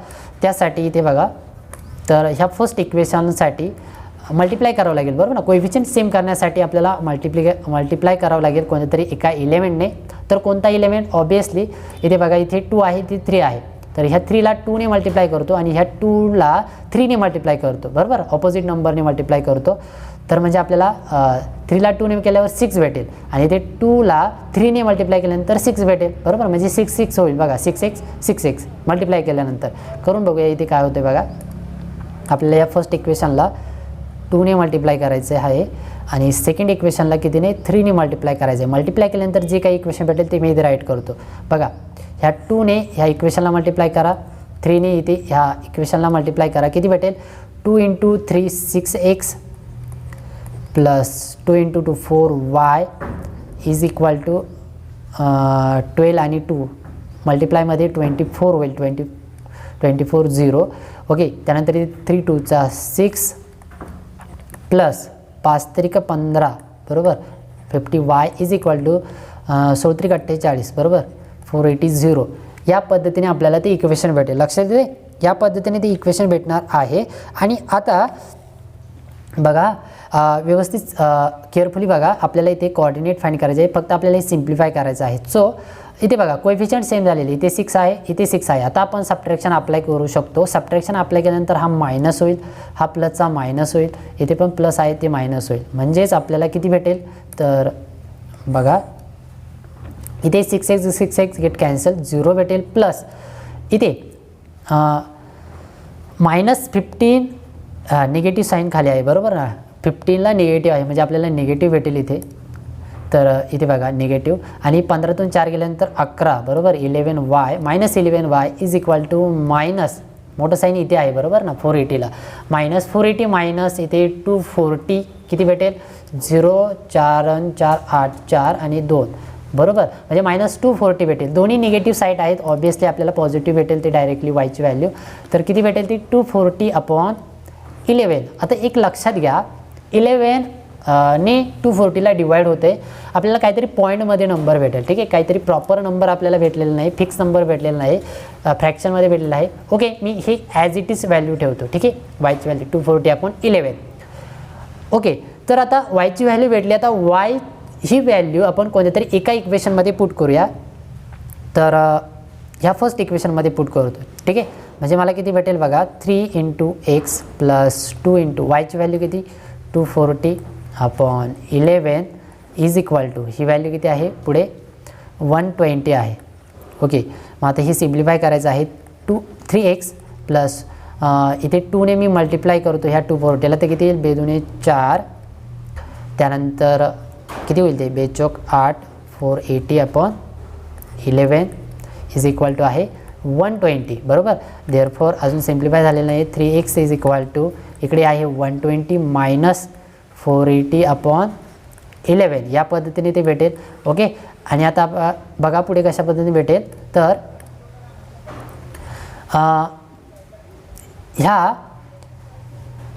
त्यासाठी इथे बघा, तर ह्या फर्स्ट इक्वेशनसाठी मल्टिप्लाय करावं लागेल, बरोबर ना. कोएफिशियंट सेम करण्यासाठी आपल्याला मल्टिप्लाय करावं लागेल कोणत्यातरी एका एलिमेंटने. तर कोणता एलिमेंट ऑब्वियसली इथे बघा इथे 2 आहे, इथे 3 आहे. तर ह्या 3ला 2ने मल्टिप्लाय करतो आणि ह्या 2ला 3ने मल्टिप्लाय करतो, बरोबर, ऑपोजिट नंबरने मल्टिप्लाय करतो. तर म्हणजे आपल्याला 3ला 2ने केल्यावर 6 भेटेल आणि ते 2ला 3ने मल्टिप्लाय केल्यानंतर 6 भेटेल, बरोबर, म्हणजे 6 होईल बघा. 6 मल्टिप्लाय केल्यानंतर करून बघूया इथे काय होतं बघा. आपल्याला या फर्स्ट इक्वेशनला 2ने मल्टिप्लाय करायचं आहे आणि सेकंड इक्वेशनला कितीने 3ने मल्टिप्लाय करायचं आहे. मल्टिप्लाय केल्यानंतर जे काही इक्वेशन भेटेल ते मी इथे राईट करतो बघा. ह्या 2ने ह्या इक्वेशनला मल्टिप्लाय करा, 3ने इथे ह्या इक्वेशनला मल्टिप्लाय करा. किती भेटेल 2 × 3 6x plus 2 × 2 4y is equal to 12 आणि 2 मल्टिप्लायमध्ये 24 होईल. 24 0. ओके, त्यानंतर 3 2 6 प्लस 5 3 15, बरोबर, 50y इज इक्वल टू 16 3 48, बरोबर, 480 0. या पद्धतीने आपल्याला ते इक्वेशन भेटेल. लक्षात दे, या पद्धतीने ते इक्वेशन भेटणार आहे. आणि आता बघा व्यवस्थित केअरफुली बघा, आपल्याला इथे कोऑर्डिनेट फाइंड करायचे आहे, फक्त आपल्याला हे सिम्प्लिफाय करायचं आहे. सो इथे बघा कोएफिशियंट सेम झालेले, इथे 6 आहे, इथे 6 आहे. आता आपण सबट्रॅक्शन अप्लाय करू शकतो. सबट्रॅक्शन अप्लाय केल्यानंतर हा मायनस होईल, हा प्लसचा मायनस होईल, इथे पण प्लस आहे ते मायनस होईल. म्हणजेच आपल्याला किती भेटेल तर बघा इथे 6x गेट कॅन्सल, 0 भेटेल, प्लस इथे -15 निगेटिव्ह साईन खाली आहे, बरोबर ना. 15ला निगेटिव्ह आहे म्हणजे आपल्याला निगेटिव्ह भेटेल इथे. तर इथे बघा निगेटिव्ह आणि 15तून 4 गेल्यानंतर 11, बरोबर, 11y -11y is equal to minus मोठं साईन इथे आहे, बरोबर ना, 480ला -480 मायनस इथे 240 किती भेटेल 0 4 4 8 4 आणि 2, बरोबर, म्हणजे -240 भेटेल. दोन्ही निगेटिव्ह साईड आहेत, ऑब्वियसली आपल्याला पॉझिटिव्ह भेटेल ते डायरेक्टली वायची व्हॅल्यू. तर किती भेटेल ती 240/11. आता एक लक्षात घ्या, 11 ने 240ला डिवाइड होते, आपल्याला काहीतरी पॉईंटमध्ये नंबर भेटेल, ठीक आहे. काहीतरी प्रॉपर नंबर आपल्याला भेटलेला नाही, फिक्स नंबर भेटलेला नाही, फ्रॅक्शनमध्ये भेटलेला आहे. ओके, मी हे ॲज इट इज व्हॅल्यू ठेवतो, ठीक आहे. वायची व्हॅल्यू 240/11. ओके, तर आता वायची व्हॅल्यू भेटली. आता वाय ही व्हॅल्यू आपण कोणत्यातरी एका इक्वेशनमध्ये पुट करूया. तर ह्या फर्स्ट इक्वेशनमध्ये पुट करतो, ठीक आहे. म्हणजे मला किती भेटेल बघा 3 × x प्लस 2 × वायची व्हॅल्यू किती 240/11 इज इक्वल टू ही व्हॅल्यू किती आहे पुढे 120 आहे. ओके, मग आता ही सिम्प्लिफाय करायचं आहे. 3x प्लस इथे 2ने मी मल्टिप्लाय करतो ह्या 240ला, तर किती येईल 2 × 4, त्यानंतर किती होईल ते 2 × 4 8 480/11 इज इक्वल टू आहे 120, बरोबर. देअरफॉर अजून सिम्प्लिफाय झालेलं नाही. 3x इज इक्वल टू इकडे आहे 120 मायनस 480/11 या पद्धतीने ते भेटेल. ओके, आणि आता बघा पुढे कशा पद्धतीने भेटेल. तर ह्या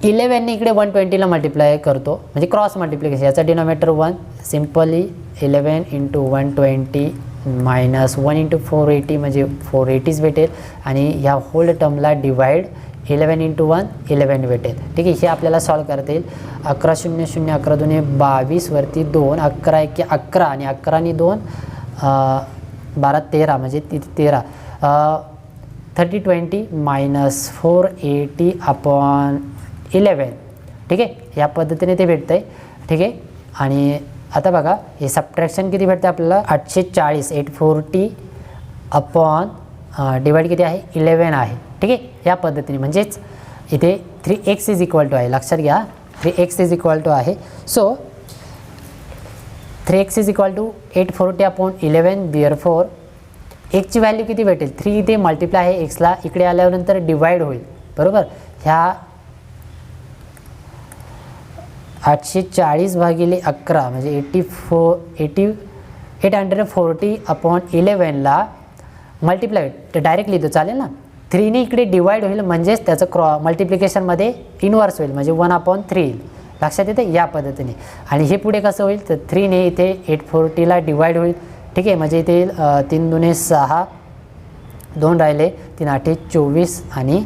11ने इकडे 120ला मल्टिप्लाय करतो, म्हणजे क्रॉस मल्टिप्लिकेशन, याचा डिनॉमिनेटर 1, सिम्पली 11 × 120 मायनस 1 × 480 म्हणजे 480 भेटेल. आणि ह्या होल टर्मला डिवाइड 11 × 1 11 भेटेल, ठीक आहे. हे आपल्याला सॉल्व करता येईल. 11 0 0 11 2 22 वरती 2 11 1 11 आणि 11 आणि 2 12 13 म्हणजे 13 30/20 मायनस 480/11, ठीक आहे. या पद्धतीने ते भेटतं आहे, ठीक आहे. आणि आता बघा हे सबट्रॅक्शन किती भेटते आपल्याला 840 डिवाइड किती आहे 11 आहे, ठीक आहे. या पद्धतीने म्हणजेच इथे 3x इज इक्वल टू आहे, लक्षात घ्या 3x इज इक्वल टू आहे. So 3x is equal to 840/11. Therefore एक्सची व्हॅल्यू किती भेटेल 3 इथे मल्टिप्लाय आहे एक्सला, इकडे आल्यानंतर डिवाइड होईल, बरोबर. ह्या 840/11 म्हणजे 840/11ला मल्टिप्लाय डायरेक्ट लिहितो चालेल ना. 3ने इकडे डिवाइड होईल म्हणजेच त्याचं मल्टिप्लिकेशनमध्ये इनवर्स होईल म्हणजे 1/3 येईल, लक्षात येते या पद्धतीने. आणि हे पुढे कसं होईल तर 3ने इथे 840ला डिवाइड होईल, ठीक आहे. म्हणजे इथे 3 2 6 2 राहिले 3 8 24 आणि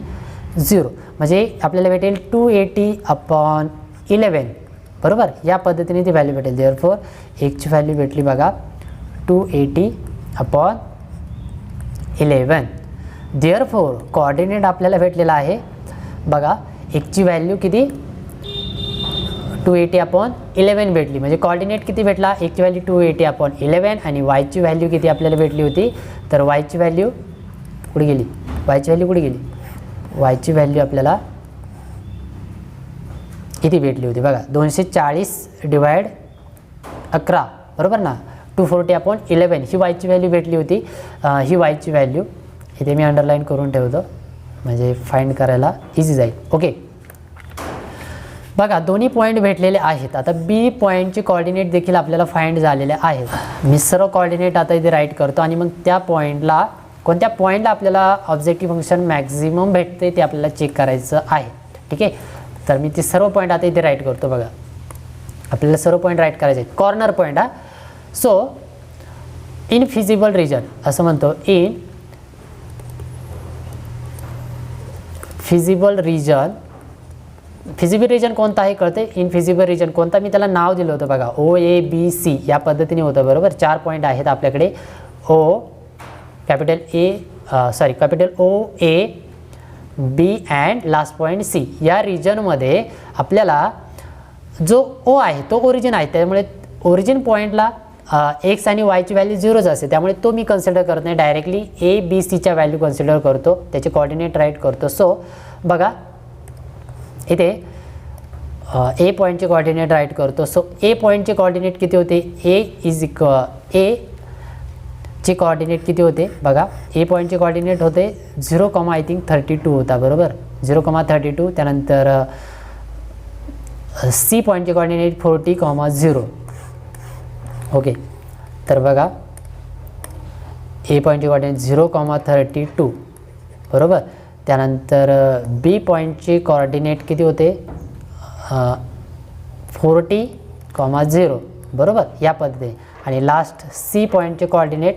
0 म्हणजे आपल्याला भेटेल 280/11, बरोबर. या पद्धतीने ती व्हॅल्यू भेटेल. देअरफॉर एकची व्हॅल्यू भेटली बघा 280/11. देअरफॉर कोऑर्डिनेट आपल्याला भेटलेला आहे बघा, एक्सची व्हॅल्यू किती 280/11 भेटली, म्हणजे कोऑर्डिनेट किती भेटला, एक्सची व्हॅल्यू 280/11 आणि वायची व्हॅल्यू किती आपल्याला भेटली होती, तर वायची व्हॅल्यू कुठे गेली, वायची व्हॅल्यू आपल्याला किती भेटली होती बघा, 240/11 बरोबर ना, 240/11 ही वायची व्हॅल्यू भेटली होती. ही वायची व्हॅल्यू इथे मी अंडरलाईन करून ठेवतो म्हणजे फाइंड करायला इझी जाईल. ओके बघा दोन्ही पॉईंट भेटलेले आहेत. आता बी पॉईंटचे कोऑर्डिनेट देखील आपल्याला फाइंड झालेले आहेत. मी सर्व कोऑर्डिनेट आता इथे राईट करतो आणि मग त्या पॉईंटला, कोणत्या पॉईंटला आपल्याला ऑब्जेक्टिव्ह फंक्शन मॅक्झिमम भेटते ते आपल्याला चेक करायचं आहे. ठीक आहे, तर मी ते सर्व पॉईंट आता इथे राईट करतो बघा, आपल्याला सर्व पॉईंट राईट करायचे आहेत. कॉर्नर पॉईंट हा, सो इन फिजिबल रिजन असं म्हणतो, इन फिजिबल रिजन कोणता आहे कळते, इनफिजिबल रिजन कोणता, मी त्याला नाव दिलं होतं बघा, OABC या पद्धतीने होतं बरोबर. 4 पॉईंट आहेत आपल्याकडे, capital OA B and last point C. या रिजनमध्ये आपल्याला जो O आहे तो ओरिजिन आहे, त्यामुळे ओरिजिन पॉईंटला एक्स आणि वायची व्हॅल्यू 0च असते, त्यामुळे तो मी कन्सिडर करत नाही, डायरेक्टली ABCच्या व्हॅल्यू कन्सिडर करतो, त्याचे कोऑर्डिनेट राईट करतो. सो बघा इथे ए पॉईंटचे कोऑर्डिनेट राईट करतो. सो ए पॉईंटचे कोऑर्डिनेट किती होते, ए चे कोऑर्डिनेट किती होते बघा, ए पॉईंटचे कोऑर्डिनेट होते 0, आय थिंक 32 होता बरोबर, 0,32. त्यानंतर सी पॉईंटचे कोऑर्डिनेट 40,0. ओके, तर बघा ए पॉईंटचे कोऑर्डिनेट 0,32 बरोबर. त्यानंतर बी पॉईंटचे कोऑर्डिनेट किती होते 40,0 बरोबर या पद्धतीने. आणि लास्ट सी पॉईंटचे कोऑर्डिनेट,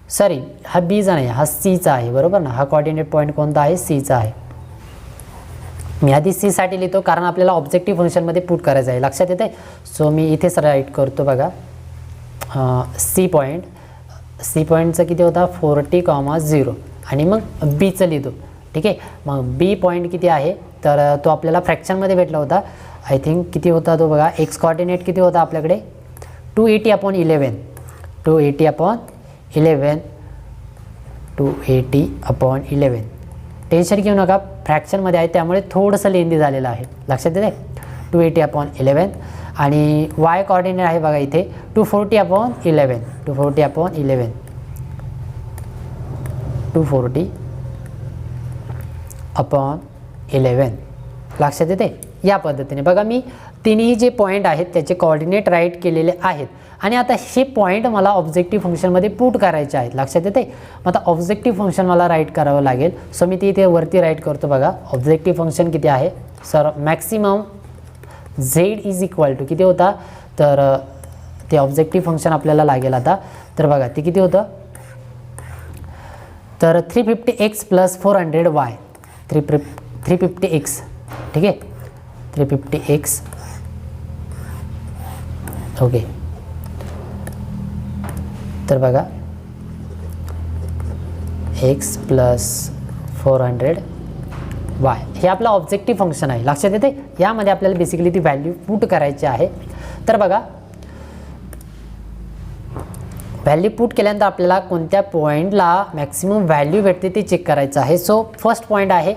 सॉरी हा बीचा नाही, हा सीचा आहे बरोबर ना, हा कोऑर्डिनेट पॉईंट कोणता आहे, सीचा आहे. मी आधी सी साठी लिहितो कारण आपल्याला ऑब्जेक्टिव्ह फंक्शनमध्ये पुट करायचं आहे, लक्षात येते. सो मी इथेच राईट करतो बघा, सी पॉईंटचं किती होता 40,0 आणि मग बीचं लिहितो. ठीक आहे, मग बी पॉईंट किती आहे तर तो आपल्याला फ्रॅक्शनमध्ये भेटला होता, आय थिंक किती होता तो बघा, एक्स कोऑर्डिनेट किती होता आपल्याकडे 280/11 280/11. टेन्शन घेऊ नका, फ्रॅक्शनमध्ये आहे त्यामुळे थोडंसं लेंदी झालेलं आहे, लक्षात येते. 280/11 आणि वाय कोऑर्डिनेट आहे बघा इथे 240/11 240/11 लक्षात येते. या पद्धतीने बघा मी तिन्ही जे पॉईंट आहेत त्याचे कोऑर्डिनेट राईट केलेले आहेत आणि आता हे पॉईंट मला ऑब्जेक्टिव्ह फंक्शनमध्ये पुट करायचे आहेत, लक्षात येते. मग आता ऑब्जेक्टिव्ह फंक्शन मला राईट करावं लागेल. सो मी ते इथे वरती राईट करतो बघा, ऑब्जेक्टिव्ह फंक्शन किती आहे sir, maximum z is equal to किती होता तर ते ऑब्जेक्टिव्ह फंक्शन आपल्याला लागेल आता. तर बघा ते किती होतं तर 350x + 400y 350x. ठीक आहे, 350x. ओके, तर बघा x + 400y हे आपलं ऑब्जेक्टिव्ह फंक्शन आहे, लक्षात येते. यामध्ये आपल्याला बेसिकली ती व्हॅल्यू पुट करायची आहे. तर बघा व्हॅल्यू पुट केल्यानंतर आपल्याला कोणत्या पॉईंटला मॅक्सिमम व्हॅल्यू भेटते ते चेक करायचं आहे. सो फर्स्ट पॉईंट आहे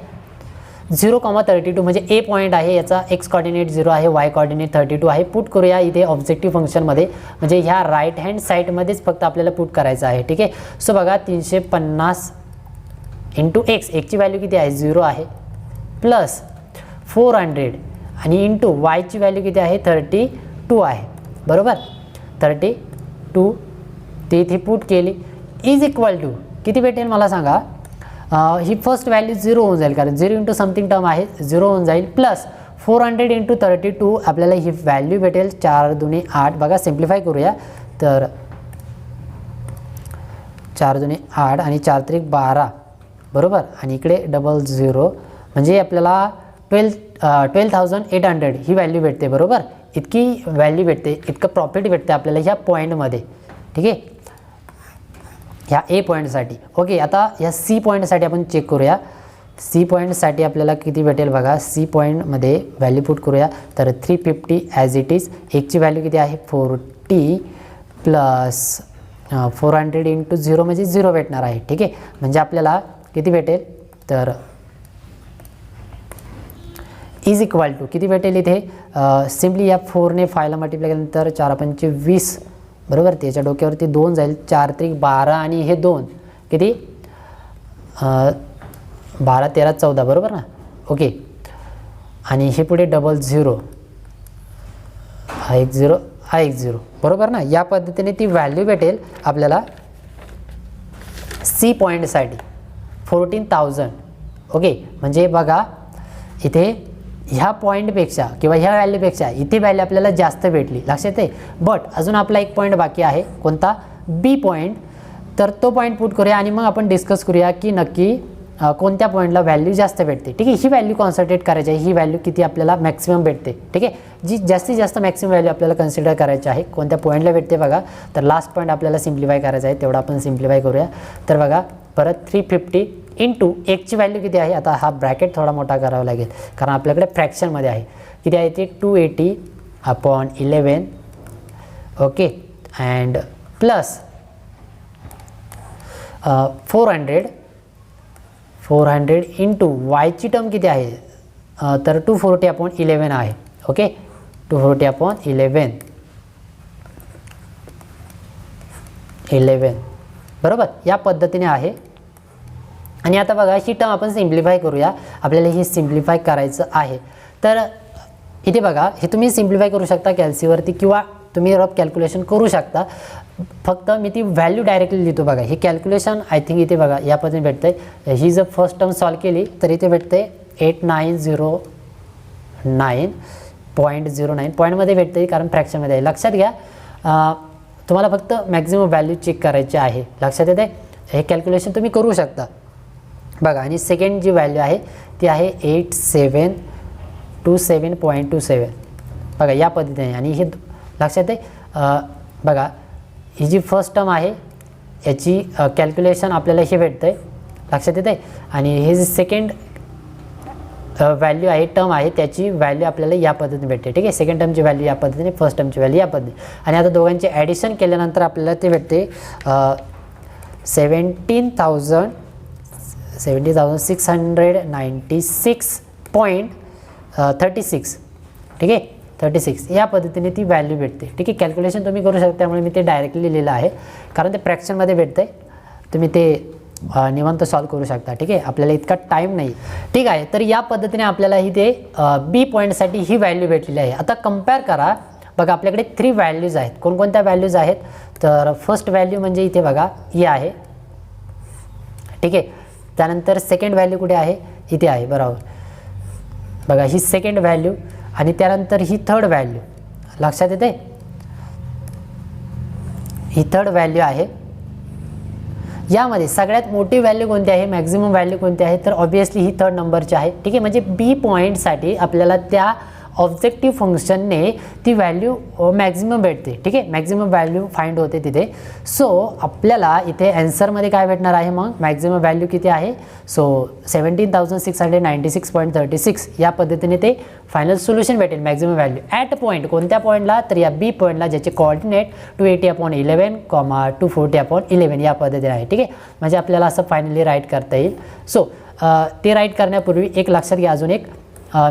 0,32 म्हणजे ए पॉईंट आहे, याचा एक्स कोऑर्डिनेट 0 आहे, वाय कोऑर्डिनेट 32 आहे. पुट करूया इथे ऑब्जेक्टिव्ह फंक्शनमध्ये, म्हणजे ह्या राईट हँड साईडमध्येच फक्त आपल्याला पुट करायचं आहे. ठीक आहे, सो बघा 350 × एक्स, एक्सची व्हॅल्यू किती आहे 0 आहे, प्लस 400 आणि इंटू वायची व्हॅल्यू किती आहे 32 आहे बरोबर. 32 ते इथे पुट केली इज इक्वल टू किती भेटेल मला सांगा. ही फर्स्ट व्हॅल्यू 0 होऊन जाईल कारण 0 × समथिंग टर्म आहे, 0 होऊन जाईल, प्लस 400 × 32 आपल्याला ही व्हॅल्यू भेटेल 4 दूने 8. बघा सिम्प्लिफाय करूया तर 4 दूने 8 आणि 4 त्रिक 12 बरोबर, आणि इकडे 00 म्हणजे आपल्याला 12,800 ही व्हॅल्यू भेटते बरोबर. इतकी व्हॅल्यू भेटते, इतकं प्रॉफिट भेटते आपल्याला ह्या पॉईंटमध्ये. ठीक आहे, ह्या ए पॉईंटसाठी. ओके, आता ह्या सी पॉईंटसाठी आपण चेक करूया. सी पॉईंटसाठी आपल्याला किती भेटेल बघा. सी पॉईंटमध्ये व्हॅल्यू पुट करूया. तर 350 ॲज इट इज. एकची व्हॅल्यू किती आहे 40 प्लस 400 इंटू 0 म्हणजे 0 भेटणार आहे. ठीक आहे, म्हणजे आपल्याला किती भेटेल तर इज इक्वल टू किती भेटेल इथे सिम्पली या 4ने 5ला मल्टिप्लाय केल्यानंतर 4 पंचे 20 बरोबर. त्याच्या डोक्यावरती 2 जाईल. 4 त्रिक 12 आणि हे 2 किती 12 13 14 बरोबर ना. ओके, आणि हे पुढे डबल 0 हा एक 0 हा एक 0 बरोबर ना. या पद्धतीने ती व्हॅल्यू भेटेल आपल्याला सी पॉईंटसाठी 14,000. ओके, म्हणजे बघा इथे ह्या पॉईंटपेक्षा किंवा ह्या व्हॅल्यूपेक्षा इथे व्हॅल्यू आपल्याला जास्त भेटली, लक्षात आहे. बट अजून आपला एक पॉईंट बाकी आहे, कोणता बी पॉईंट. तर तो पॉईंट पुट करूया आणि मग आपण डिस्कस करूया की नक्की कोणत्या पॉईंटला व्हॅल्यू जास्त भेटते. ठीक आहे, ही व्हॅल्यू कॉन्सन्ट्रेट करायची आहे. ही व्हॅल्यू किती आपल्याला मॅक्सिमम भेटते. ठीक आहे, जी जास्तीत जास्त मॅक्सिमम व्हॅल्यू आपल्याला कन्सिडर करायची आहे. कोणत्या पॉईंटला भेटते बघा. तर लास्ट पॉईंट आपल्याला सिम्प्लिफाय करायचा आहे, तेवढा आपण सिम्प्लिफाय करूया. तर बघा परत 350 इंटू एकची व्हॅल्यू किती आहे. आता हा ब्रॅकेट थोडा मोठा करावा लागेल कारण आपल्याकडे फ्रॅक्शनमध्ये आहे. किती आहे ते 280/11. ओके, अँड प्लस 400 इंटू वायची टर्म किती आहे तर 240/11 आहे. ओके, 240/11 बरोबर. या पद्धतीने आहे. आणि आता बघा ही टर्म आपण सिम्प्लिफाय करूया. आपल्याला ही सिम्प्लिफाय करायचं आहे. तर इथे बघा हे तुम्ही सिम्प्लिफाय करू शकता कॅल्सीवरती किंवा तुम्ही रफ कॅल्क्युलेशन करू शकता. फक्त मी ती व्हॅल्यू डायरेक्टली लिहितो बघा. हे कॅल्क्युलेशन आय थिंक इथे बघा या पद्धतीने भेटतंय. ही जर फर्स्ट टर्म सॉल्व केली तर इथे भेटते 8909.09 पॉईंटमध्ये भेटते कारण फ्रॅक्शनमध्ये आहे. लक्षात घ्या, तुम्हाला फक्त मॅक्झिमम व्हॅल्यू चेक करायची आहे. लक्षात येते, हे कॅल्क्युलेशन तुम्ही करू शकता बघा. आणि सेकंड जी व्हॅल्यू आहे ती आहे 8727.27 बघा या पद्धतीने. आणि हे लक्षात आहे बघा, ही जी फर्स्ट टर्म आहे याची कॅल्क्युलेशन आपल्याला हे भेटतं आहे, लक्षात येते. आणि हे जे सेकंड व्हॅल्यू आहे टर्म आहे त्याची व्हॅल्यू आपल्याला या पद्धतीने भेटते. ठीक आहे, सेकंड टर्मची व्हॅल्यू या पद्धतीने, फर्स्ट टर्मची व्हॅल्यू या पद्धतीने. आणि आता दोघांचे ॲडिशन केल्यानंतर आपल्याला ते भेटते 70,696.36. ठीक आहे, 36 या पद्धतीने ती व्हॅल्यू भेटते. ठीक आहे, कॅल्क्युलेशन तुम्ही करू शकता. त्यामुळे मी ते डायरेक्टली लिहिलं आहे कारण ते फ्रॅक्शनमध्ये भेटतं आहे. तुम्ही ते निवांत सॉल्व करू शकता. ठीक आहे, आपल्याला इतका टाईम नाही. ठीक आहे, तर या पद्धतीने आपल्याला इथे बी पॉईंटसाठी ही व्हॅल्यू भेटलेली आहे. आता कम्पेअर करा बघा, आपल्याकडे 3 व्हॅल्यूज आहेत. कोणकोणत्या व्हॅल्यूज आहेत तर फर्स्ट व्हॅल्यू म्हणजे इथे बघा ही आहे. ठीक आहे, त्यानंतर सेकंड व्हॅल्यू कुठे आहे इथे आहे बरोबर बघा, ही सेकंड व्हॅल्यू. आणि त्यानंतर ही थर्ड व्हॅल्यू, लक्षात येते ही थर्ड व्हॅल्यू आहे. यामध्ये सगळ्यात मोठी व्हॅल्यू कोणती आहे, मॅक्झिमम व्हॅल्यू कोणती आहे तर ऑब्वियसली ही थर्ड नंबरची आहे. ठीक आहे, म्हणजे बी पॉईंटसाठी आपल्याला त्या ऑब्जेक्टिव्ह फंक्शनने ती व्हॅल्यू मॅक्झिमम भेटते. ठीक आहे, मॅक्झिमम व्हॅल्यू फाइंड होते तिथे. सो आपल्याला इथे ॲन्सरमध्ये काय भेटणार आहे मग मॅक्झिमम व्हॅल्यू किती आहे. सो 17,696.36 या पद्धतीने ते फायनल सोल्युशन भेटेल. मॅक्झिमम व्हॅल्यू ॲट पॉईंट, कोणत्या पॉईंटला तर या बी पॉईंटला, ज्याचे कोऑर्डिनेट 280/11, 240/11 या पद्धतीने आहे. ठीक आहे, म्हणजे आपल्याला असं फायनली राईट करता येईल. सो ते राईट करण्यापूर्वी एक लक्षात घ्या, अजून एक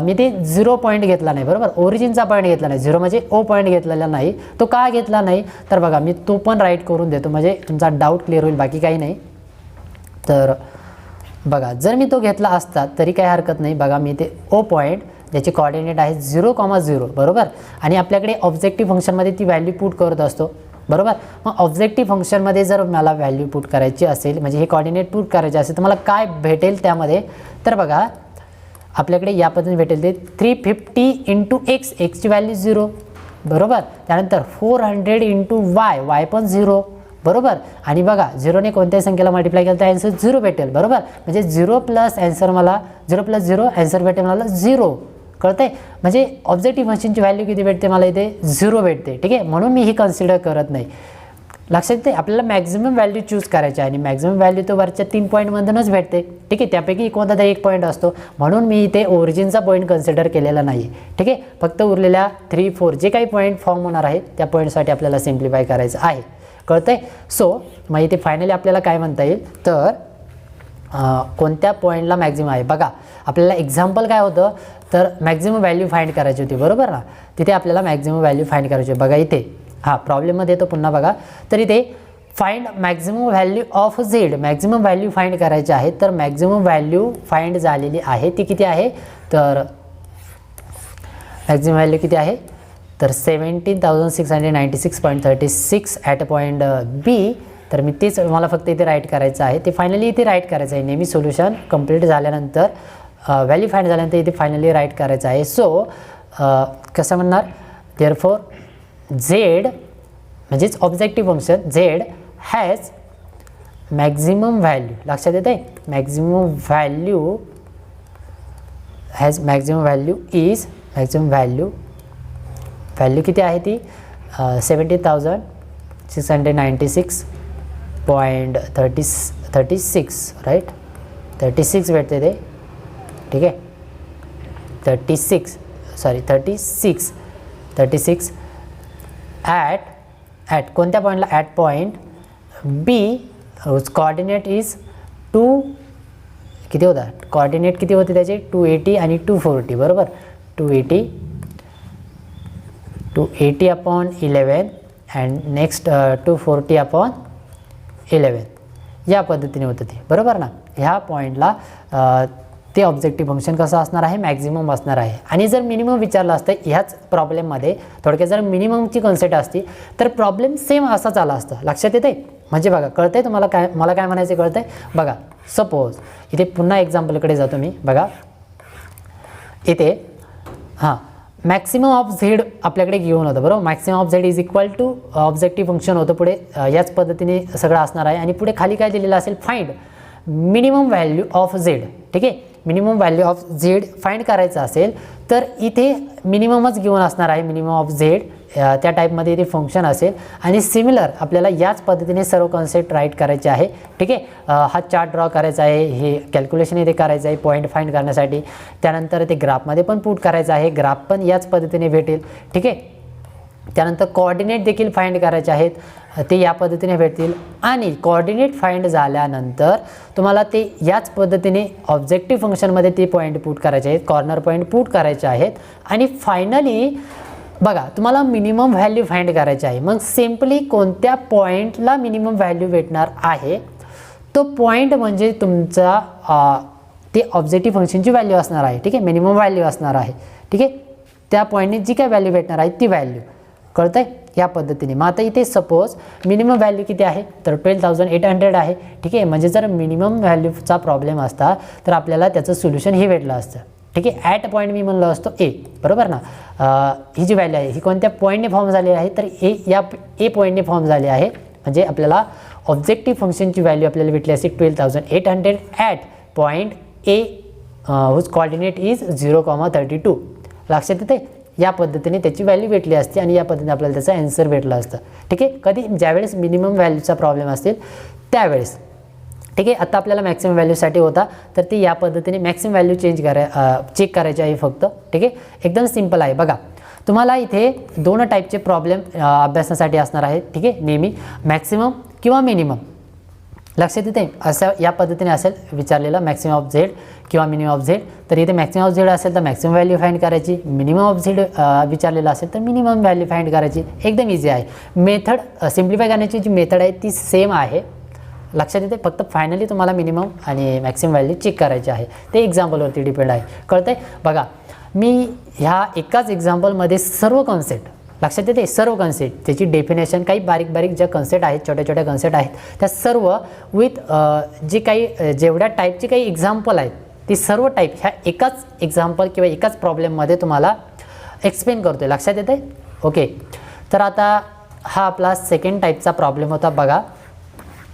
मी ते 0 पॉईंट घेतला नाही बरोबर, ओरिजिनचा पॉईंट घेतला नाही. 0 म्हणजे ओ पॉईंट घेतलेला नाही. तो का घेतला नाही तर बघा मी तो पण राईट करून देतो म्हणजे तुमचा डाऊट क्लिअर होईल, बाकी काही नाही. तर बघा जर मी तो घेतला असता तरी काही हरकत नाही. बघा मी ते ओ पॉईंट ज्याचे कोऑर्डिनेट आहे 0,0 बरोबर, आणि आपल्याकडे ऑब्जेक्टिव्ह फंक्शनमध्ये ती व्हॅल्यू पुट करत असतो बरोबर. मग ऑब्जेक्टिव्ह फंक्शनमध्ये जर मला व्हॅल्यू पुट करायची असेल, म्हणजे हे कोऑर्डिनेट पुट करायचे असेल तर मला काय भेटेल त्यामध्ये तर बघा आपल्याकडे या पद्धतीने भेटेल ते 350 इंटू एक्स, एक्सची व्हॅल्यू 0 बरोबर. त्यानंतर 400 इंटू वाय, वाय पण 0 बरोबर. आणि बघा 0ने कोणत्याही संख्येला मल्टिप्लाय केलं तर ॲन्सर 0 भेटेल बरोबर. म्हणजे 0 प्लस ॲन्सर मला 0 प्लस 0 ॲन्सर भेटेल मला 0, कळतंय. म्हणजे ऑब्जेक्टिव्ह फंक्शनची व्हॅल्यू किती भेटते मला इथे 0 भेटते. ठीक आहे, म्हणून मी ही कन्सिडर करत नाही. लक्षात येते आपल्याला मॅक्झिमम व्हॅल्यू चूज करायची आहे आणि मॅक्झिमम व्हॅल्यू तो वरच्या 3 पॉईंटमधूनच भेटते. ठीक आहे, त्यापैकी कोणता तरी एक पॉईंट असतो, म्हणून मी इथे ओरिजिनचा पॉईंट कन्सिडर केलेला नाही. ठीक आहे, फक्त उरलेल्या 3, 4 जे काही पॉईंट फॉर्म होणार आहेत त्या पॉईंटसाठी आपल्याला सिम्प्लिफाय करायचं आहे. कळतंय? सो मग इथे फायनली आपल्याला काय म्हणता येईल तर कोणत्या पॉईंटला मॅक्झिमम आहे. बघा आपल्याला एक्झाम्पल काय होतं तर मॅक्झिमम व्हॅल्यू फाइंड करायची होती, बरोबर ना. तिथे आपल्याला मॅक्झिमम व्हॅल्यू फाइंड करायची. बघा इथे प्रॉब्लेममध्ये येतो पुन्हा बघा. तर इथे find maximum value of Z, maximum value find करायची आहे. तर मॅक्झिमम व्हॅल्यू फाइंड झालेली आहे ती किती आहे तर मॅक्झिमम व्हॅल्यू किती आहे तर 17,696.36 ॲट पॉईंट बी. तर मी तेच मला फक्त इथे राईट करायचं आहे, ते फायनली इथे राईट करायचं आहे. नेहमी सोल्युशन कंप्लीट झाल्यानंतर व्हॅल्यू फाइंड झाल्यानंतर इथे फायनली राईट करायचं आहे. सो कसं म्हणणार देअरफॉर झेड म्हणजेच objective function Z has maximum value. लक्षात येते maximum value has maximum value is maximum value किती आहे ती 17,696.36 राईट 36 भेटते ते. ठीक आहे 36 ॲट कोणत्या पॉईंटला at point B coordinate is 2 किती होता कोऑर्डिनेट किती होते त्याचे 280 आणि 240 बरोबर. 280 अपॉन 11 अँड नेक्स्ट 240 अपॉन 11 या पद्धतीने होतं ते बरोबर ना. ह्या पॉईंटला ते ऑब्जेक्टिव्ह फंक्शन कसं असणार आहे मॅक्झिमम असणार आहे. आणि जर मिनिमम विचारलं असतं ह्याच प्रॉब्लेममध्ये थोडक्यात जर मिनिममची कन्सेप्ट असती तर प्रॉब्लेम सेम असाच आला असतं. लक्षात येते म्हणजे बघा कळतंय तुम्हाला काय मला काय म्हणायचं कळतंय. बघा सपोज इथे पुन्हा एक्झाम्पलकडे जातो मी. बघा इथे मॅक्सिमम ऑफ झेड आपल्याकडे घेऊन होतं बरोबर. Maximum of Z is equal to objective function होतं पुढे याच पद्धतीने सगळं असणार आहे. आणि पुढे खाली काय दिलेलं असेल find minimum value of Z. ठीक आहे minimum value of Z find करायचं असेल तर इथे मिनिममच घेऊन असणार आहे. मिनिमम ऑफ झेड त्या टाईपमध्ये इथे फंक्शन असेल. आणि सिमिलर आपल्याला याच पद्धतीने सर्व कॉन्सेप्ट राईट करायचे आहे. ठीक आहे हा चार्ट ड्रॉ करायचा आहे, हे कॅल्क्युलेशन इथे करायचं आहे पॉईंट फाइंड करण्यासाठी. त्यानंतर ते ग्राफमध्ये पण पुट करायचं आहे, ग्राफ पण याच पद्धतीने भेटेल. ठीक आहे त्यानंतर कोऑर्डिनेट देखील फाइंड करायचे आहेत, ते या पद्धतीने भेटतील. आणि कोऑर्डिनेट फाइंड झाल्यानंतर तुम्हाला ते याच पद्धतीने ऑब्जेक्टिव्ह फंक्शनमध्ये ते पॉईंट पुट करायचे आहेत, कॉर्नर पॉईंट पुट करायचे आहेत. आणि फायनली बघा तुम्हाला मिनिमम व्हॅल्यू फाइंड करायची आहे. मग सिम्पली कोणत्या पॉईंटला मिनिमम व्हॅल्यू भेटणार आहे तो पॉईंट म्हणजे तुमचा ते ऑब्जेक्टिव्ह फंक्शनची व्हॅल्यू असणार आहे. ठीक आहे मिनिमम व्हॅल्यू असणार आहे. ठीक आहे त्या पॉईंटने जी काय व्हॅल्यू भेटणार आहे ती व्हॅल्यू कळतंय या पद्धतीने. मग आता इथे सपोज मिनिमम व्हॅल्यू किती आहे तर 12,800 आहे. ठीक आहे म्हणजे जर मिनिमम व्हॅल्यूचा प्रॉब्लेम असता तर आपल्याला त्याचं सोल्युशन हे भेटलं असतं. ठीक आहे ॲट पॉईंट मी म्हणलं असतो ए बरोबर ना. ही जी व्हॅल्यू आहे ही कोणत्या पॉईंटने फॉर्म झाली आहे तर या ए पॉईंटने फॉर्म झाली आहे. म्हणजे आपल्याला ऑब्जेक्टिव्ह फंक्शनची व्हॅल्यू आपल्याला भेटली असते 12,800 at point A whose coordinate is 0,32. लक्षात येते या पद्धतीने त्याची व्हॅल्यू भेटली असते आणि या पद्धतीने आपल्याला त्याचा आन्सर भेटला असतं. ठीक आहे कधी ज्यावेळेस मिनिमम व्हॅल्यूचा प्रॉब्लेम असतील त्यावेळेस. ठीक आहे आता आपल्याला मॅक्सिमम व्हॅल्यूसाठी होता तर ती या पद्धतीने मॅक्सिमम व्हॅल्यू चेक करायची आहे फक्त. ठीक आहे एकदम सिम्पल आहे. बघा तुम्हाला इथे 2 टाईपचे प्रॉब्लेम अभ्यासासाठी असणार आहेत. ठीक आहे नेहमी मॅक्सिमम किंवा मिनिमम. लक्षात येते असं या पद्धतीने असेल विचारलेलं मॅक्सिमम ऑफ झेड किंवा मिनिमम ऑफ झेड. तर इथे मॅक्सिमम ऑफ झेड असेल तर मॅक्सिमम व्हॅल्यू फाइंड करायची, मिनिमम ऑफ झेड विचारलेलं असेल तर मिनिमम व्हॅल्यू फाइंड करायची. एकदम इझी आहे. मेथड सिम्प्लिफाय करण्याची जी मेथड आहे ती सेम आहे. लक्षात येते फक्त फायनली तुम्हाला मिनिमम आणि मॅक्सिमम व्हॅल्यू चेक करायची आहे. ते एक्झाम्पलवरती डिपेंड आहे. कळतंय बघा मी ह्या एकाच एक्झाम्पलमध्ये सर्व कॉन्सेप्ट लक्षात येते सर्व कन्सेप्ट त्याची डेफिनेशन काही बारीक बारीक ज्या कन्सेप्ट आहेत छोट्या छोट्या कन्सेप्ट आहेत त्या सर्व विथ जे काही जेवढ्या टाईपचे काही एक्झाम्पल आहेत ती सर्व टाईप ह्या एकाच एक्झाम्पल किंवा एकाच प्रॉब्लेममध्ये तुम्हाला एक्सप्लेन करतो आहे. लक्षात येते ओके. तर आता हा आपला सेकंड टाईपचा प्रॉब्लेम होता. बघा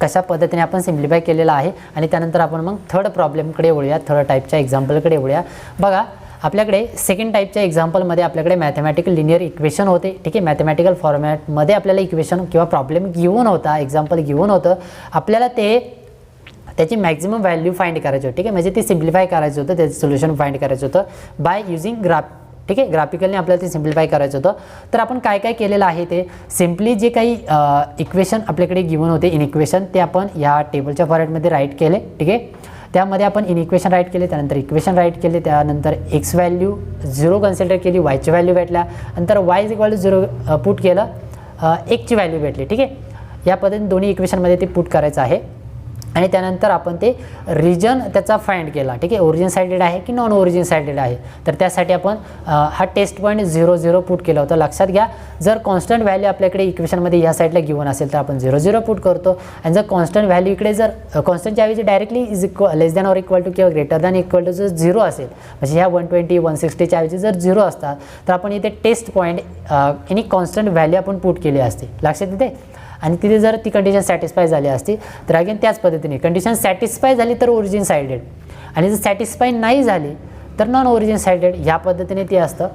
कशा पद्धतीने आपण सिम्प्लिफाय केलेला आहे. आणि त्यानंतर आपण मग थर्ड प्रॉब्लेमकडे वळूया, थर्ड टाईपच्या एक्झाम्पलकडे वळूया. बघा आपल्याकडे सेकंड टाईपच्या एक्झाम्पलमध्ये आपल्याकडे मॅथमॅटिकल लिनियर इक्वेशन होते, ठीक आहे. मॅथमॅटिकल फॉर्मॅटमध्ये आपल्याला इक्वेशन किंवा प्रॉब्लेम गिवन होता, एक्झाम्पल गिवन होतं, आपल्याला त्याची मॅक्झिमम व्हॅल्यू फाइंड करायची होती, ठीक आहे. म्हणजे ते सिम्प्लिफाय करायचं होतं, त्याचं सोल्युशन फाइंड करायचं होतं बाय युझिंग ग्राफ, ठीक आहे. ग्राफिकलने आपल्याला ते सिम्प्लिफाय करायचं होतं. तर आपण काय काय केलेलं आहे ते सिम्पली जे काही इक्वेशन आपल्याकडे गिवन होते इन इक्वेशन ते आपण या टेबलच्या फॉर्मॅटमध्ये राईट केले, ठीक आहे. त्यामध्ये आपण इन इक्वेशन राईट केले, त्यानंतर इक्वेशन राईट केले, त्यानंतर एक्स व्हॅल्यू 0 कन्सिडर केली, वायची व्हॅल्यू भेटल्या, नंतर Y is equal to 0 put केलं, एक्सची व्हॅल्यू भेटली, ठीक आहे. या पद्धतीने दोन्ही इक्वेशनमध्ये ते पुट करायचं आहे आणि त्यानंतर आपण ते रिजन त्याचा फाइंड केला, ठीक आहे. ओरिजिन साइडेड आहे की नॉन ओरिजिन साइडेड आहे, तर त्यासाठी आपण हा टेस्ट पॉईंट 0 0 पुट केला होता. लक्षात घ्या, जर कॉन्स्टंट व्हॅल्यू आपल्याकडे इक्वेशनमध्ये या साईडला गिवन असेल तर आपण 0 0 पुट करतो आणि जर कॉन्स्टंट व्हॅल्यू इकडे जर कॉन्स्टंटच्या ऐवजी directly is equal less than or equal to किंवा ग्रेटर दॅन इक्वल टू जर 0 असेल, म्हणजे ह्या 120 160च्या ऐवजी जर 0 असतात तर आपण इथे test point any constant value आपण पुट केली असते, लक्षात येते. आणि तिथे जर ती कंडिशन सॅटिस्फाय झाली असती तर अगेन त्याच पद्धतीने कंडिशन सॅटिस्फाय झाली तर ओरिजिन साइडेड आणि जर सॅटिस्फाय नाही झाली तर नॉन ओरिजिन साइडेड, ह्या पद्धतीने ते असतं.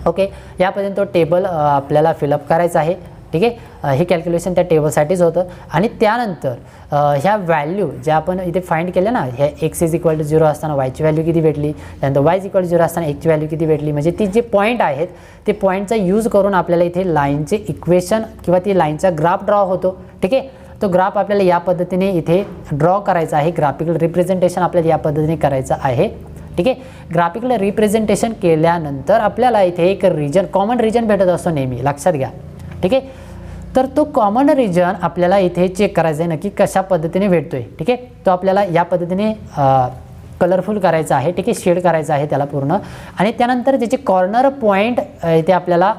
ओके, या पद्धतीने तो टेबल आपल्याला फिलअप करायचा आहे, ठीक आहे. हे कॅल्क्युलेशन त्या टेबलसाठीच होतं आणि त्यानंतर ह्या व्हॅल्यू ज्या आपण इथे फाइंड केल्या ना, ह्या एक्स इज इक्वल टू 0 असताना वायची व्हॅल्यू किती भेटली, त्यानंतर वाय इज इक्वल टू 0 असताना एक्सची व्हॅल्यू किती भेटली, म्हणजे ती जे पॉईंट आहेत ते पॉईंटचा यूज करून आपल्याला इथे लाईनचे इक्वेशन किंवा ती लाईनचा ग्राफ ड्रॉ होतो, ठीक आहे. तो ग्राफ आपल्याला या पद्धतीने इथे ड्रॉ करायचा आहे, ग्राफिकल रिप्रेझेंटेशन आपल्याला या पद्धतीने करायचं आहे, ठीक आहे. ग्राफिकल रिप्रेझेंटेशन केल्यानंतर आपल्याला इथे एक रिजन, कॉमन रिजन भेटत असतो नेहमी, लक्षात घ्या, ठीक आहे. तर तो कॉमन रिजन आपल्याला इथे चेक करायचा आहे नक्की कशा पद्धतीने भेटतोय, ठीक आहे. तो आपल्याला या पद्धतीने कलरफुल करायचा आहे, ठीक आहे, शेड करायचा आहे त्याला पूर्ण आणि त्यानंतर त्याचे कॉर्नर पॉईंट इथे आपल्याला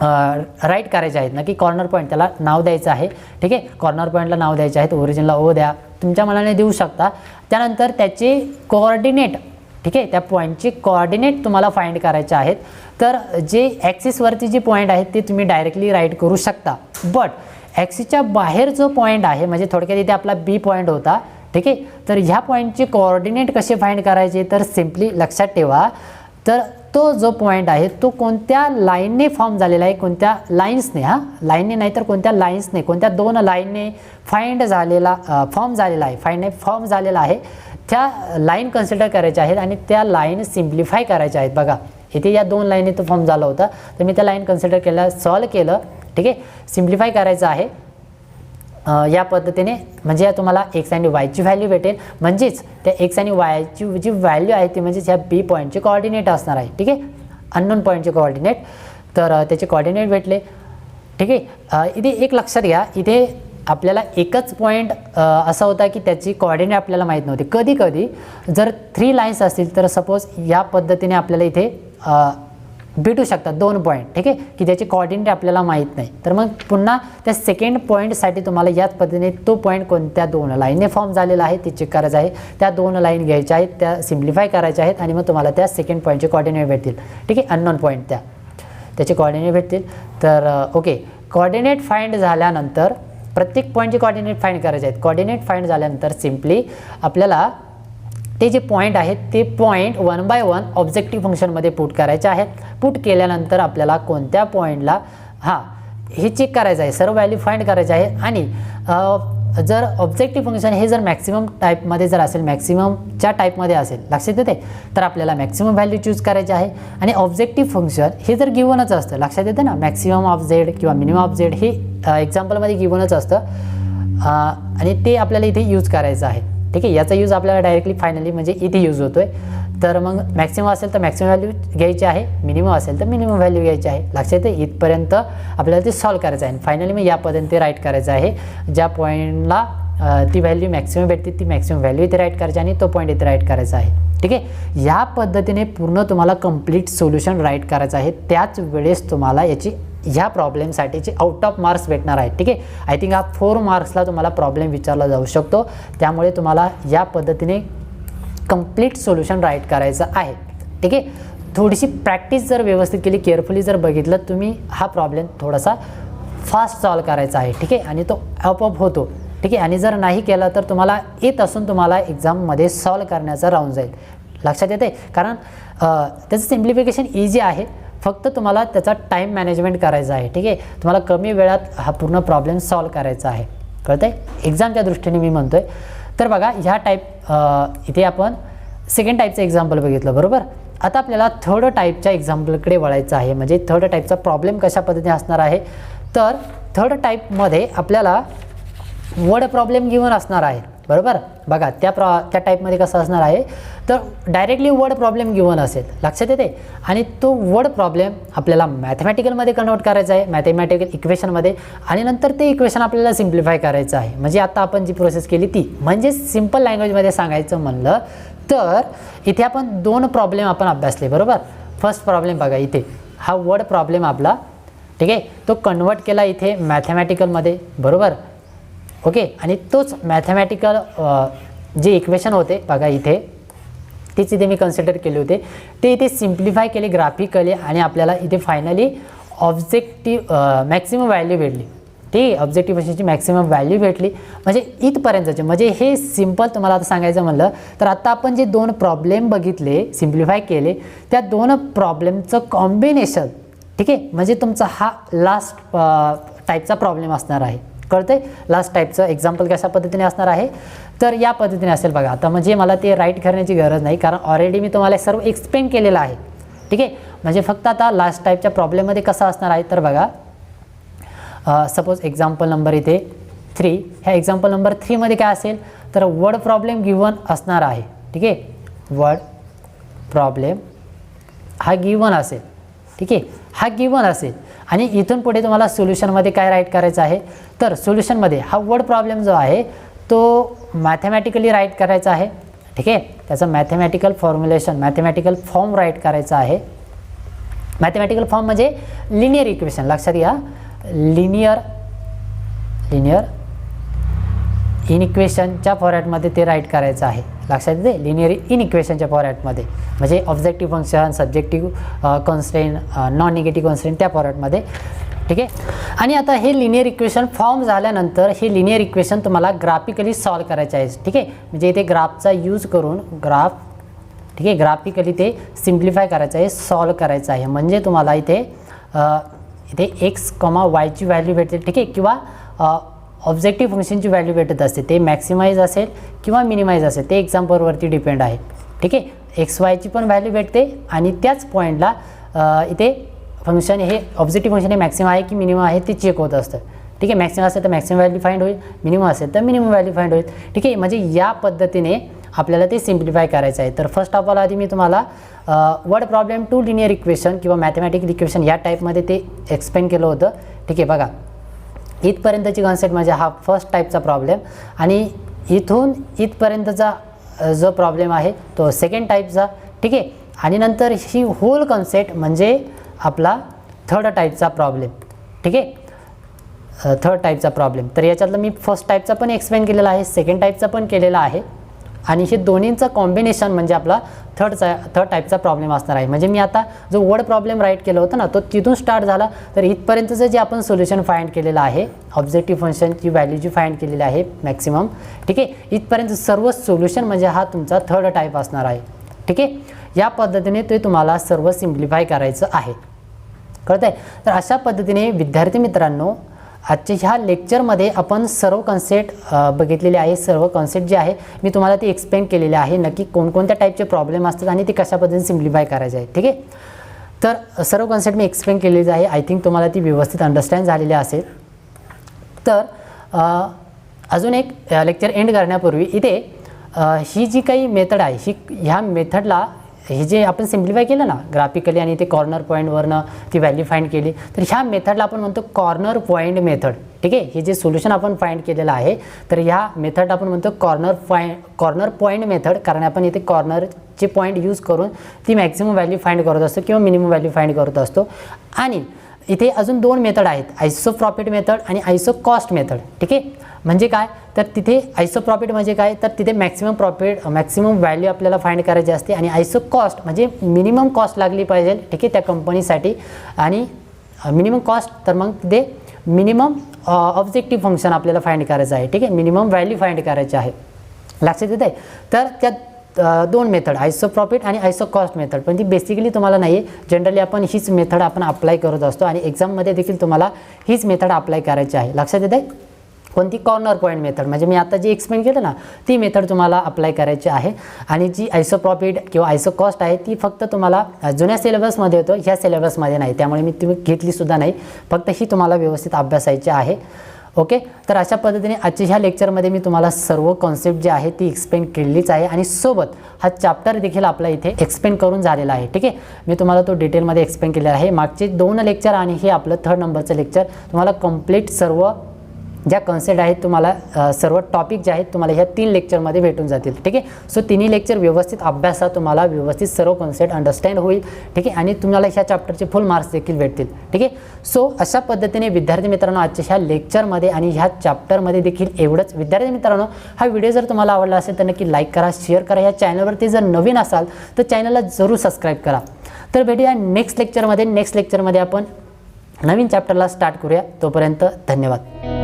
राईट करायचे आहेत, नक्की कॉर्नर पॉईंट त्याला नाव द्यायचं आहे, ठीक आहे. कॉर्नर पॉईंटला नाव द्यायचे आहेत, ओरिजिनला ओ द्या, तुमच्या मनाने देऊ शकता. त्यानंतर त्याचे कोऑर्डिनेट, ठीक आहे, त्या पॉईंटचे कोऑर्डिनेट तुम्हाला फाइंड करायचे आहेत. तर जे ॲक्सिसवरती जे पॉईंट आहेत ते तुम्ही डायरेक्टली राईट करू शकता, बट ॲक्सिसच्या बाहेर जो पॉईंट आहे म्हणजे थोडक्यात इथे आपला बी पॉईंट होता, ठीक आहे. तर ह्या पॉईंटचे कोऑर्डिनेट कसे फाइंड करायचे तर सिम्पली लक्षात ठेवा, तर तो जो पॉईंट आहे तो कोणत्या लाईनने फॉर्म झालेला आहे, कोणत्या लाईन्सने, हां लाईनने नाही तर कोणत्या लाईन्सने, कोणत्या 2 लाईनने फाइंड झालेला फॉर्म झालेला आहे, फॉर्म झालेला आहे, त्या लाईन कन्सिडर करायच्या आहेत आणि त्या लाईन सिम्प्लिफाय करायच्या आहेत. बघा इथे या 2 लाईनने तो फॉर्म झाला होता, तर मी त्या लाईन कन्सिडर केल्या, सॉल्व केलं, ठीक आहे. सिम्प्लिफाय करायचं आहे या पद्धतीने, म्हणजे तुम्हाला एक्स आणि वायची व्हॅल्यू भेटेल, म्हणजेच त्या एक्स आणि वायची जी व्हॅल्यू आहे ती म्हणजेच ह्या बी पॉईंटचे कोऑर्डिनेट असणार आहे, ठीक आहे, अननोन पॉईंटचे कोऑर्डिनेट. तर त्याचे कोऑर्डिनेट भेटले, ठीक आहे. इथे एक लक्षात घ्या, इथे आपल्याला एकच पॉईंट असा होता की त्याची कोऑर्डिनेट आपल्याला माहीत नव्हते. कधी कधी जर 3 लाईन्स असतील तर सपोज या पद्धतीने आपल्याला इथे भेटू शकतात 2 पॉईंट, ठीक आहे, की त्याचे कोऑर्डिनेट आपल्याला माहीत नाही. तर मग पुन्हा त्या सेकंड पॉईंटसाठी तुम्हाला याच पद्धतीने तो पॉईंट कोणत्या 2 लाईनने फॉर्म झालेला आहे ते चेक करायचं आहे. त्या 2 लाईन घ्यायच्या आहेत, त्या सिम्प्लिफाय करायच्या आहेत आणि मग तुम्हाला त्या सेकंड पॉईंटचे कोऑर्डिनेट भेटतील, ठीक आहे, अननोन पॉईंट त्याचे कोऑर्डिनेट भेटतील. तर ओके, कोऑर्डिनेट फाइंड झाल्यानंतर प्रत्येक पॉईंटचे कोऑर्डिनेट फाइंड करायचे आहेत. कोऑर्डिनेट फाइंड झाल्यानंतर सिम्पली आपल्याला ते जे पॉईंट आहेत ते पॉईंट 1 बाय 1 ऑब्जेक्टिव्ह फंक्शनमध्ये पुट करायचे आहेत. पुट केल्यानंतर आपल्याला कोणत्या पॉईंटला हे चेक करायचं आहे, सर्व व्हॅल्यू फाइंड करायचे आहे. आणि जर ऑब्जेक्टिव्ह फंक्शन हे जर मॅक्सिमम टाईपमध्ये जर असेल, मॅक्सिममच्या टाईपमध्ये असेल, लक्षात येते, तर आपल्याला मॅक्सिमम व्हॅल्यू चूज करायची आहे. आणि ऑब्जेक्टिव्ह फंक्शन हे जर गिवनच असतं, लक्षात येते ना, मॅक्सिमम ऑफ झेड किंवा मिनिमम ऑफ झेड हे एक्झाम्पलमध्ये गिवनच असतं आणि ते आपल्याला इथे यूज करायचं आहे, ठीक आहे. याचा यूज आपल्याला डायरेक्टली फायनली म्हणजे इथे यूज होतोय. तर मग मॅक्सिमम असेल तर मॅक्सिमम व्हॅल्यू घ्यायची आहे, मिनिमम असेल तर मिनिमम व्हॅल्यू घ्यायची आहे, लक्षात येते. इथपर्यंत आपल्याला ते सॉल्व करायचं आहे. फायनली मग या पद्धतीने ते राईट करायचं आहे. ज्या पॉईंटला ती व्हॅल्यू मॅक्सिमम भेटते ती मॅक्सिमम व्हॅल्यू इथे राईट करायची आणि तो पॉईंट इथे राईट करायचा आहे, ठीक आहे. या पद्धतीने पूर्ण तुम्हाला कंप्लीट सोल्युशन राईट करायचं आहे. त्याच वेळेस तुम्हाला याची ह्या प्रॉब्लेमसाठीचे आउट ऑफ मार्क्स भेटणार आहे, ठीक आहे. आय थिंक हा 4 मार्क्सला तुम्हाला प्रॉब्लेम विचारला जाऊ शकतो. त्यामुळे तुम्हाला या पद्धतीने कंप्लीट सोल्युशन राईट करायचं आहे, ठीक आहे. थोडीशी प्रॅक्टिस जर व्यवस्थित केली, केअरफुली जर बघितलं तुम्ही, हा प्रॉब्लेम थोडासा फास्ट सॉल्व करायचा आहे, ठीक आहे. आणि तो आपोआप होतो, ठीक आहे. आणि जर नाही केला तर तुम्हाला येत असून तुम्हाला एक्झाममध्ये सॉल्व करण्याचा राहून जाईल, लक्षात येते, कारण त्याचं सिम्प्लिफिकेशन इझी आहे, फक्त तुम्हाला त्याचा टाईम मॅनेजमेंट करायचा आहे. ठीक आहे, तुम्हाला कमी वेळात हा पूर्ण प्रॉब्लेम सॉल्व करायचा आहे. कळतंय, एक्झामच्या दृष्टीने मी म्हणतोय. तर बघा ह्या टाईप इथे आपण सेकंड टाईपचं एक्झाम्पल बघितलं बरोबर. आता आपल्याला थर्ड टाईपच्या एक्झाम्पलकडे वळायचं आहे. म्हणजे थर्ड टाईपचा प्रॉब्लेम कशा पद्धतीने असणार आहे, तर थर्ड टाईपमध्ये आपल्याला वर्ड प्रॉब्लेम गिवन असणार आहे बरोबर. बघा त्या टाईपमध्ये कसं असणार आहे, तर डायरेक्टली वर्ड प्रॉब्लेम गिवन असेल, लक्षात येते. आणि तो वर्ड प्रॉब्लेम आपल्याला मॅथमॅटिकलमध्ये कन्वर्ट करायचा आहे, मॅथमॅटिकल इक्वेशनमध्ये, आणि नंतर ते इक्वेशन आपल्याला सिम्प्लिफाय करायचं आहे. म्हणजे आता आपण जी प्रोसेस केली ती, म्हणजे सिम्पल लँग्वेजमध्ये सांगायचं म्हणलं तर इथे आपण 2 प्रॉब्लेम आपण अभ्यासले बरोबर. फर्स्ट प्रॉब्लेम बघा इथे हा वर्ड प्रॉब्लेम आपला, ठीक आहे, तो कन्वर्ट केला इथे मॅथमॅटिकलमध्ये बरोबर. ओके, आणि तोच मॅथमॅटिकल जे इक्वेशन होते बघा इथे, तेच इथे मी कन्सिडर केले होते, ते इथे सिम्प्लिफाय केले ग्राफिकली, आणि आपल्याला इथे फायनली मॅक्सिमम व्हॅल्यू भेटली. ठीक आहे, ऑब्जेक्टिव्ह फंक्शनची मॅक्सिमम व्हॅल्यू भेटली. म्हणजे इथपर्यंतचे, म्हणजे हे सिम्पल तुम्हाला आता सांगायचं म्हणलं तर आता आपण जे 2 प्रॉब्लेम बघितले, सिम्प्लिफाय केले, त्या 2 प्रॉब्लेमचं कॉम्बिनेशन, ठीक आहे, म्हणजे तुमचा हा लास्ट टाईपचा प्रॉब्लेम असणार आहे. कळतंय, लास्ट टाईपचं एक्झाम्पल कशा पद्धतीने असणार आहे, तर या पद्धतीने असेल बघा. आता म्हणजे मला ते राईट करण्याची गरज नाही, कारण ऑलरेडी मी तुम्हाला सर्व एक्सप्लेन केलेलं आहे. ठीक आहे, म्हणजे फक्त आता लास्ट टाईपच्या प्रॉब्लेममध्ये कसं असणार आहे, तर बघा सपोज एक्झाम्पल नंबर इथे 3, ह्या एक्झाम्पल नंबर 3 मध्ये काय असेल, तर वर्ड प्रॉब्लेम गिवन असणार आहे. ठीक आहे, वर्ड प्रॉब्लेम हा गिवन असेल. ठीक आहे, हा गिवन असेल, आणि इथून पुढे तुम्हाला सोल्युशनमध्ये काय राईट करायचं आहे, तर सोल्युशनमध्ये हा वर्ड प्रॉब्लेम जो आहे तो मॅथमॅटिकली राईट करायचा आहे. ठीक आहे, त्याचं mathematical formulation, mathematical form write करायचा आहे. मॅथमॅटिकल फॉर्म म्हणजे लिनियर इक्वेशन, लक्षात घ्या, लिनियर इन इक्वेशनच्या फॉर्मॅटमध्ये ते राईट करायचं आहे. लक्षात येते, लिनियर इन इक्वेशनच्या फॉर्मॅटमध्ये, म्हणजे objective function, subjective constraint, non negative constraint त्या फॉर्मॅटमध्ये. ठीक आहे, आणि आता हे लिनियर इक्वेशन फॉर्म झाल्यानंतर हे लिनियर इक्वेशन तुम्हाला ग्राफिकली सॉल्व करायचे आहे. ठीक आहे, म्हणजे इथे ग्राफचा यूज करून ठीक आहे, ग्राफिकली ते सिम्प्लिफाय करायचं आहे, सॉल्व करायचं आहे. म्हणजे तुम्हाला इथे x, y ची व्हॅल्यू भेटते. ठीक आहे, किंवा ऑब्जेक्टिव्ह फंक्शनची व्हॅल्यू भेटत असते, ते मॅक्सिमाइज असेल किंवा मिनिमाइज असेल, ते एक्झाम्पलवरती डिपेंड आहे. ठीक आहे, XY ची पण व्हॅल्यू भेटते, आणि त्याच पॉईंटला इथे फंक्शन हे ऑब्जेक्टिव्ह फंक्शन हे मॅक्सिमम आहे की मिनिमम आहे ते चेक होत असतं. ठीक आहे, मॅक्सिमम असेल तर मॅक्सिमम व्हॅल्यू फाइंड होईल, मिनिमम असेल तर मिनिमम व्हॅल्यू फाइंड होईल. ठीक आहे, म्हणजे या पद्धतीने आपल्याला ते सिम्प्लिफाय करायचं आहे. तर फर्स्ट ऑफ ऑल आधी मी तुम्हाला word problem to linear equation किंवा मॅथमॅटिकल इक्वेशन या टाईपमध्ये ते एक्सप्लेन केलं होतं. ठीक आहे, बघा इथपर्यंतची कॉन्सेप्ट म्हणजे हा फर्स्ट टाईपचा प्रॉब्लेम, आणि इथून इथपर्यंतचा जो प्रॉब्लेम आहे तो सेकंड टाईपचा. ठीक आहे, आणि नंतर ही होल कॉन्सेप्ट म्हणजे आपला थर्ड टाईपचा प्रॉब्लेम. ठीक आहे, थर्ड टाईपचा प्रॉब्लेम. तर याच्यातलं मी फर्स्ट टाईपचा पण एक्सप्लेन केलेला आहे, सेकंड टाईपचा पण केलेला आहे, आणि हे दोन्हींचं कॉम्बिनेशन म्हणजे आपला थर्ड टाईपचा प्रॉब्लेम असणार आहे. म्हणजे मी आता जो वर्ड प्रॉब्लेम राईट केलं होतं ना, तो तिथून स्टार्ट झाला, तर इथपर्यंतचं जे आपण सोल्युशन फाइंड केलेलं आहे, ऑब्जेक्टिव्ह फंक्शनची व्हॅल्यू जी फाइंड केलेली आहे मॅक्सिमम. ठीक आहे, इथपर्यंत सर्व सोल्युशन म्हणजे हा तुमचा थर्ड टाईप असणार आहे. ठीक आहे, या पद्धतीने ते तुम्हाला सर्व सिम्प्लिफाय करायचं आहे. कळत आहे, तर अशा पद्धतीने विद्यार्थी मित्रांनो आजच्या ह्या लेक्चरमध्ये आपण सर्व कॉन्सेप्ट बघितलेले आहे. सर्व कॉन्सेप्ट जे आहे मी तुम्हाला ते एक्सप्लेन केलेले आहे, नक्की कोणकोणत्या टाईपचे प्रॉब्लेम असतात आणि ते कशा पद्धतीने सिम्प्लिफाय करायचे आहे. ठीक आहे, तर सर्व कॉन्सेप्ट मी एक्सप्लेन केलेली आहे. आय थिंक तुम्हाला ती व्यवस्थित अंडरस्टँड झालेली असेल. तर अजून एक लेक्चर एंड करण्यापूर्वी इथे ही जी काही मेथड आहे, ह्या मेथडला हे जे आपण सिम्प्लिफाय केलं ना ग्राफिकली, आणि ते कॉर्नर पॉईंटवरनं ती व्हॅल्यू फाइंड केली, तर ह्या मेथडला आपण म्हणतो कॉर्नर पॉईंट मेथड. ठीक आहे, हे जे सोल्युशन आपण फाइंड केलेलं आहे, तर ह्या मेथड आपण म्हणतो कॉर्नर पॉईंट मेथड, कारण आपण इथे कॉर्नरचे पॉईंट यूज करून ती मॅक्सिमम व्हॅल्यू फाइंड करत असतो किंवा मिनिमम व्हॅल्यू फाइंड करत असतो. आणि इथे अजून 2 मेथड आहेत, आयसो प्रॉफिट मेथड आणि आयसो कॉस्ट मेथड. ठीक आहे, म्हणजे काय, तर तिथे आयसो प्रॉफिट म्हणजे काय, तर तिथे मॅक्सिमम व्हॅल्यू आपल्याला फाइंड करायची असते, आणि आयसो कॉस्ट म्हणजे मिनिमम कॉस्ट लागली पाहिजे. ठीक आहे, त्या कंपनीसाठी, आणि मिनिमम कॉस्ट तर मग तिथे मिनिमम ऑब्जेक्टिव्ह फंक्शन आपल्याला फाइंड करायचं आहे. ठीक आहे, मिनिमम व्हॅल्यू फाइंड करायची आहे. लक्षात येत आहे, तर त्या दोन मेथड आयसोप्रॉफिट आणि आयसोकॉस्ट मेथड, पण ती बेसिकली तुम्हाला नाही आहे. जनरली आपण हीच मेथड आपण अप्लाय करत असतो आणि एक्झाममध्ये देखील तुम्हाला हीच मेथड अप्लाय करायची आहे. लक्षात येत आहे? कोणती? Corner point method. म्हणजे मी आता जी एक्सप्लेन केलं ना ती मेथड तुम्हाला अप्लाय करायची आहे. आणि जी आयसोप्रॉफिट किंवा आयसोकॉस्ट आहे ती फक्त तुम्हाला जुन्या सिलेबसमध्ये होतं, ह्या सिलेबसमध्ये नाही, त्यामुळे मी तुम्ही घेतलीसुद्धा नाही. फक्त ही तुम्हाला व्यवस्थित अभ्यासायची आहे. ओके, तर अशा पद्धतीने आजच्या ह्या लेक्चरमध्ये मी तुम्हाला सर्व कॉन्सेप्ट जी आहे ती एक्सप्लेन केलीच आहे आणि सोबत हा चॅप्टर देखील आपला इथे एक्सप्लेन करून झालेला आहे. ठीक आहे, मी तुम्हाला तो डिटेलमध्ये एक्सप्लेन केलेला आहे. मागचे 2 लेक्चर आणि हे आपलं 3rd नंबरचं लेक्चर तुम्हाला कंप्लीट सर्व ज्या कॉन्सेप्ट आहेत तुम्हाला सर्व टॉपिक जे आहेत तुम्हाला ह्या 3 लेक्चरमध्ये भेटून जातील. ठीक आहे, सो तिन्ही लेक्चर व्यवस्थित अभ्यासा, तुम्हाला व्यवस्थित सर्व कॉन्सेप्ट अंडरस्टँड होईल. ठीक आहे, आणि तुम्हाला ह्या चॅप्टरचे फुल मार्क्स देखील भेटतील. ठीक आहे, सो अशा पद्धतीने विद्यार्थी मित्रांनो आजच्या ह्या लेक्चरमध्ये आणि ह्या चॅप्टरमध्ये देखील एवढंच. विद्यार्थी मित्रांनो हा व्हिडिओ जर तुम्हाला आवडला असेल तर नक्की लाईक करा, शेअर करा. ह्या चॅनलवरती जर नवीन असाल तर चॅनलला जरूर सबस्क्राईब करा. तर भेटूया नेक्स्ट लेक्चरमध्ये आपण नवीन चॅप्टरला स्टार्ट करूया. तोपर्यंत धन्यवाद.